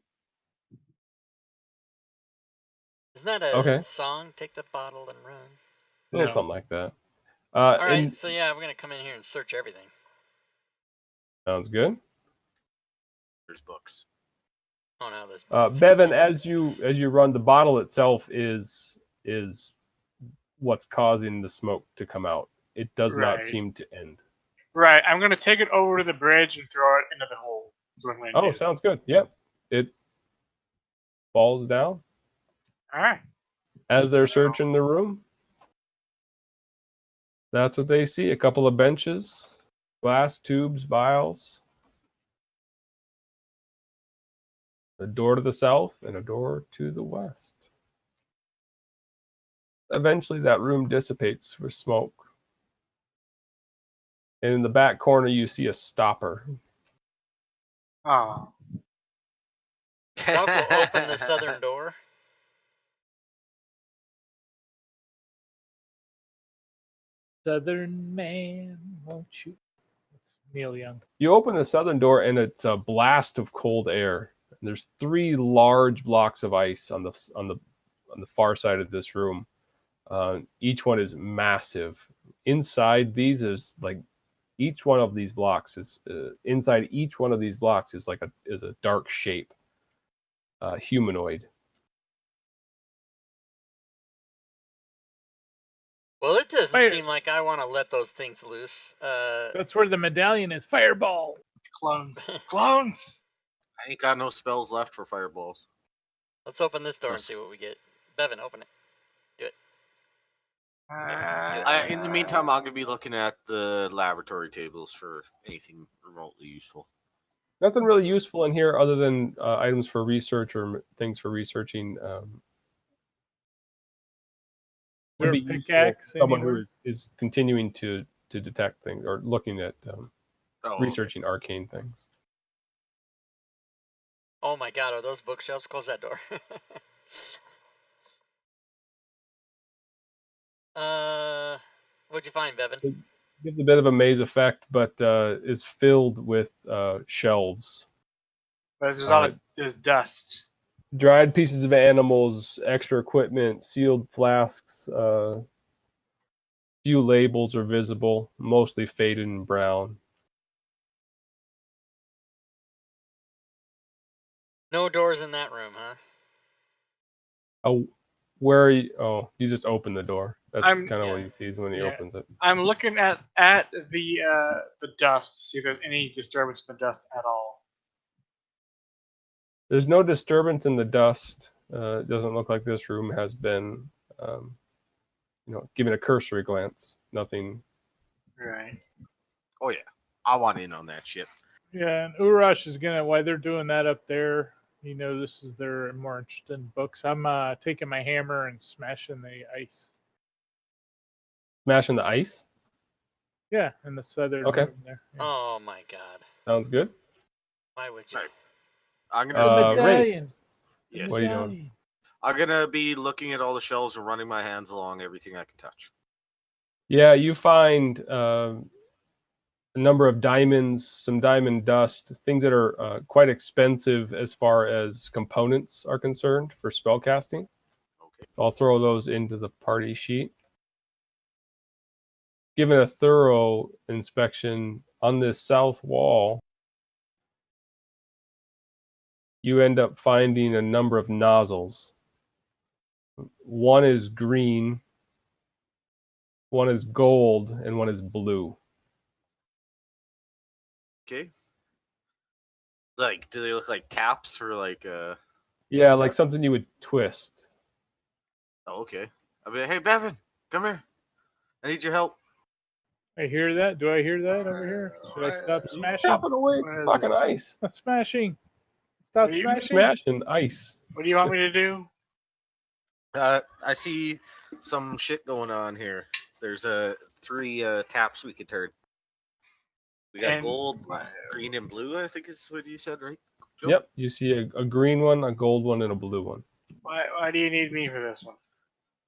Isn't that a Okay. song? Take the bottle and run. A little No. something like that. All right, and so yeah, we're gonna come in here and search everything. sounds good. There's books. Oh no, this books. Bevan, as you run, the bottle itself is what's causing the smoke to come out. It does not Right. seem to end. Right, I'm gonna take it over to the bridge and throw it into the hole. Is what I'm gonna Oh, do. sounds good. Yep. It falls down All right. as they're searching the room. That's what they see. A couple of benches, glass tubes, vials, a door to the south, and a door to the west. Eventually, that room dissipates with smoke. And in the back corner, you see a stopper. Oh. Rock will open the southern door. Southern man, won't you? That's Neil Young. You open the southern door, and it's a blast of cold air. And there's 3 large blocks of ice on the far side of this room. Each one is massive. Inside these is like each one of these blocks is inside each one of these blocks is like a dark shape, humanoid. Well, it doesn't Fire. seem like I want to let those things loose. That's where the medallion is. Fireball. Clones. Clones! I ain't got no spells left for fireballs. Let's open this door and Yes. see what we get. Bevan, open it. Do it. In the meantime, I'm gonna be looking at the laboratory tables for anything remotely useful. Nothing really useful in here other than items for research or things for researching. Is there Would a be useful pickaxe for someone who anywhere? is continuing to detect things or looking at Oh, researching arcane things. Oh my god, are those bookshelves? Close that door. What'd you find, Bevan? It gives a bit of a maze effect, but is filled with shelves. But there's dust. Dried pieces of animals, extra equipment, sealed flasks. Few labels are visible, mostly faded and brown. No doors in that room, huh? Oh, where are you? Oh, you just open the door. That's I'm- kind of yeah. what he sees when he Yeah. opens it. I'm looking at the dust to see if there's any disturbance in the dust at all. There's no disturbance in the dust. It doesn't look like this room has been, given a cursory glance. Nothing. Right. Oh yeah, I want in on that shit. Yeah, and Urash is gonna, while they're doing that up there, this is their more interesting books. I'm taking my hammer and smashing the ice. Smashing the ice. Yeah, in the southern Okay. room there. Yeah. Oh my god. Sounds good. Why would you? Right. I'm The gonna medallion. yes. What are you doing? Medallion. I'm gonna be looking at all the shelves and running my hands along everything I can touch. Yeah, you find a number of diamonds, some diamond dust, things that are quite expensive as far as components are concerned for spellcasting. Okay. I'll throw those into the party sheet. Given a thorough inspection on this south wall, you end up finding a number of nozzles. One is green, one is gold, and one is blue. Okay. Like, do they look like taps or like Yeah, like something you would twist. Oh, okay. I mean, hey Bevan, come here. I need your help. I hear that. Do I hear that over here? Should I stop smashing? Chopping away What is fucking it? ice. Stop smashing. Stop What are you smashing. Smashing ice. What do you want me to do? I see some shit going on here. There's 3 taps we could turn. We got And- gold, green, and blue. I think is what you said, right? Joe? Yep. You see a green one, a gold one, and a blue one. Why do you need me for this one?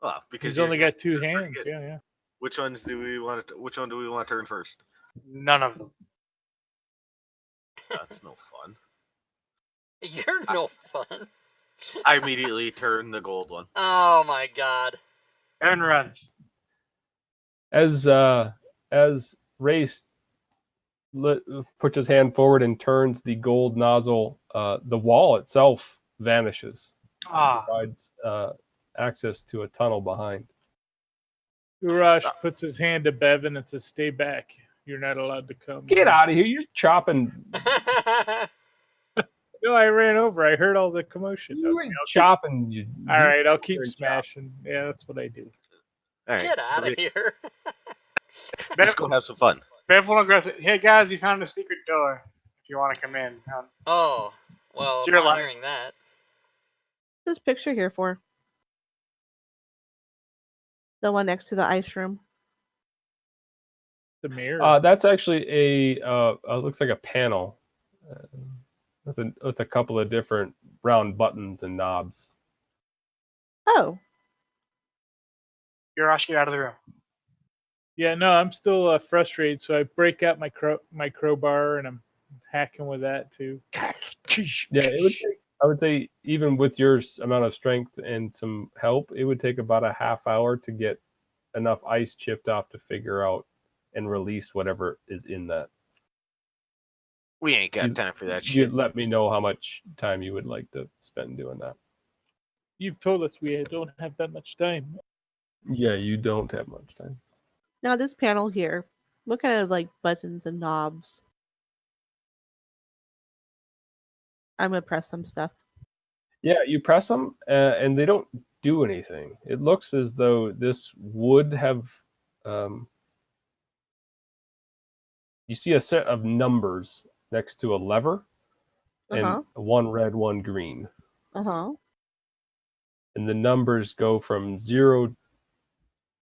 Well, because He's only your got guesses 2 are pretty hands. good. Yeah. Which ones do we want to? Which one do we want to turn first? None of them. That's no fun. You're no fun. I immediately turn the gold one. Oh my god. Evan runs. As Race puts his hand forward and turns the gold nozzle, the wall itself vanishes. Ah, Provides access to a tunnel behind. Urash puts his hand to Bevan and says, "Stay back. You're not allowed to come." Get out of here! You're chopping. No, I ran over. I heard all the commotion. You Okay, ain't chopping. all right, I'll keep Very chop. smashing. Yeah, that's what I do. All right, Get out of here. let's go have some fun. Bevel aggressive. Hey guys, you found a secret door. If you want to come in. Oh, well, It's your upon life. hearing that. This picture here for the one next to the ice room. The mirror. That's actually looks like a panel with a couple of different round buttons and knobs. Oh, Yurash, get out of the room. Yeah, no, I'm still frustrated, so I break out my crowbar and I'm hacking with that too. Yeah, it would take, I would say, even with your amount of strength and some help, it would take about a half hour to get enough ice chipped off to figure out and release whatever is in that. We ain't got time for that You shit. let me know how much time you would like to spend doing that. You've told us we don't have that much time. Yeah, you don't have much time. now this panel here. What kind of like buttons and knobs? I'm gonna press some stuff. Yeah, you press them and they don't do anything. It looks as though this would have. You see a set of numbers next to a lever, and one red, one green. And the numbers go from 0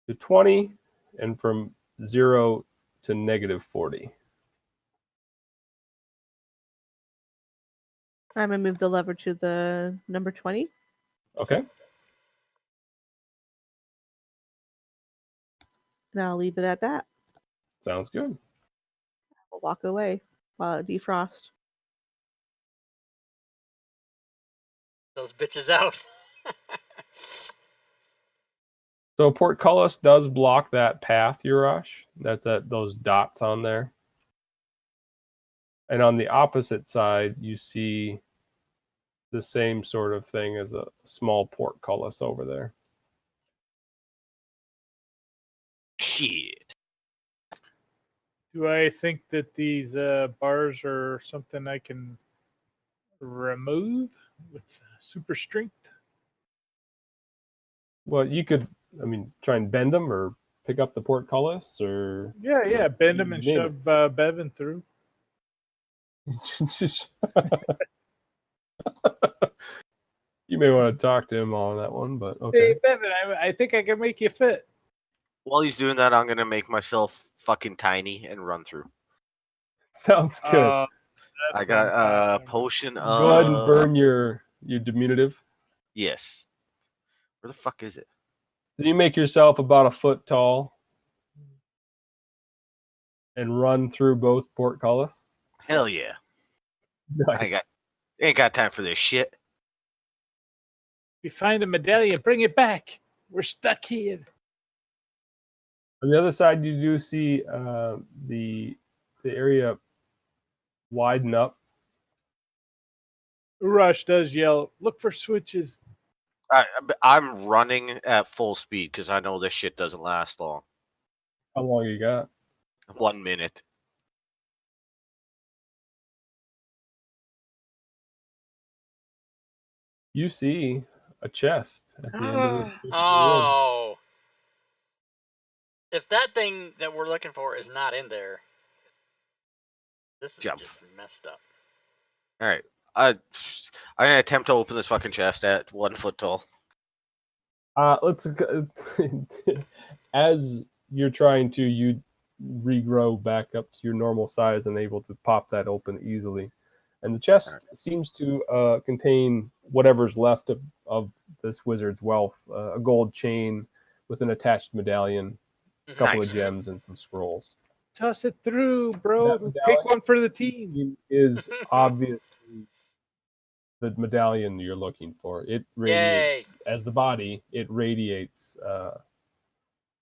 to 20 and from 0 to -40. I'm gonna move the lever to the number 20. Okay. And I'll leave it at that. Sounds good. I'll walk away while it defrosts. Those bitches out. So portcullis does block that path, Urash. That's at those dots on there. And on the opposite side, you see the same sort of thing as a small portcullis over there. Shit. Do I think that these bars are something I can remove with super strength? Well, you could, try and bend them or pick up the portcullis or. Yeah, bend them and Name shove Bevan through. You may want to talk to him on that one, but okay. Hey, Bevan, I think I can make you fit. While he's doing that, I'm gonna make myself fucking tiny and run through. Sounds good. I got a potion of. Go ahead and burn your diminutive. Yes. Where the fuck is it? Then you make yourself about a foot tall and run through both portcullis. Hell yeah. Nice. Ain't got time for this shit. If you find a medallion, bring it back. We're stuck here. On the other side, you do see the area widen up. Urash does yell, "Look for switches." I'm running at full speed because I know this shit doesn't last long. How long you got? 1 minute. You see a chest at the end of this room. Oh. If that thing that we're looking for is not in there, this is just messed up. All right. I'm gonna attempt to open this fucking chest at 1 foot tall. Let's go. As you're trying to regrow back up to your normal size and able to pop that open easily. And the chest seems to contain whatever's left of this wizard's wealth, a gold chain with an attached medallion, a couple of gems, and some scrolls. Toss it through, bro. That Take one for the team. is obviously the medallion you're looking for. It radiates, as the body, it radiates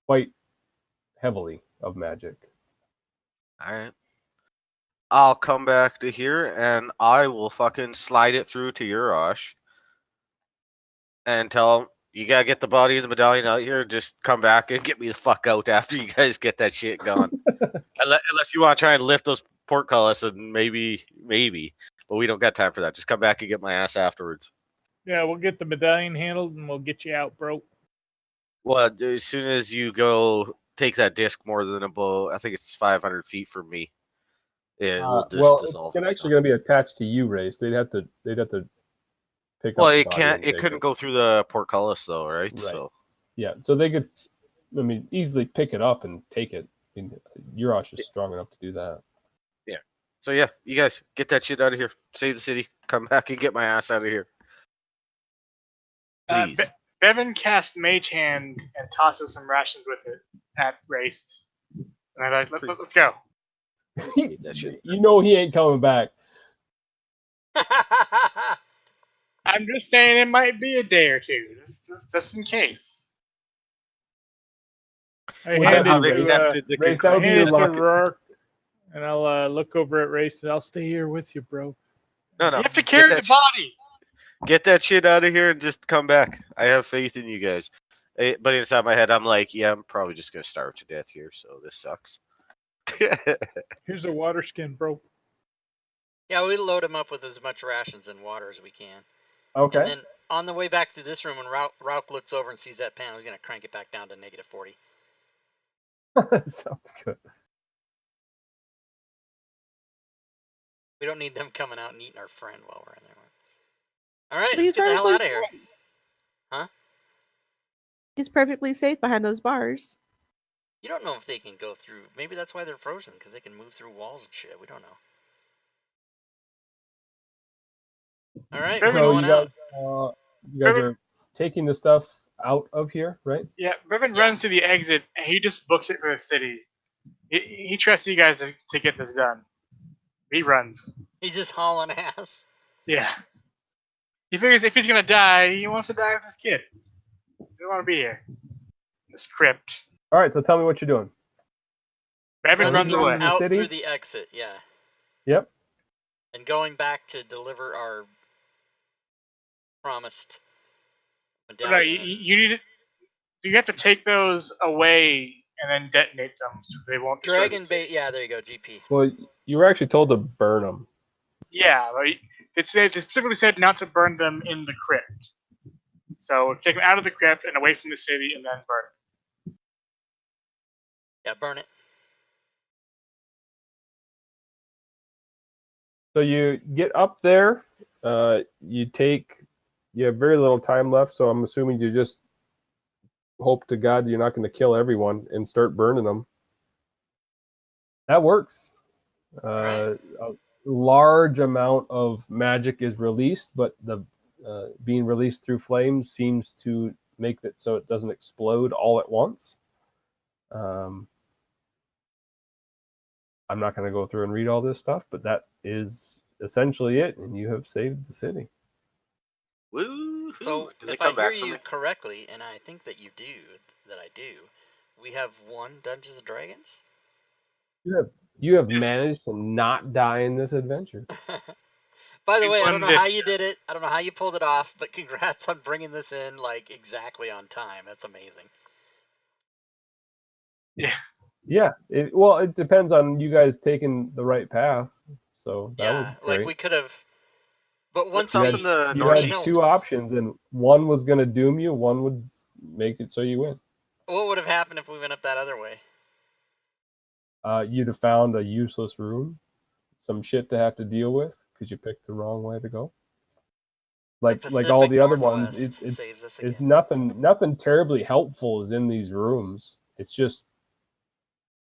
quite heavily of magic. All right. I'll come back to here and I will fucking slide it through to Urash and tell him, you gotta get the body of the medallion out here. Just come back and get me the fuck out after you guys get that shit gone. Unless you want to try and lift those portcullis, and maybe, but we don't got time for that. Just come back and get my ass afterwards. Yeah, we'll get the medallion handled and we'll get you out, bro. Well, as soon as you go take that disc more than about, I think it's 500 feet from me, it will just dissolve. It's actually going to be attached to you, Race. They'd have to pick well, up. Well, it couldn't go through the portcullis though, right? So yeah, so they could, easily pick it up and take it. I mean, Urash is strong enough to do that. Yeah. So yeah, you guys get that shit out of here. Save the city. Come back and get my ass out of here. Please. Bevan casts Mage Hand and tosses some rations with it at Race. And I'm like, let's go. You know he ain't coming back. I'm just saying it might be a day or two, just in case. I hand it to Race, that would be your luck. Rourke, and I'll look over at Race, and I'll stay here with you, bro. No. You have to carry the body. Get that shit out of here and just come back. I have faith in you guys. But inside my head, I'm like, yeah, I'm probably just going to starve to death here, so this sucks. Here's a water skin, bro. Yeah, we load him up with as much rations and water as we can. Okay. And then on the way back through this room, when Rauk looks over and sees that panel, he's going to crank it back down to -40. Sounds good. We don't need them coming out and eating our friend while we're in there. All right, let's get the hell out of here. Huh? He's perfectly safe behind those bars. You don't know if they can go through. Maybe that's why they're frozen, because they can move through walls and shit. We don't know. All right, we're going out. You guys are taking the stuff out of here, right? Yeah, Bevan runs to the exit, and he just books it for the city. He trusts you guys to get this done. He runs. He's just hauling ass. Yeah. He figures if he's going to die, he wants to die with his kid. He doesn't want to be here. This crypt. All right, so tell me what you're doing. Bevan runs away. Out through the exit, yeah. Yep. And going back to deliver our promised medallion. No, you have to take those away and then detonate them so they won't destroy Dragon bait, yeah, there you go, GP. Well, you were actually told to burn them. Yeah, it specifically said not to burn them in the crypt. So take them out of the crypt and away from the city and then burn it. Yeah, burn it. So you get up there, you have very little time left, so I'm assuming you just hope to God you're not going to kill everyone and start burning them. That works. A large amount of magic is released, but the being released through flames seems to make it so it doesn't explode all at once. I'm not going to go through and read all this stuff, but that is essentially it, and you have saved the city. Woo-hoo. So, if I hear you correctly, and I think that I do, we have one Dungeons and Dragons? You have managed to not die in this adventure. By the way, I don't know how you did it. I don't know how you pulled it off, but congrats on bringing this in exactly on time. That's amazing. Yeah. Yeah. It depends on you guys taking the right path. So that was great. We could have. But once you had two options, and one was going to doom you, one would make it so you win. What would have happened if we went up that other way? You'd have found a useless room, some shit to have to deal with because you picked the wrong way to go. Like all the other ones, it's nothing terribly helpful is in these rooms. It's just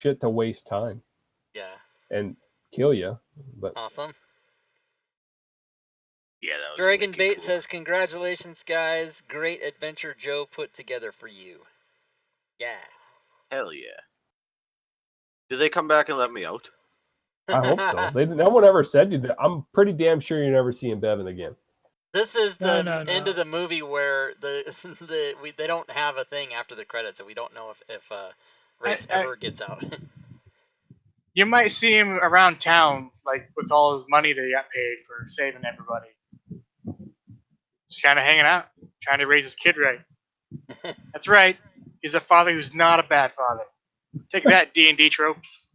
shit to waste time Yeah. and kill you. But Awesome. Yeah, that was Dragon wicked Bait cool. says, "Congratulations, guys! Great adventure Joe put together for you." Yeah. Hell yeah. Did they come back and let me out? I hope so. No one ever said you that. I'm pretty damn sure you're never seeing Bevan again. This is No, the no, end no. of the movie where they don't have a thing after the credits, and we don't know if Race ever gets out. You might see him around town, like with all his money that he got paid for saving everybody. Just kind of hanging out, trying to raise his kid right. That's right. He's a father who's not a bad father. Take that, D&D tropes.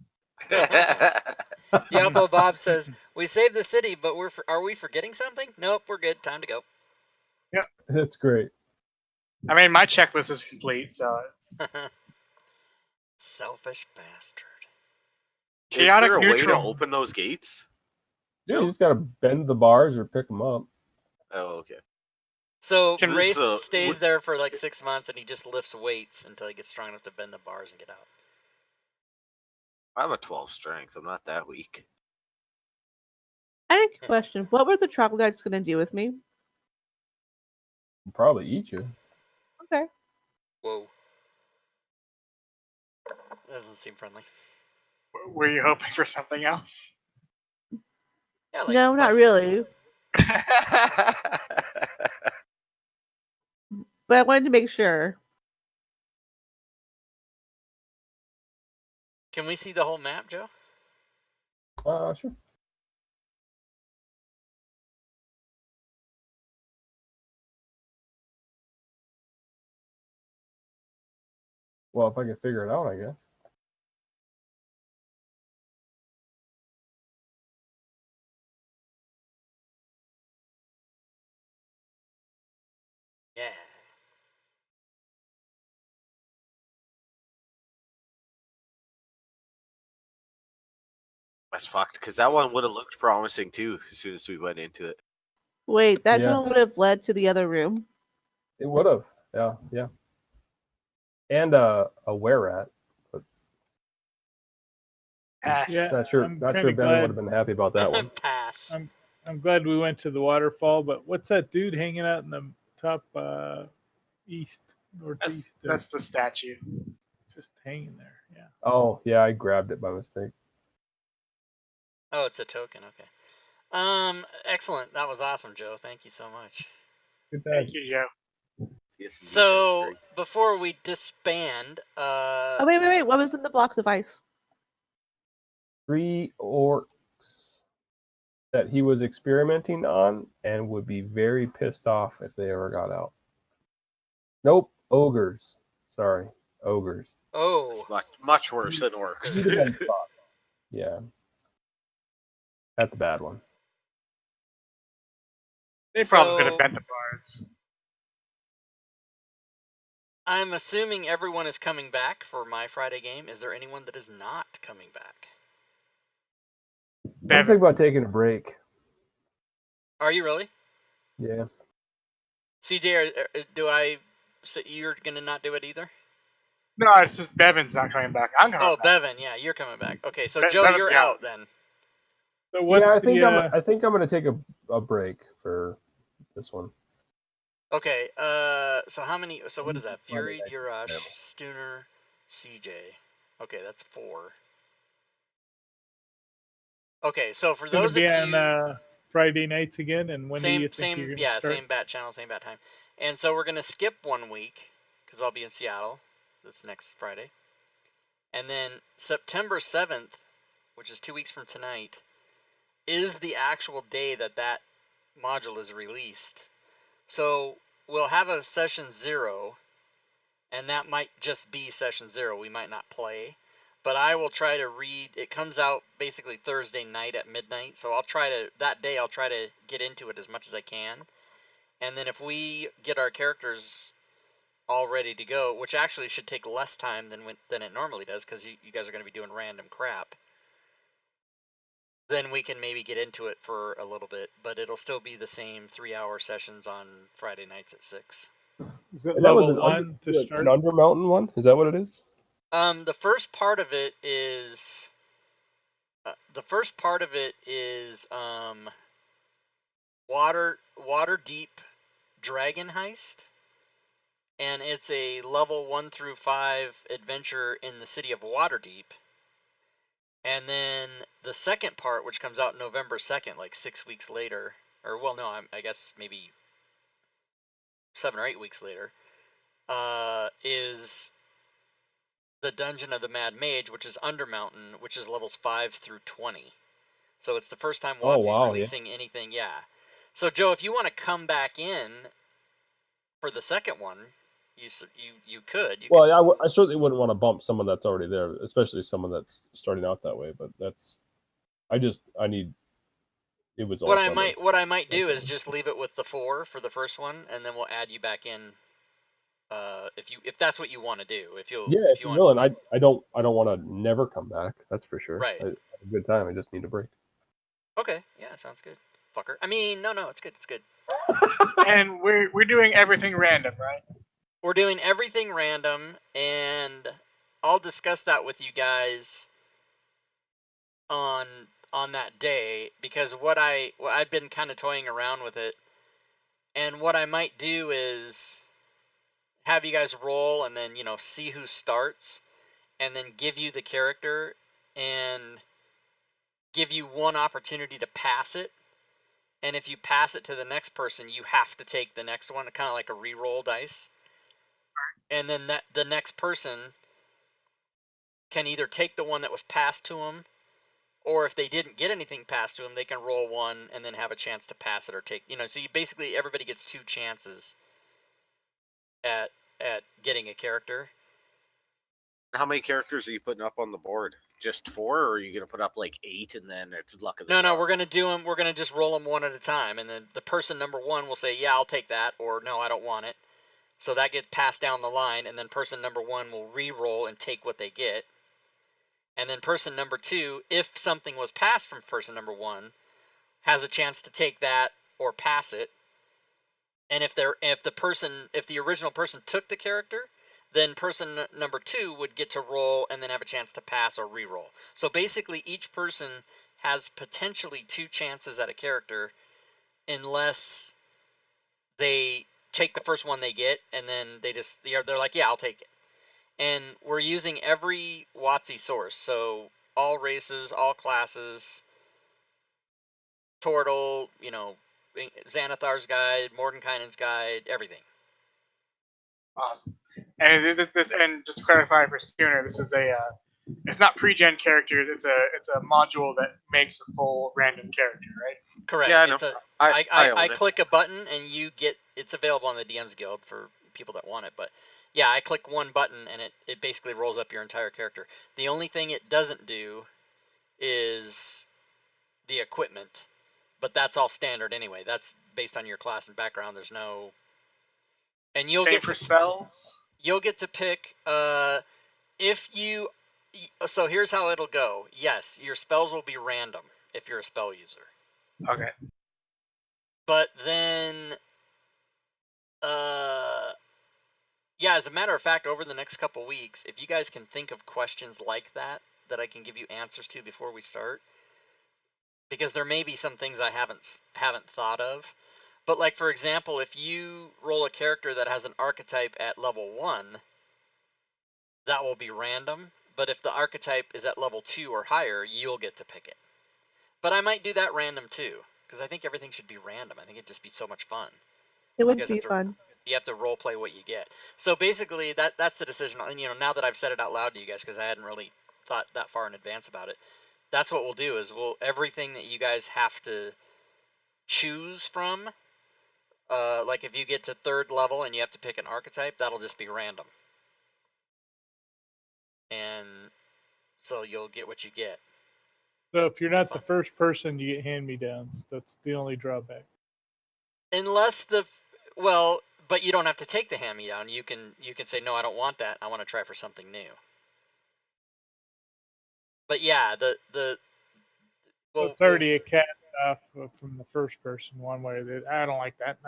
Diablo Bob says, "We saved the city, but are we forgetting something? Nope, we're good. Time to go." That's great. I mean, my checklist is complete, so it's Selfish bastard. Is chaotic there a way to neutral. open those gates? Yeah, Joe? you just gotta bend the bars or pick them up. Oh, okay. So Can- Race So, stays there for like 6 months, and he just lifts weights until he gets strong enough to bend the bars and get out. I'm a 12 strength. I'm not that weak. I have a question. What were the troglodytes going to do with me? Probably eat you. Okay. Whoa. That doesn't seem friendly. Were you hoping for something else? Yeah, No, not less- really. But I wanted to make sure. Can we see the whole map, Joe? Sure. Well, if I can figure it out, I guess. Yeah. That's fucked, because that one would have looked promising too as soon as we went into it. Wait, that Yeah. tunnel would have led to the other room. It would have. Yeah, yeah. And a were rat. But Pass. Yeah, not sure. I'm Not kinda sure Ben glad- would have been happy about that one. Pass. I'm glad we went to the waterfall, but what's that dude hanging out in the top east, northeast? That's the statue. Just hanging there. Yeah. Oh, yeah, I grabbed it by mistake. Oh, it's a token. Okay. Excellent. That was awesome, Joe. Thank you so much. Good Thank you, Joe. Yes, indeed, that was So great. before we disband, Oh, wait. What was in the blocks of ice? 3 orcs that he was experimenting on and would be very pissed off if they ever got out. Nope, ogres. Sorry, ogres. oh, It's much worse than orcs. He'd have been fucked. Yeah. That's a bad one. They probably could So- have bent the bars. I'm assuming everyone is coming back for my Friday game. Is there anyone that is not coming back? I'm Bevan. thinking about taking a break. Are you really? Yeah. CJ, do I say you're gonna not do it either? No, it's just Bevan's not coming back. I'm coming Oh, back. Bevan, yeah, you're coming back. Okay, so Bevan's Joe, you're out. out then. So what's Yeah, I the think I'm gonna take a break for this one. Okay, so how many? So what is that? Friday Fury, night Urash, available. Stooner, CJ. Okay, that's 4. Okay, so for gonna those of be you, on Friday nights again? And when do you think you're gonna start? same bat channel, same bat time. And so we're gonna skip 1 week because I'll be in Seattle this next Friday, and then September 7th, which is 2 weeks from tonight, is the actual day that module is released. So we'll have a session 0, and that might just be session 0. We might not play, but I will try to read. It comes out basically Thursday night at midnight, so I'll try to get into it as much as I can. And then if we get our characters all ready to go, which actually should take less time than it normally does, because you guys are going to be doing random crap, then we can maybe get into it for a little bit, but it'll still be the same 3-hour sessions on Friday nights at 6. Is it And that was level 1 to start? an Undermountain one? Is that what it is? The first part of it is water deep dragon heist, and it's a level 1 through 5 adventure in the city of Waterdeep. And then the second part, which comes out November 2nd, like 6 weeks later, or well, no, I guess maybe 7 or 8 weeks later, is the Dungeon of the Mad Mage, which is Undermountain, which is levels 5 through 20. So it's the first time Oh, WotC's wow, yeah. releasing anything, yeah. So Joe, if you want to come back in for the second one, you could. Well, yeah, I certainly wouldn't want to bump someone that's already there, especially someone that's starting out that way. But I need. It was all summer. What I might do is just leave it with the 4 for the first one, and then we'll add you back in. If that's what you want to do, if you want, will, and I don't want to never come back. That's for sure. Right. I had a good time. I just need a break. Okay, yeah, sounds good, fucker. I mean, no, it's good, it's good. And we're doing everything random, right? We're doing everything random, and I'll discuss that with you guys on that day, because I've been kind of toying around with it, and what I might do is have you guys roll and then see who starts, and then give you the character and give you one opportunity to pass it. And if you pass it to the next person, you have to take the next one, kind of like a re-roll dice. And then the next person can either take the one that was passed to them, or if they didn't get anything passed to them, they can roll one and then have a chance to pass it or take. So you basically, everybody gets 2 chances at getting a character. How many characters are you putting up on the board? Just 4, or are you going to put up like 8 and then it's luck of the draw? No, we're going to do them. We're going to just roll them one at a time, and then the person number 1 will say, "Yeah, I'll take that," or "No, I don't want it." So that gets passed down the line, and then person number 1 will re-roll and take what they get. And then person number 2, if something was passed from person number 1, has a chance to take that or pass it. And if the original person took the character, then person number 2 would get to roll and then have a chance to pass or re-roll. So basically, each person has potentially 2 chances at a character, unless they take the first one they get, and then they're like, "Yeah, I'll take it." And we're using every WotC source, so all races, all classes, Tortle, Xanathar's guide, Mordenkainen's guide, everything. Awesome. And this and just to clarify for Schooner, this is it's not pre-gen characters. It's a module that makes a full random character, right? Correct. Yeah, I know. I click a button and you get. It's available on the DM's Guild for people that want it, but yeah, I click one button and it basically rolls up your entire character. The only thing it doesn't do is the equipment, but that's all standard anyway. That's based on your class and background. There's no. And you'll Same get for spells. You'll get to pick if you. So here's how it'll go. Yes, your spells will be random if you're a spell user. Okay. But then, yeah, as a matter of fact, over the next couple weeks, if you guys can think of questions like that I can give you answers to before we start, because there may be some things I haven't thought of. But like, for example, if you roll a character that has an archetype at level 1, that will be random. But if the archetype is at level 2 or higher, you'll get to pick it. But I might do that random too, because I think everything should be random. I think it'd just be so much fun. It would be fun. You have to role play what you get. So basically, that's the decision. And now that I've said it out loud to you guys, because I hadn't really thought that far in advance about it, that's what we'll do. Is everything that you guys have to choose from. Like if you get to 3rd level and you have to pick an archetype, that'll just be random. And so you'll get what you get. So if you're not the first person, you get hand-me-downs. That's the only drawback. Unless but you don't have to take the hand-me-down. You can say, "No, I don't want that. I want to try for something new." But yeah, it's already a cast off from the first person one way or the other. I don't like that.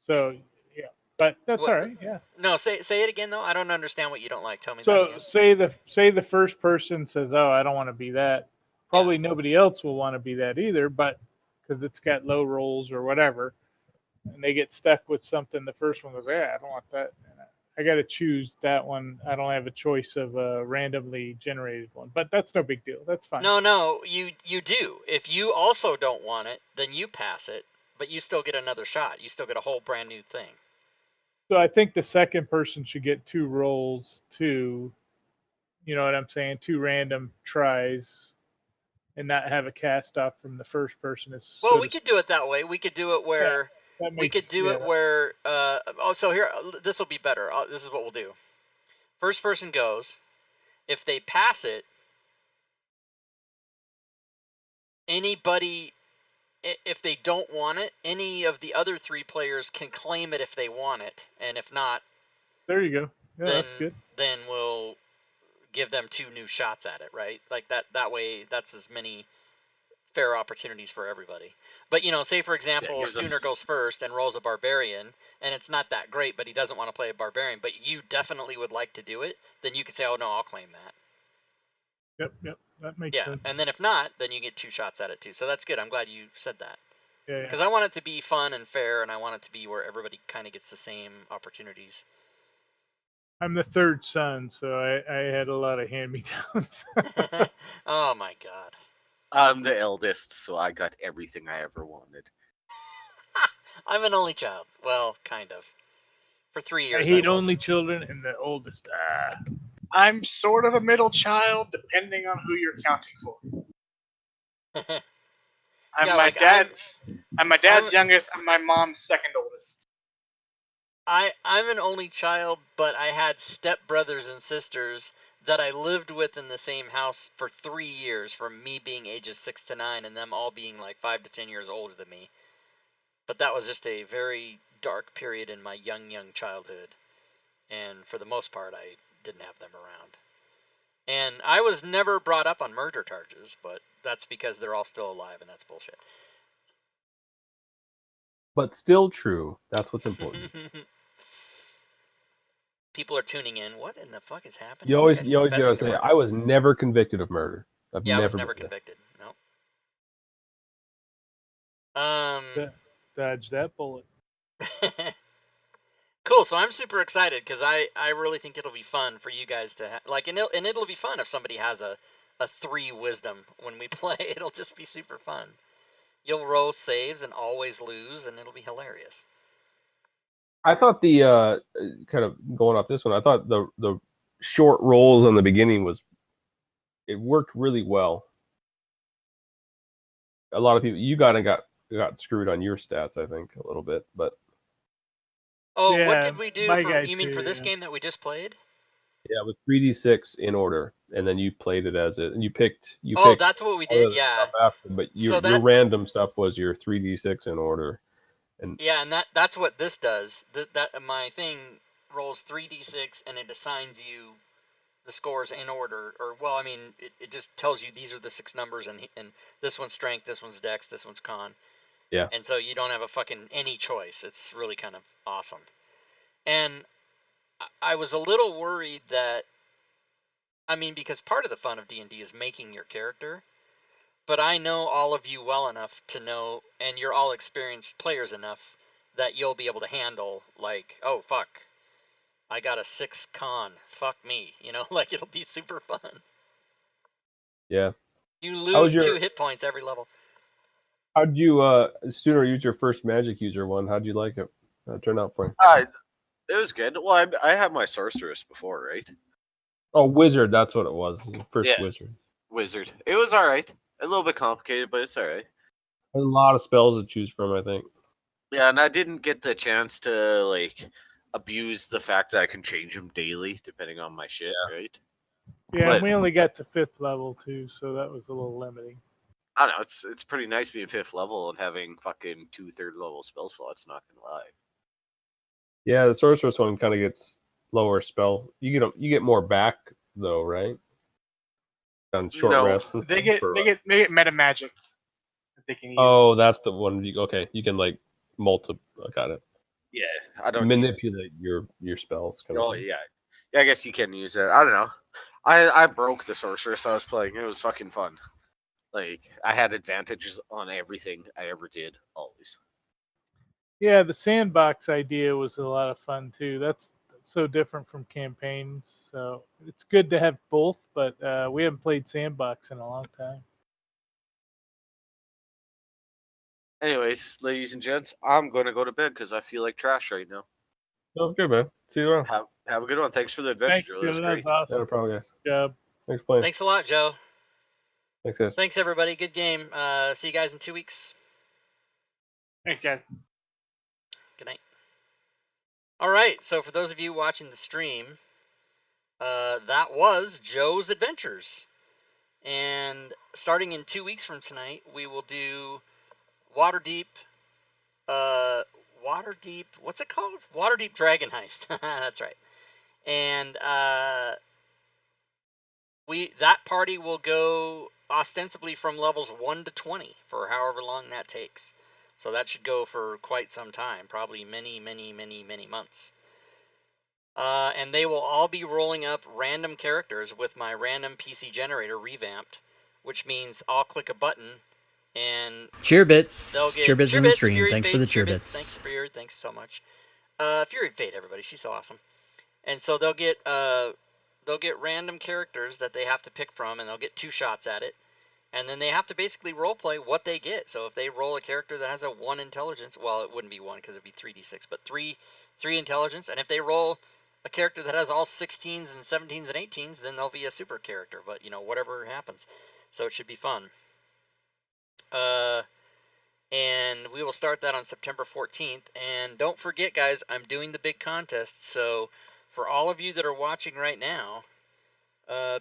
So yeah. But that's What? all right. Yeah. No, say it again though. I don't understand what you don't like. Tell me that So again. say the first person says, "Oh, I don't want to be that." Probably nobody else will want to be that either, but because it's got low rolls or whatever, and they get stuck with something, the first one goes, "Yeah, I don't want that. I got to choose that one. I don't have a choice of a randomly generated one." But that's no big deal. That's fine. No, you do. If you also don't want it, then you pass it, but you still get another shot. You still get a whole brand new thing. So I think the second person should get 2 rolls too. You know what I'm saying? 2 random tries, and not have a cast off from the first person. Is Well, so we to could do it that way. We could do it where that we makes could do it where oh, so here this will be better. This is what we'll do. First person goes. If they pass it, anybody if they don't want it, any of the other 3 players can claim it if they want it, and if not, There you go. Yeah, then that's good. we'll give them 2 new shots at it, right? Like that way that's as many fair opportunities for everybody. But say for example, here's a Sooner goes first and rolls a barbarian, and it's not that great, but he doesn't want to play a barbarian, but you definitely would like to do it, then you can say, oh no, I'll claim that. Yep, that makes Yeah, sense. and then if not, then you get 2 shots at it too. So that's good. I'm glad you said that. Yeah. Because I want it to be fun and fair, and I want it to be where everybody kind of gets the same opportunities. I'm the third son, so I had a lot of hand-me-downs. Oh my god. I'm the eldest, so I got everything I ever wanted. I'm an only child. Well, kind of. For 3 I years hate was. only children and the oldest. I'm sort of a middle child, depending on who you're counting for. I'm Yeah, my like, dad's. I'm my dad's I'm- youngest. I'm my mom's second oldest. I'm an only child, but I had step brothers and sisters that I lived with in the same house for 3 years, from me being ages 6 to 9 and them all being like 5 to 10 years older than me. But that was just a very dark period in my young childhood. And for the most part, I didn't have them around. And I was never brought up on murder charges, but that's because they're all still alive, and that's bullshit. But still true. That's what's important. People are tuning in. What in the fuck is happening? You This always guy's gotta confessing to say, murder. I was never convicted of murder. Yeah, I was never never been. convicted. No. Dodge that bullet. Cool. So I'm super excited because I really think it'll be fun for you guys to and it'll be fun if somebody has a 3 wisdom when we play. It'll just be super fun. You'll roll saves and always lose, and it'll be hilarious. I thought the kind of going off this one, I thought the short rolls on the beginning it worked really well. A lot of people, you got screwed on your stats, I think, a little bit, but Oh, Yeah, what did we do my for? guy You mean too, for this yeah. game that we just played? yeah, with 3d6 in order, and then you played it as it, and you picked. Oh, picked that's what we other did. Yeah. stuff after, but your that- random stuff was your 3d6 in order, and Yeah, and that's what this does. That my thing rolls 3d6 and it assigns you the scores in order, or well, I mean, it just tells you these are the 6 numbers, and this one's strength, this one's dex, this one's con. yeah, And so you don't have a fucking any choice. It's really kind of awesome. And I was a little worried that, I mean, because part of the fun of D&D is making your character, but I know all of you well enough to know, and you're all experienced players enough that you'll be able to handle, like, oh fuck, I got a 6 con, fuck me, like it'll be super fun. yeah. You How was lose your- 2 hit points every level. How'd you Sooner use your first magic user one? How'd you like it? How'd it turn out for you? It was good. Well, I had my sorceress before, right? Oh, wizard, that's what it was. First Yes. wizard. It was all right. A little bit complicated, but it's all right. There's a lot of spells to choose from, I think. Yeah, and I didn't get the chance to abuse the fact that I can change them daily depending on my shit, right? Yeah, But- and we only got to 5th level too, so that was a little limiting. I don't know. It's pretty nice being 5th level and having fucking 2 third level spell slots. Not gonna lie. Yeah, the sorceress one kind of gets lower spell. You get more back though, right? On short No. rests. And They stuff get for, they get meta magic that they can use. Oh, that's the one. Okay, you can multiple. I got it. Yeah, I don't. manipulate your spells. Kind of Oh thing. yeah, yeah. I guess you can use that. I don't know. I broke the sorceress I was playing. It was fucking fun. Like I had advantages on everything I ever did. Always. Yeah, the sandbox idea was a lot of fun too. That's so different from campaigns. So it's good to have both, but we haven't played sandbox in a long time. Anyways, ladies and gents, I'm gonna go to bed because I feel like trash right now. Sounds good, man. See you around. Have a good one. Thanks for the adventure, Thanks, Joe. That Joe. was That great. was awesome. Not a problem, guys. Good job. Thanks for playing. Thanks a lot, Joe. Thanks, guys. Thanks, everybody. Good game. See you guys in 2 weeks. Thanks, guys. Good night. All right. So for those of you watching the stream, that was Joe's Adventures. And starting in 2 weeks from tonight, we will do Waterdeep. Waterdeep. What's it called? Waterdeep Dragon Heist. That's right. And that party will go ostensibly from levels 1 to 20 for however long that takes. So that should go for quite some time, probably many, many, many, many months. And they will all be rolling up random characters with my random PC generator revamped, which means I'll click a button and Cheer bits. they'll get Cheer bits on the Cheerbits, stream. Fury Thanks Fade, for the Cheerbits. cheer Thanks, bits. Spirit. Thanks so much. Fury Fade, everybody. She's so awesome. And so they'll get random characters that they have to pick from, and they'll get 2 shots at it. And then they have to basically roleplay what they get. So if they roll a character that has a 1 intelligence, well, it wouldn't be 1 because it'd be 3d6, but 3 intelligence. And if they roll a character that has all 16s and 17s and 18s, then they'll be a super character. But, whatever happens. So it should be fun. And we will start that on September 14th. And don't forget, guys, I'm doing the big contest. So for all of you that are watching right now,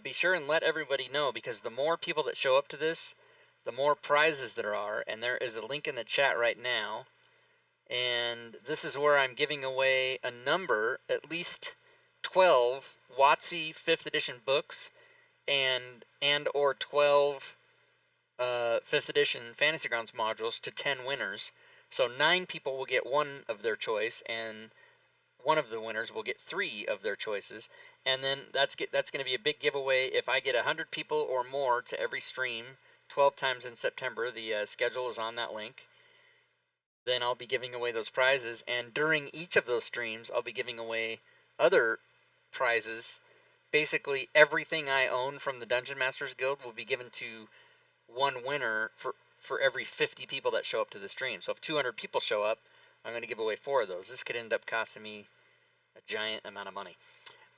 be sure and let everybody know, because the more people that show up to this, the more prizes there are. And there is a link in the chat right now. And this is where I'm giving away a number, at least 12 WotC 5th edition books and or 12 5th edition Fantasy Grounds modules to 10 winners. So 9 people will get 1 of their choice, and one of the winners will get 3 of their choices. And then that's going to be a big giveaway if I get 100 people or more to every stream 12 times in September. The schedule is on that link. Then I'll be giving away those prizes, and during each of those streams I'll be giving away other prizes. Basically everything I own from the Dungeon Masters Guild will be given to one winner for every 50 people that show up to the stream. So if 200 people show up, I'm going to give away 4 of those. This could end up costing me a giant amount of money.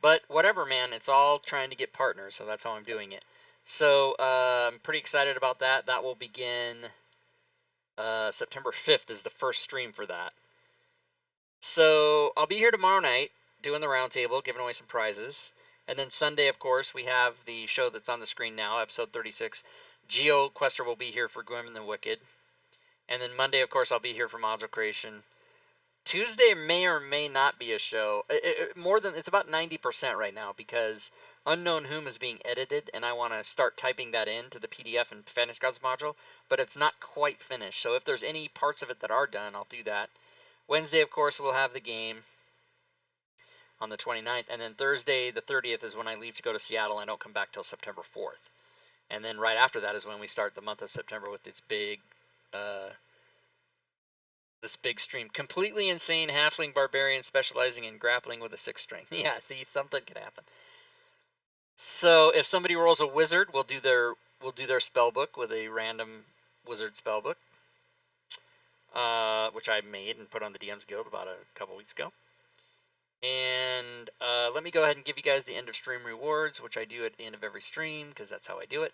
But whatever, man, it's all trying to get partners, so that's how I'm doing it. So I'm pretty excited about that. That will begin September 5th is the first stream for that. So I'll be here tomorrow night doing the roundtable, giving away some prizes. And then Sunday, of course, we have the show that's on the screen now, episode 36. Geo Quester will be here for Gwyn the Wicked. And then Monday, of course, I'll be here for Module Creation. Tuesday may or may not be a show. It's about 90% right now, because Unknown Whom is being edited, and I want to start typing that into the PDF and Fantasy Grounds module, but it's not quite finished. So if there's any parts of it that are done, I'll do that. Wednesday, of course, we'll have the game on the 29th, and then Thursday, the 30th, is when I leave to go to Seattle. I don't come back till September 4th. And then right after that is when we start the month of September with this big stream. Completely insane halfling barbarian specializing in grappling with a 6 strength. Yeah, see, something could happen. So if somebody rolls a wizard, we'll do their spell book with a random wizard spell book, which I made and put on the DM's Guild about a couple weeks ago. And let me go ahead and give you guys the end of stream rewards, which I do at the end of every stream, because that's how I do it.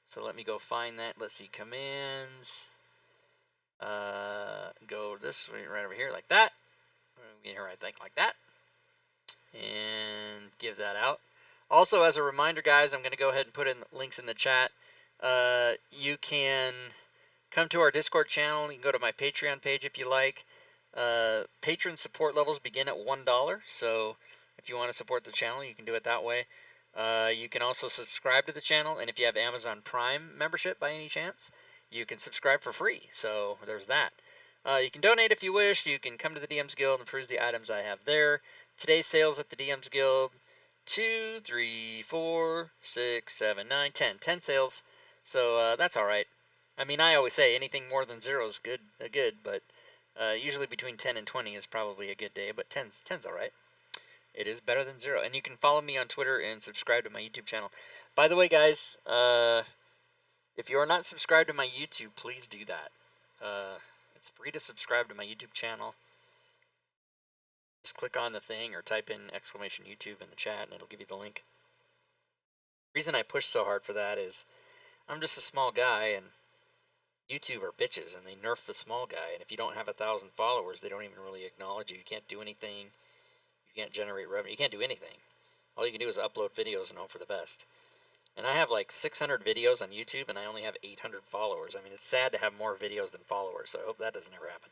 So let me go find that. Let's see, commands. Go this way, right over here, like that. Get here, I think, like that. And give that out. Also, as a reminder, guys, I'm going to go ahead and put in links in the chat. You can come to our Discord channel. You can go to my Patreon page if you like. Patron support levels begin at $1. So if you want to support the channel, you can do it that way. You can also subscribe to the channel, and if you have Amazon Prime membership by any chance, you can subscribe for free. So there's that. You can donate if you wish. You can come to the DMs Guild and peruse the items I have there. Today's sales at the DMs Guild: 2, 3, 4, 6, 7, 9, 10. 10 sales. So that's all right. I mean, I always say anything more than 0 is good, but usually between 10 and 20 is probably a good day. But 10's all right. It is better than 0. And you can follow me on Twitter and subscribe to my YouTube channel. By the way, guys, if you are not subscribed to my YouTube, please do that. It's free to subscribe to my YouTube channel. Just click on the thing or type in !YouTube in the chat and it'll give you the link. The reason I push so hard for that is I'm just a small guy and YouTube are bitches and they nerf the small guy. And if you don't have 1,000 followers, they don't even really acknowledge you. You can't do anything. You can't generate revenue. You can't do anything. All you can do is upload videos and hope for the best. And I have like 600 videos on YouTube and I only have 800 followers. I mean, it's sad to have more videos than followers, so I hope that doesn't ever happen.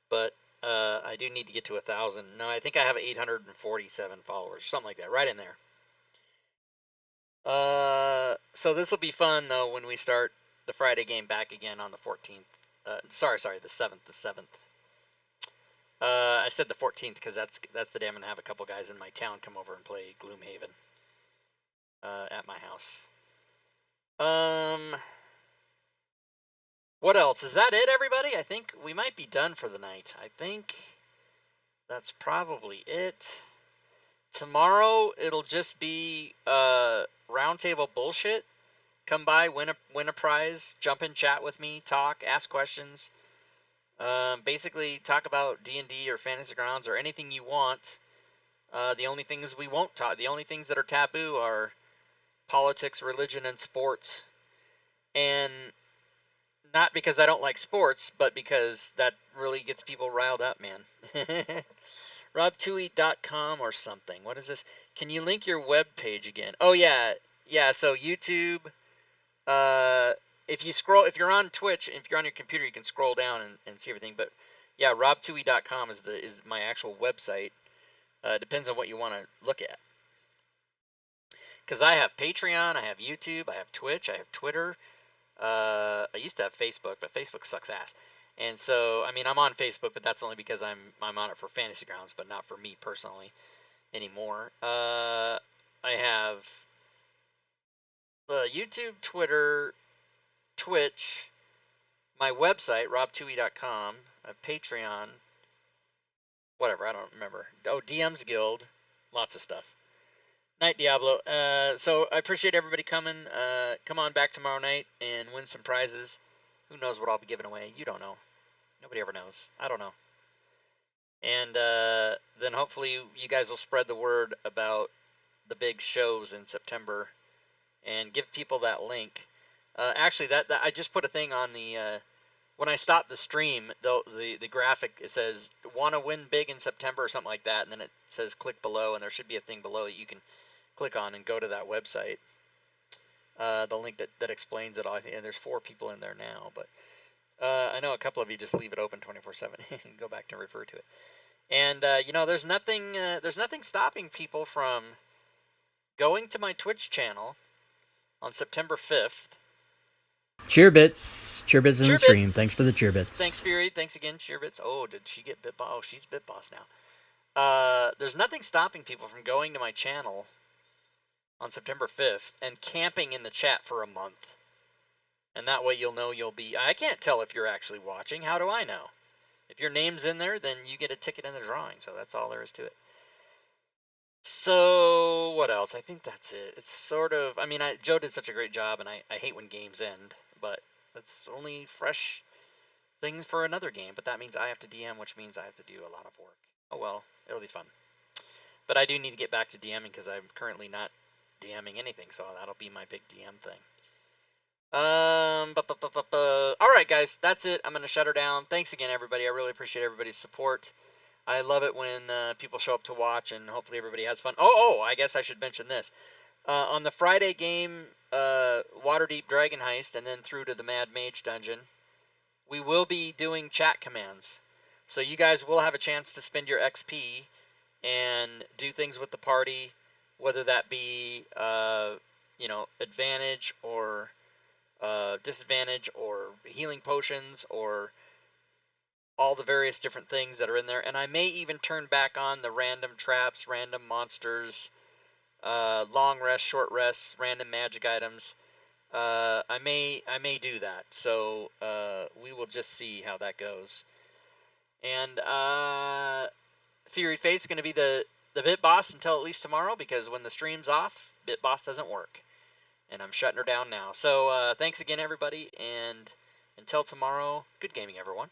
But I do need to get to 1,000. No, I think I have 847 followers, something like that, right in there. So this will be fun though when we start the Friday game back again on the 14th. Sorry, the 7th. The 7th. I said the 14th because that's the day I'm gonna have a couple guys in my town come over and play Gloomhaven at my house. What else? Is that it, everybody? I think we might be done for the night. I think that's probably it. Tomorrow it'll just be roundtable bullshit. Come by, win a prize, jump in chat with me, talk, ask questions. Basically talk about D&D or Fantasy Grounds or anything you want. The only things we won't talk, the only things that are taboo are politics, religion, and sports. And not because I don't like sports, but because that really gets people riled up, man. Rob2eat.com or something. What is this? Can you link your web page again? Oh yeah, so YouTube. If you're on Twitch, if you're on your computer, you can scroll down and see everything. But yeah, rob2e.com is my actual website. Depends on what you want to look at. Because I have Patreon, I have YouTube, I have Twitch, I have Twitter. I used to have Facebook, but Facebook sucks ass. And so, I mean, I'm on Facebook, but that's only because I'm on it for Fantasy Grounds, but not for me personally anymore. I have YouTube, Twitter, Twitch, my website, rob2e.com, Patreon, whatever, I don't remember. Oh, DM's Guild, lots of stuff. Night, Diablo. So I appreciate everybody coming. Come on back tomorrow night and win some prizes. Who knows what I'll be giving away? You don't know. Nobody ever knows. I don't know. And then hopefully you guys will spread the word about the big shows in September and give people that link. Actually, that I just put a thing on the when I stop the stream, the graphic, it says want to win big in September or something like that, and then it says click below, and there should be a thing below that you can click on and go to that website. The link that explains it all. And there's 4 people in there now, but I know a couple of you just leave it open 24/7 and go back to refer to it. And you know, there's nothing stopping people from going to my Twitch channel on September 5th. Cheerbits in the stream. Thanks for the cheerbits. Thanks, Fury. Thanks again, cheerbits. Oh, did she get bit boss? Oh, she's bit boss now. There's nothing stopping people from going to my channel on September 5th and camping in the chat for a month. And that way you'll know you'll be... I can't tell if you're actually watching. How do I know? If your name's in there, then you get a ticket in the drawing. So that's all there is to it. So what else? I think that's it. It's sort of... I mean, Joe did such a great job, and I hate when games end. But that's only fresh things for another game. But that means I have to DM, which means I have to do a lot of work. Oh well, it'll be fun. But I do need to get back to DMing because I'm currently not DMing anything, so that'll be my big DM thing. All right, guys, that's it. I'm gonna shut her down. Thanks again, everybody. I really appreciate everybody's support. I love it when people show up to watch, and hopefully everybody has fun. Oh, I guess I should mention this. On the Friday game, Waterdeep Dragon Heist, and then through to the Mad Mage Dungeon, we will be doing chat commands. So you guys will have a chance to spend your XP and do things with the party, whether that be, you know, advantage or disadvantage or healing potions or all the various different things that are in there, and I may even turn back on the random traps, random monsters, long rests, short rests, random magic items. I may do that, so we will just see how that goes. And Fury Fate's going to be the Bit Boss until at least tomorrow, because when the stream's off, Bit Boss doesn't work, and I'm shutting her down now. So thanks again, everybody, and until tomorrow, good gaming, everyone.